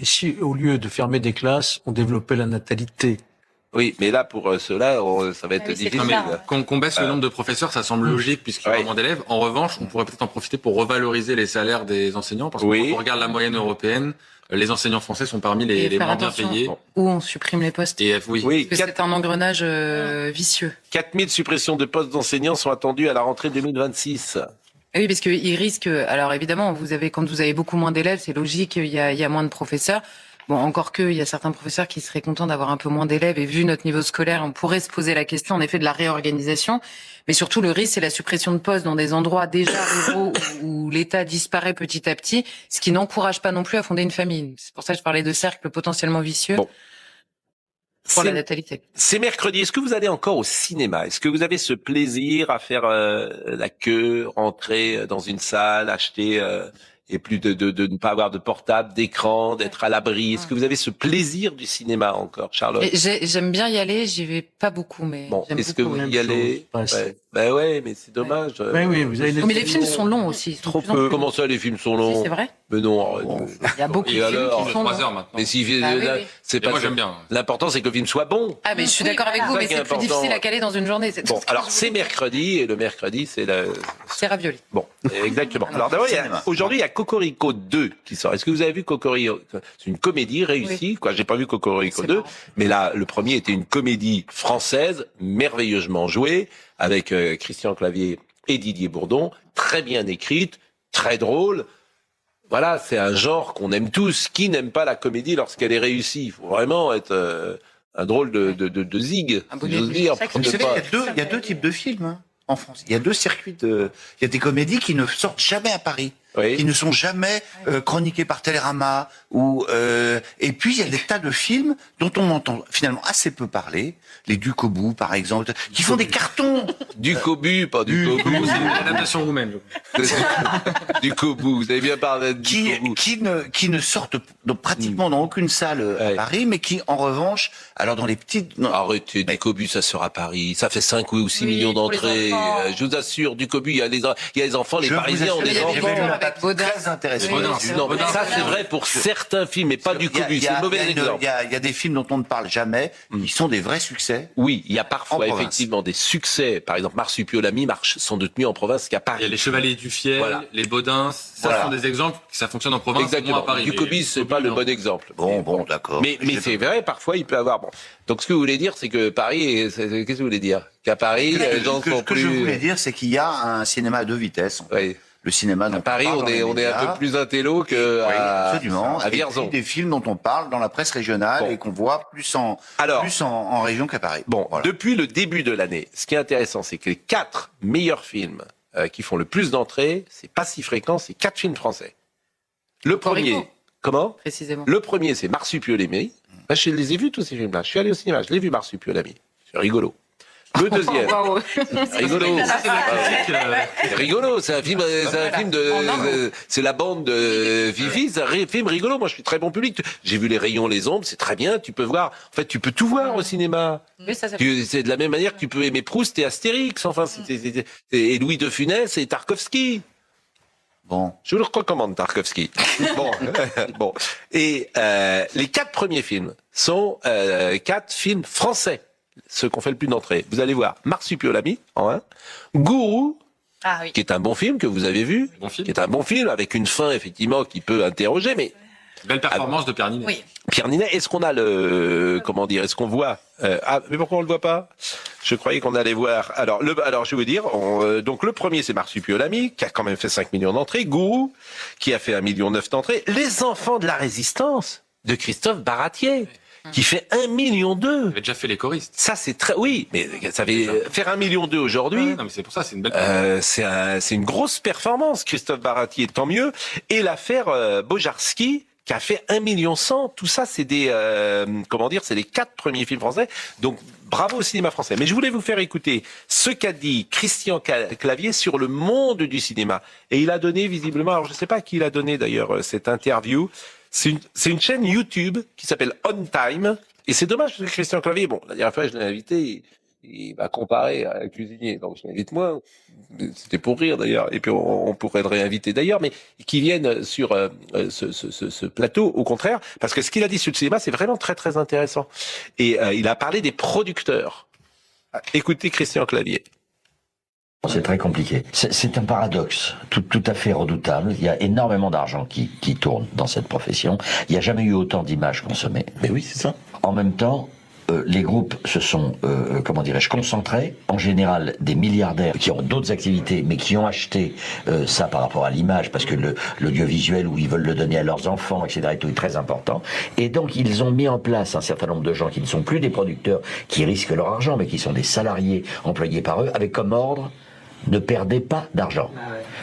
Si au lieu de fermer des classes, on développait la natalité. Oui, mais là, pour cela, ça va être difficile. Qu'on baisse le nombre de professeurs, ça semble logique puisqu'il y a moins d'élèves. En revanche, on pourrait peut-être en profiter pour revaloriser les salaires des enseignants parce que quand on regarde la moyenne européenne, les enseignants français sont parmi les moins bien payés. Où on supprime les postes. Et parce que c'est un engrenage vicieux. 4000 suppressions de postes d'enseignants sont attendues à la rentrée 2026. Oui, parce qu'ils risquent. Alors évidemment, quand vous avez beaucoup moins d'élèves, c'est logique, il y a moins de professeurs. Bon, encore que, il y a certains professeurs qui seraient contents d'avoir un peu moins d'élèves et vu notre niveau scolaire, on pourrait se poser la question, en effet, de la réorganisation. Mais surtout, le risque, c'est la suppression de postes dans des endroits déjà ruraux où l'État disparaît petit à petit, ce qui n'encourage pas non plus à fonder une famille. C'est pour ça que je parlais de cercles potentiellement vicieux. Pour la natalité. C'est mercredi. Est-ce que vous allez encore au cinéma? Est-ce que vous avez ce plaisir à faire la queue, rentrer dans une salle, acheter et plus de ne pas avoir de portable, d'écran, d'être à l'abri? Est-ce que vous avez ce plaisir du cinéma encore, Charlotte? J'aime bien y aller, j'y vais pas beaucoup, mais j'aime est-ce que vous y allez? Ben ouais, mais c'est dommage. Oui, vous avez mais les films sont longs aussi. Trop peu. Comment ça, les films sont longs? C'est vrai? Mais non. Il y a beaucoup de films qui sont 3 heures maintenant. Mais si c'est pas. Moi j'aime bien. L'important c'est que le film soit bon. Ah mais je suis d'accord avec vous, mais c'est plus difficile à caler dans une journée. Bon, alors c'est mercredi et le mercredi c'est c'est ravioli. Bon, exactement. Alors d'abord aujourd'hui il y a Cocorico 2 qui sort. Est-ce que vous avez vu Cocorico? C'est une comédie réussie. Quoi, j'ai pas vu Cocorico 2, mais là le premier était une comédie française merveilleusement jouée avec Christian Clavier et Didier Bourdon, très bien écrite, très drôle. Voilà, c'est un genre qu'on aime tous. Qui n'aime pas la comédie lorsqu'elle est réussie? Il faut vraiment être un drôle de zig, si j'ose dire. Il y a deux types de films en France. Il y a 2 circuits il y a des comédies qui ne sortent jamais à Paris. Qui ne sont jamais chroniquées par Télérama et puis il y a des tas de films dont on entend finalement assez peu parler, les Ducobu par exemple, qui font des cartons. Ducobu, pas Ducobu, c'est une adaptation roumaine. Ducobu, vous avez bien parlé de Ducobu. Qui ne sortent pratiquement dans aucune salle à Paris, mais qui en revanche, alors dans les petites... Arrêtez, Ducobu ça sort à Paris, ça fait 5 ou 6 millions d'entrées. Je vous assure, Ducobu, il y a les enfants, les Parisiens ont des enfants. Très intéressant. Non, mais ça c'est vrai pour certains films, mais pas du Ducobu. C'est un mauvais exemple. Il y a des films dont on ne parle jamais, qui sont des vrais succès. Oui, il y a parfois effectivement des succès. Par exemple, Marsupilami marche sans doute mieux en province qu'à Paris. Il y a les Chevaliers du Fiel, les Baudins. Ça sont des exemples que ça fonctionne en province. Exactement. À Paris. Ducobu, c'est pas le bon exemple. Bon, d'accord. Mais c'est vrai, parfois il peut avoir. Bon. Donc ce que vous voulez dire, c'est que Paris, qu'est-ce que vous voulez dire? Qu'à Paris, les gens sont plus. Ce que je voulais dire, c'est qu'il y a un cinéma à 2 vitesses. Oui. Le cinéma à Paris, on est un peu plus intello que à Vierzon. Et des films dont on parle dans la presse régionale et qu'on voit plus en région qu'à Paris. Bon, depuis le début de l'année, ce qui est intéressant, c'est que les 4 meilleurs films qui font le plus d'entrées, c'est pas si fréquent, c'est 4 films français. Le premier, comment? Précisément. Le premier, c'est Marsupilami. Je les ai vus tous ces films-là. Je suis allé au cinéma, je l'ai vu Marsupilami. C'est rigolo. Le deuxième, rigolo. C'est rigolo, c'est un film c'est la bande de Fifi, c'est un film rigolo. Moi, je suis très bon public. J'ai vu Les Rayons, les Ombres, c'est très bien. Tu peux voir. En fait, tu peux tout voir au cinéma. C'est de la même manière que tu peux aimer Proust et Astérix. Enfin, et Louis de Funès et Tarkovsky. Bon, je vous le recommande, Tarkovsky. Bon. Et les 4 premiers films sont 4 films français. ceux qui ont fait le plus d'entrées. Vous allez voir Marsupilami en 1, Gourou, qui est un bon film que vous avez vu, qui est un bon film avec une fin effectivement qui peut interroger, mais belle performance de Pierre Ninet. Oui. Pierre Ninet, est-ce qu'on a est-ce qu'on voit mais pourquoi on le voit pas? Je croyais qu'on allait voir. Alors je vais vous dire, donc le premier c'est Marsupilami qui a quand même fait 5 millions d'entrées, Gourou qui a fait 1,9 million d'entrées, Les Enfants de la Résistance de Christophe Baratier qui fait 1,2 million. Il avait déjà fait Les Choristes. Ça c'est oui, mais ça fait faire 1,2 million aujourd'hui. Non mais c'est pour ça, c'est une belle. C'est une grosse performance, Christophe Baratier, tant mieux. Et l'affaire Bojarski, qui a fait 1,1 million. Tout ça, c'est des, c'est les 4 premiers films français. Donc, bravo au cinéma français. Mais je voulais vous faire écouter ce qu'a dit Christian Clavier sur le monde du cinéma. Et il a donné, visiblement, alors je ne sais pas à qui il a donné d'ailleurs cette interview. C'est une chaîne YouTube qui s'appelle On Time. Et c'est dommage que Christian Clavier, bon, la dernière fois, je l'ai invité, il m'a comparé à un cuisinier. Donc, je l'invite moi. C'était pour rire d'ailleurs. Et puis, on pourrait le réinviter d'ailleurs, mais qui viennent sur ce plateau, au contraire. Parce que ce qu'il a dit sur le cinéma, c'est vraiment très, très intéressant. Et il a parlé des producteurs. Écoutez Christian Clavier. C'est très compliqué. C'est un paradoxe tout à fait redoutable. Il y a énormément d'argent qui tourne dans cette profession. Il n'y a jamais eu autant d'images consommées. Mais oui, c'est ça. En même temps, les groupes se sont, concentrés. En général, des milliardaires qui ont d'autres activités, mais qui ont acheté ça par rapport à l'image, parce que l'audiovisuel, où ils veulent le donner à leurs enfants, etc., est très important. Et donc, ils ont mis en place un certain nombre de gens qui ne sont plus des producteurs qui risquent leur argent, mais qui sont des salariés employés par eux, avec comme ordre: ne perdez pas d'argent.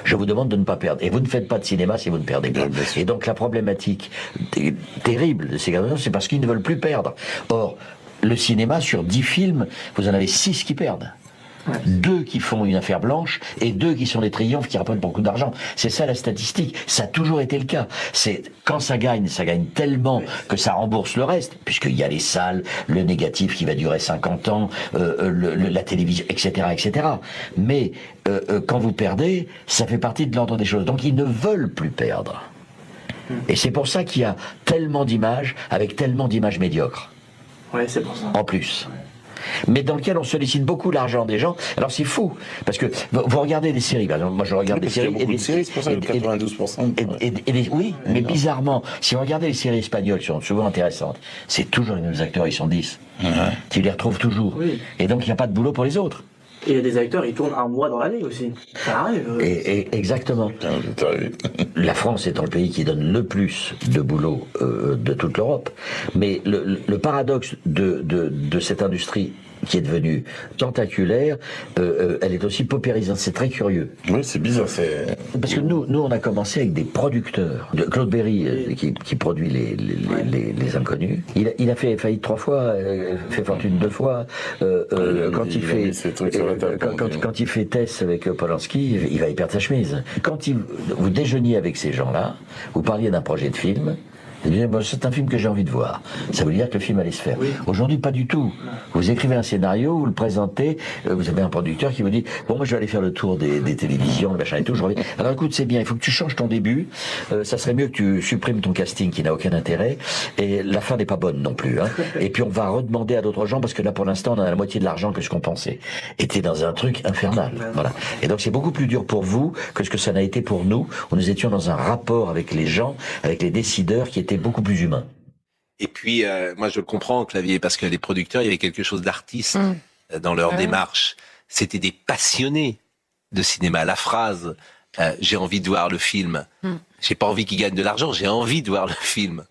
Je vous demande de ne pas perdre. Et vous ne faites pas de cinéma si vous ne perdez pas. Et donc la problématique terrible de ces gars, c'est parce qu'ils ne veulent plus perdre. Or, le cinéma, sur 10 films, vous en avez 6 qui perdent. 2 qui font une affaire blanche et 2 qui sont des triomphes qui rapportent beaucoup d'argent. C'est ça la statistique. Ça a toujours été le cas. C'est quand ça gagne tellement que ça rembourse le reste, puisqu'il y a les salles, le négatif qui va durer 50 ans, la télévision, etc., etc. Mais quand vous perdez, ça fait partie de l'ordre des choses. Donc ils ne veulent plus perdre. Et c'est pour ça qu'il y a tellement d'images avec tellement d'images médiocres. Ouais, c'est pour ça. En plus. Mais dans lequel on sollicite beaucoup l'argent des gens. Alors c'est fou, parce que vous regardez des séries, par exemple, moi je regarde des séries. Il y a beaucoup de séries, c'est pour ça que 92%. Oui, mais bizarrement, si vous regardez les séries espagnoles qui sont souvent intéressantes, c'est toujours les mêmes acteurs, ils sont 10. Tu les retrouves toujours. Oui. Et donc il n'y a pas de boulot pour les autres. Et il y a des acteurs, ils tournent un mois dans l'année aussi. Ça arrive. Exactement. La France étant le pays qui donne le plus de boulot de toute l'Europe. Mais le paradoxe de cette industrie qui est devenue tentaculaire, elle est aussi paupérisante. C'est très curieux. Oui, c'est bizarre. Parce que nous, on a commencé avec des producteurs. Claude Berry, qui produit les Inconnus. Il a fait faillite 3 fois, fait fortune 2 fois. Quand il fait Tess avec Polanski, il va y perdre sa chemise. Quand vous déjeuniez avec ces gens-là, vous parliez d'un projet de film. C'est un film que j'ai envie de voir. Ça veut dire que le film allait se faire. Aujourd'hui, pas du tout. Vous écrivez un scénario, vous le présentez, vous avez un producteur qui vous dit: bon, moi je vais aller faire le tour des télévisions, le machin et tout, je reviens. Alors écoute, c'est bien, il faut que tu changes ton début, ça serait mieux que tu supprimes ton casting qui n'a aucun intérêt, et la fin n'est pas bonne non plus. Et puis on va redemander à d'autres gens, parce que là pour l'instant on a la moitié de l'argent que ce qu'on pensait. Et t'es dans un truc infernal. Voilà. Et donc c'est beaucoup plus dur pour vous que ce que ça n'a été pour nous, où nous étions dans un rapport avec les gens, avec les décideurs qui étaient beaucoup plus humain. Et puis, moi, je comprends, Clavier, parce que les producteurs, il y avait quelque chose d'artiste dans leur démarche. C'était des passionnés de cinéma. La phrase j'ai envie de voir le film. J'ai pas envie qu'ils gagnent de l'argent, j'ai envie de voir le film.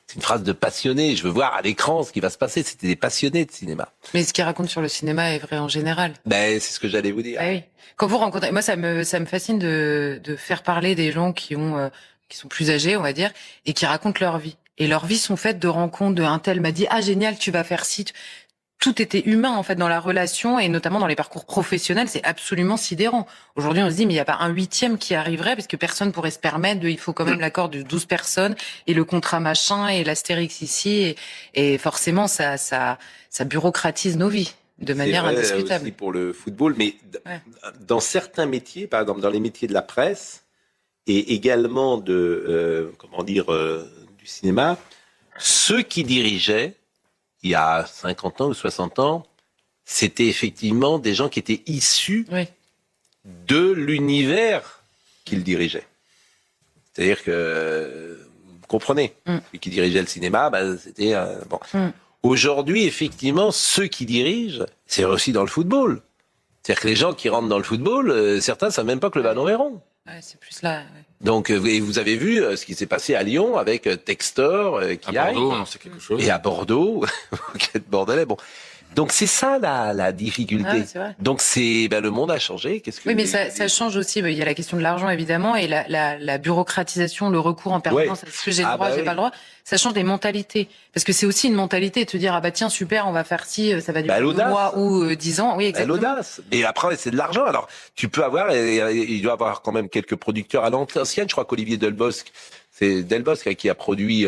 C'est une phrase de passionné. Je veux voir à l'écran ce qui va se passer. C'était des passionnés de cinéma. Mais ce qu'il raconte sur le cinéma est vrai en général. Ben, c'est ce que j'allais vous dire. Ah oui. Quand vous rencontrez, moi, ça me fascine de faire parler des gens qui sont plus âgés, on va dire, et qui racontent leur vie. Et leurs vies sont faites de rencontres, de un tel m'a dit: ah, génial, tu vas faire ci. Tout était humain, en fait, dans la relation, et notamment dans les parcours professionnels, c'est absolument sidérant. Aujourd'hui, on se dit, mais il n'y a pas un 8e qui arriverait, parce que personne pourrait se permettre il faut quand même l'accord de 12 personnes, et le contrat machin, et l'astérix ici, et forcément, ça bureaucratise nos vies, de manière indiscutable. Aussi pour le football, mais dans certains métiers, par exemple, dans les métiers de la presse, et également du cinéma, ceux qui dirigeaient, il y a 50 ans ou 60 ans, c'était effectivement des gens qui étaient issus de l'univers qu'ils dirigeaient. C'est-à-dire que, vous comprenez, celui qui dirigeait le cinéma, c'était... bon. Aujourd'hui, effectivement, ceux qui dirigent, c'est aussi dans le football. C'est-à-dire que les gens qui rentrent dans le football, certains ne savent même pas que le ballon est rond. Ouais, c'est plus là. Ouais. Donc, vous avez vu ce qui s'est passé à Lyon avec Textor qui à Bordeaux, on en sait quelque chose. Et à Bordeaux, quel bordelais. Bon, donc c'est ça la difficulté. Ouais, c'est vrai. Donc le monde a changé. Qu'est-ce que oui, mais ça change aussi. Il y a la question de l'argent évidemment et la bureaucratisation, le recours en permanence. Est-ce que j'ai le droit, j'ai pas le droit. Ça change des mentalités. Parce que c'est aussi une mentalité de te dire tiens super, on va faire ci, ça va durer 2 mois ou 10 ans. Oui, exactement. L'audace. Et après c'est de l'argent. Alors tu peux avoir, il doit y avoir quand même quelques producteurs à l'ancienne. Je crois qu'Olivier Delbosque, c'est Delbosque qui a produit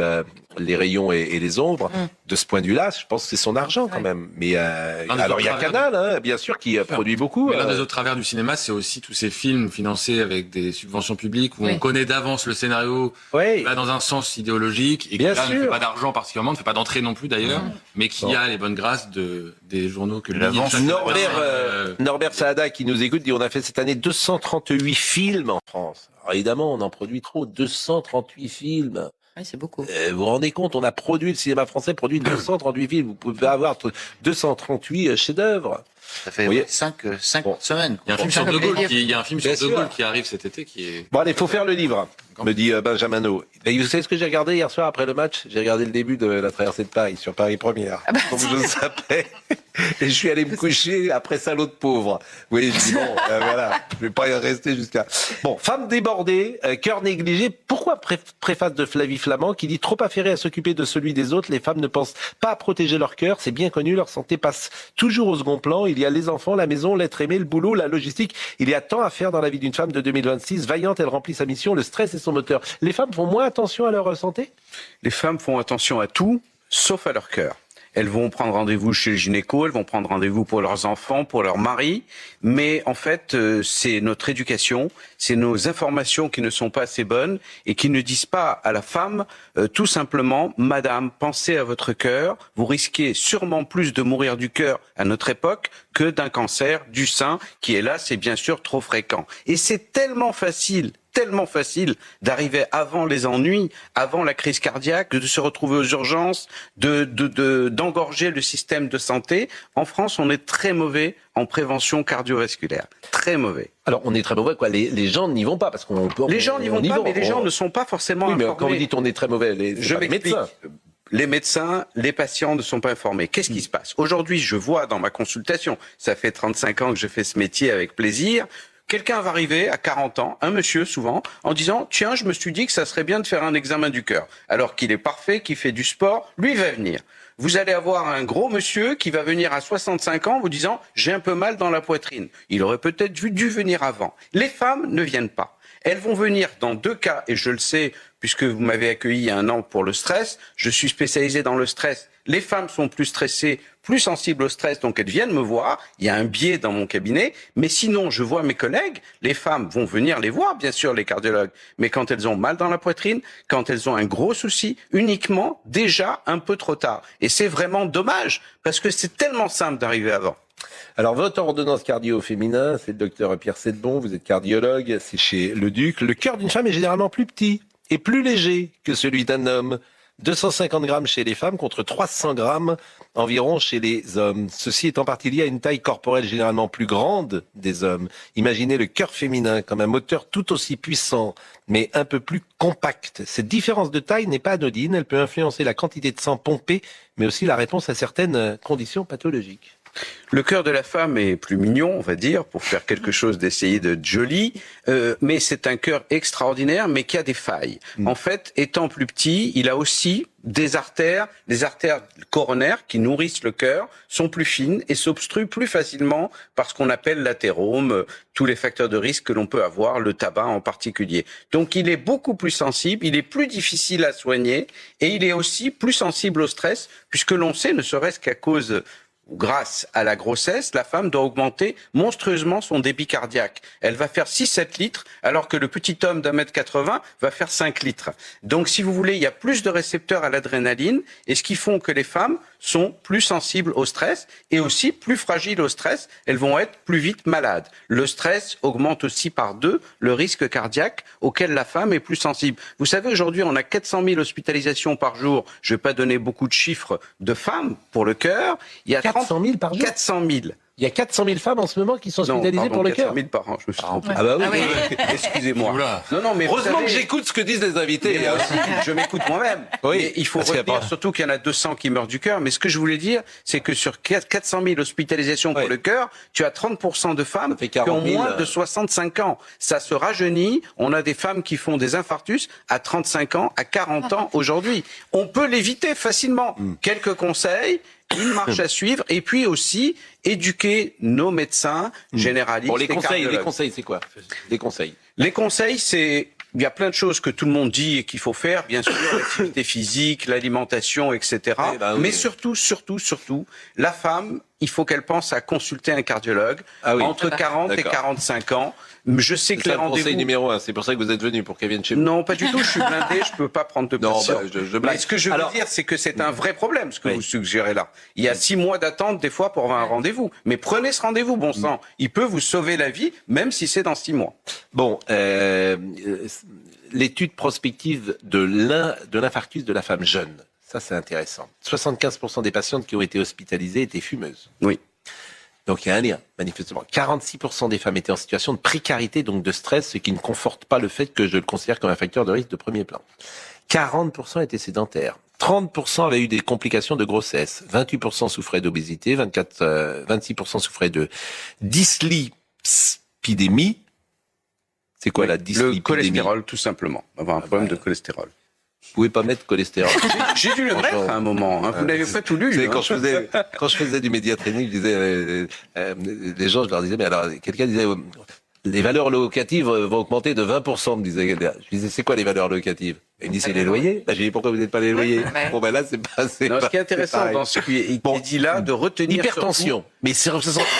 les rayons et les ombres. De ce point de vue-là, je pense que c'est son argent quand même. Mais alors il y a Canal, bien sûr, qui produit beaucoup. Mais l'un des autres travers du cinéma, c'est aussi tous ces films financés avec des subventions publiques où on connaît d'avance le scénario, qui va dans un sens idéologique et qui ne fait pas d'argent particulièrement, ne fait pas d'entrée non plus d'ailleurs, mais qui a les bonnes grâces des journaux que l'avance. Norbert Saada qui nous écoute dit on a fait cette année 238 films en France. Alors évidemment, on en produit trop, 238 films. Oui, c'est beaucoup. Vous vous rendez compte, on a produit, le cinéma français produit 238 films. Vous pouvez avoir 238 chefs-d'œuvre. Ça fait 5 semaines. Il y a un film sur De Gaulle, De Gaulle qui arrive cet été qui est... Bon allez, faut faire le livre, me dit Benjamino. Et vous savez ce que j'ai regardé hier soir après le match? J'ai regardé le début de la traversée de Paris, sur Paris Première. Comme je savais. Et je suis allé me coucher après Salaud de pauvre. Oui, je dis bon, voilà, je vais pas y rester jusqu'à... Bon, femme débordée, cœur négligé. Pourquoi préface de Flavie Flamand qui dit trop affairée à s'occuper de celui des autres, les femmes ne pensent pas à protéger leur cœur, c'est bien connu, leur santé passe toujours au second plan. Il y a les enfants, la maison, l'être aimé, le boulot, la logistique. Il y a tant à faire dans la vie d'une femme de 2026. Vaillante, elle remplit sa mission, le stress est son moteur. Les femmes font moins attention à leur santé? Les femmes font attention à tout, sauf à leur cœur. Elles vont prendre rendez-vous chez le gynéco, elles vont prendre rendez-vous pour leurs enfants, pour leur mari. Mais en fait, c'est notre éducation, c'est nos informations qui ne sont pas assez bonnes et qui ne disent pas à la femme, tout simplement, Madame, pensez à votre cœur. Vous risquez sûrement plus de mourir du cœur à notre époque que d'un cancer du sein qui est là, c'est bien sûr trop fréquent. Et c'est tellement facile d'arriver avant les ennuis, avant la crise cardiaque, de se retrouver aux urgences, d'engorger le système de santé. En France, on est très mauvais en prévention cardiovasculaire. Très mauvais. Alors, on est très mauvais, quoi. Les gens n'y vont pas parce qu'on peut. Les gens n'y vont pas, mais les gens ne sont pas forcément informés. Mais quand vous dites on est très mauvais, les médecins. Les médecins, les patients ne sont pas informés. Qu'est-ce qui se passe? Aujourd'hui, je vois dans ma consultation, ça fait 35 ans que je fais ce métier avec plaisir, quelqu'un va arriver à 40 ans, un monsieur souvent, en disant « Tiens, je me suis dit que ça serait bien de faire un examen du cœur. » Alors qu'il est parfait, qu'il fait du sport, lui va venir. Vous allez avoir un gros monsieur qui va venir à 65 ans vous disant « J'ai un peu mal dans la poitrine. » Il aurait peut-être dû venir avant. Les femmes ne viennent pas. Elles vont venir dans 2 cas, et je le sais, puisque vous m'avez accueilli il y a 1 an pour le stress. Je suis spécialisé dans le stress. Les femmes sont plus stressées, plus sensibles au stress, donc elles viennent me voir. Il y a un biais dans mon cabinet. Mais sinon, je vois mes collègues. Les femmes vont venir les voir, bien sûr, les cardiologues. Mais quand elles ont mal dans la poitrine, quand elles ont un gros souci, uniquement, déjà un peu trop tard. Et c'est vraiment dommage, parce que c'est tellement simple d'arriver avant. Alors, votre ordonnance cardio féminin, c'est le docteur Pierre Sedbon, vous êtes cardiologue, c'est chez Le Duc. Le cœur d'une femme est généralement plus petit et plus léger que celui d'un homme. 250 grammes chez les femmes contre 300 grammes environ chez les hommes. Ceci est en partie lié à une taille corporelle généralement plus grande des hommes. Imaginez le cœur féminin comme un moteur tout aussi puissant, mais un peu plus compact. Cette différence de taille n'est pas anodine, elle peut influencer la quantité de sang pompé, mais aussi la réponse à certaines conditions pathologiques. Le cœur de la femme est plus mignon, on va dire, pour faire quelque chose d'essayer de joli, mais c'est un cœur extraordinaire, mais qui a des failles. En fait, étant plus petit, il a aussi des artères, les artères coronaires qui nourrissent le cœur sont plus fines et s'obstruent plus facilement par ce qu'on appelle l'athérome, tous les facteurs de risque que l'on peut avoir, le tabac en particulier. Donc il est beaucoup plus sensible, il est plus difficile à soigner et il est aussi plus sensible au stress, puisque l'on sait, ne serait-ce qu'à cause grâce à la grossesse, la femme doit augmenter monstrueusement son débit cardiaque. Elle va faire 6-7 litres, alors que le petit homme d'1m80 va faire 5 litres. Donc, si vous voulez, il y a plus de récepteurs à l'adrénaline, et ce qui font que les femmes sont plus sensibles au stress et aussi plus fragiles au stress. Elles vont être plus vite malades. Le stress augmente aussi par 2 le risque cardiaque auquel la femme est plus sensible. Vous savez, aujourd'hui, on a 400 000 hospitalisations par jour. Je ne vais pas donner beaucoup de chiffres de femmes pour le cœur. Il y a 400 000 par jour 400 000. Il y a 400 000 femmes en ce moment qui sont hospitalisées pour le cœur. 400 000 par an, je me suis trompé. Ah bah oui. Excusez-moi. Non, mais heureusement que j'écoute ce que disent les invités. Mais aussi, je m'écoute moi-même. Oui, mais il faut retenir surtout qu'il y en a 200 qui meurent du cœur. Mais ce que je voulais dire, c'est que sur 400 000 hospitalisations pour le cœur, tu as 30% de femmes qui ont moins de 65 ans. Ça se rajeunit. On a des femmes qui font des infarctus à 35 ans, à 40 ans aujourd'hui. On peut l'éviter facilement. Quelques conseils. Une marche à suivre et puis aussi éduquer nos médecins généralistes. Bon, les conseils, c'est quoi? Les conseils, c'est il y a plein de choses que tout le monde dit et qu'il faut faire, bien sûr, l'activité physique, l'alimentation, etc. Mais surtout, la femme, il faut qu'elle pense à consulter un cardiologue entre 40 et 45 ans. Je sais que les rendez-vous... conseil numéro 1, c'est pour ça que vous êtes venu, pour qu'elle vienne chez vous. Non, pas du tout, je suis blindé, je peux pas prendre de patients. Mais ce que je veux dire, c'est que c'est un vrai problème, ce que vous suggérez là. Il y a 6 mois d'attente, des fois, pour avoir un rendez-vous. Mais prenez ce rendez-vous, bon sang. Il peut vous sauver la vie, même si c'est dans 6 mois. Bon, l'étude prospective de l'infarctus de la femme jeune, ça c'est intéressant. 75% des patientes qui ont été hospitalisées étaient fumeuses. Oui. Donc il y a un lien, manifestement. 46% des femmes étaient en situation de précarité, donc de stress, ce qui ne conforte pas le fait que je le considère comme un facteur de risque de premier plan. 40% étaient sédentaires. 30% avaient eu des complications de grossesse. 28% souffraient d'obésité. 26% souffraient de dyslipidémie. C'est quoi la dyslipidémie? Le cholestérol, tout simplement. Avoir un problème de cholestérol. Vous pouvez pas mettre cholestérol. J'ai dû le mettre à un moment. Vous n'avez pas tout lu. Quand je faisais du média training, je disais, les gens, je leur disais, mais alors, quelqu'un disait, les valeurs locatives vont augmenter de 20%, me disait quelqu'un. Je disais, c'est quoi les valeurs locatives? Il me dit, c'est les loyers. J'ai dit, pourquoi vous n'êtes pas les loyers? Bon, ben là, c'est pas, ce qui est intéressant dans ce qui est dit là, de retenir l'hypertension. Mais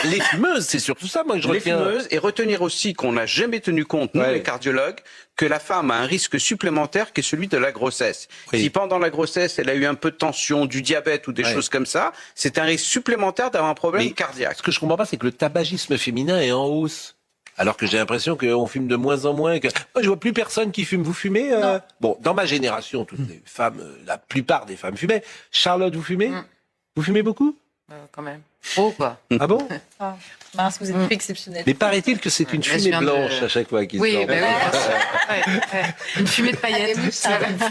les fumeuses, c'est surtout ça, moi, que je retiens. Les fumeuses, et retenir aussi qu'on n'a jamais tenu compte, nous, les cardiologues, que la femme a un risque supplémentaire qui est celui de la grossesse. Si pendant la grossesse, elle a eu un peu de tension, du diabète ou des choses comme ça, c'est un risque supplémentaire d'avoir un problème cardiaque. Ce que je comprends pas, c'est que le tabagisme féminin est en hausse. Alors que j'ai l'impression qu'on fume de moins en moins. Moi, je vois plus personne qui fume. Vous fumez? Bon, dans ma génération, toutes les femmes, la plupart des femmes fumaient. Charlotte, vous fumez? Vous fumez beaucoup? Quand même. Oh, quoi. Ah bon? Mince, vous êtes plus exceptionnel. Mais paraît-il que c'est une fumée blanche à chaque fois qui sort. Oui, une fumée de paillettes. Une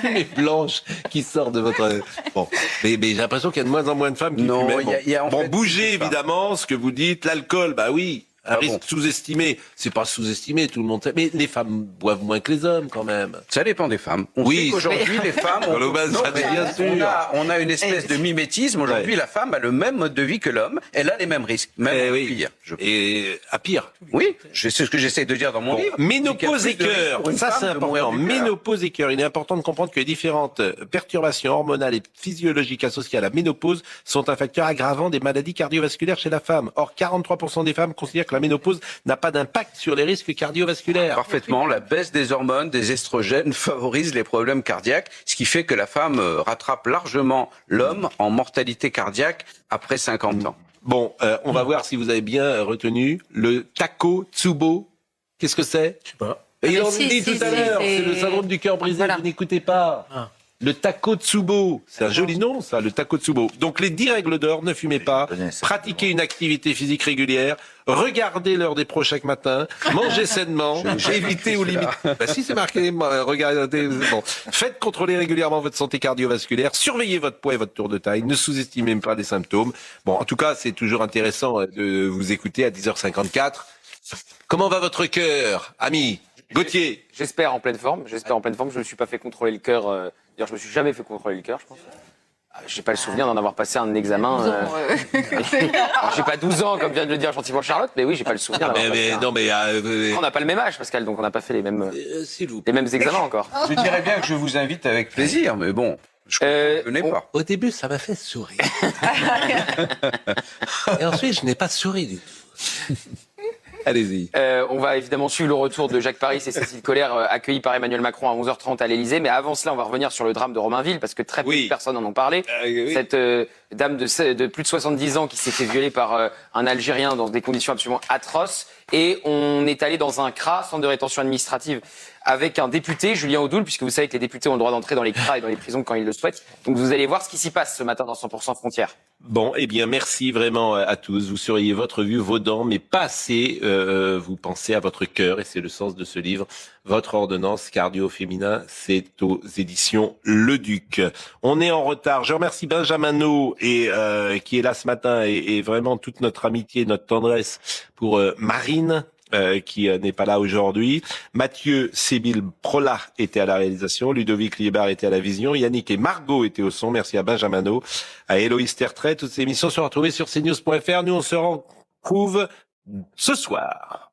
fumée blanche qui sort de votre... Bon, mais j'ai l'impression qu'il y a de moins en moins de femmes qui fument. Bon, bougez évidemment, ce que vous dites. L'alcool, bah oui. Un risque sous-estimé, c'est pas sous-estimé, tout le monde sait. Mais les femmes boivent moins que les hommes, quand même. Ça dépend des femmes. On sait qu'aujourd'hui, les femmes... On a une espèce de mimétisme. Aujourd'hui, la femme a le même mode de vie que l'homme. Elle a les mêmes risques, même pire. Et à pire. Oui, c'est ce que j'essaie de dire dans mon livre. Ménopause et cœur, ça c'est important. Ménopause et cœur, il est important de comprendre que les différentes perturbations hormonales et physiologiques associées à la ménopause sont un facteur aggravant des maladies cardiovasculaires chez la femme. Or, 43% des femmes considèrent que la ménopause n'a pas d'impact sur les risques cardiovasculaires. Parfaitement, la baisse des hormones, des estrogènes favorise les problèmes cardiaques, ce qui fait que la femme rattrape largement l'homme en mortalité cardiaque après 50 ans. Bon, on va voir si vous avez bien retenu le Takotsubo. Qu'est-ce que c'est? Je sais pas. Il en dit tout à l'heure, c'est le syndrome du cœur brisé, vous n'écoutez pas. Le Takotsubo, c'est un joli nom ça, le Takotsubo. Donc les 10 règles d'or, ne fumez pas, pratiquez une activité physique régulière, regardez l'heure des pros chaque matin, mangez sainement, évitez aux limites... Bah si c'est marqué, regardez... Bon. Faites contrôler régulièrement votre santé cardiovasculaire, surveillez votre poids et votre tour de taille, ne sous-estimez pas les symptômes. Bon, en tout cas, c'est toujours intéressant de vous écouter à 10h54. Comment va votre cœur, ami Gauthier? J'espère en pleine forme. Je me suis pas fait contrôler le cœur. D'ailleurs, je me suis jamais fait contrôler le cœur, je pense. J'ai pas le souvenir d'en avoir passé un examen. Alors, j'ai pas 12 ans, comme vient de le dire gentiment Charlotte, mais oui, j'ai pas le souvenir. On n'a pas le même âge, Pascal, donc on n'a pas fait les mêmes examens encore. Je dirais bien que je vous invite avec plaisir, mais bon. Je ne connais pas. Au début, ça m'a fait sourire. Et ensuite, je n'ai pas souri du tout. Allez-y. On va évidemment suivre le retour de Jacques Paris et Cécile Collère, accueillis par Emmanuel Macron à 11h30 à l'Élysée. Mais avant cela, on va revenir sur le drame de Romainville, parce que très peu de personnes en ont parlé. Cette dame de plus de 70 ans qui s'est fait violer par un Algérien dans des conditions absolument atroces. Et on est allé dans un CRA, centre de rétention administrative, avec un député, Julien Audoul, puisque vous savez que les députés ont le droit d'entrer dans les CRA et dans les prisons quand ils le souhaitent. Donc vous allez voir ce qui s'y passe ce matin dans 100% Frontières. Bon, eh bien, merci vraiment à tous. Vous surveillez votre vue, vos dents, mais pas assez. Vous pensez à votre cœur, et c'est le sens de ce livre. Votre ordonnance cardio féminin, c'est aux éditions Le Duc. On est en retard. Je remercie Benjamin No qui est là ce matin, et vraiment toute notre amitié, notre tendresse pour Marine, qui n'est pas là aujourd'hui. Mathieu Sébil Prola était à la réalisation, Ludovic Liebar était à la vision, Yannick et Margot étaient au son. Merci à Benjamin No, à Héloïse Tertrais. Toutes ces émissions sont retrouvées sur cnews.fr. Nous, on se retrouve ce soir.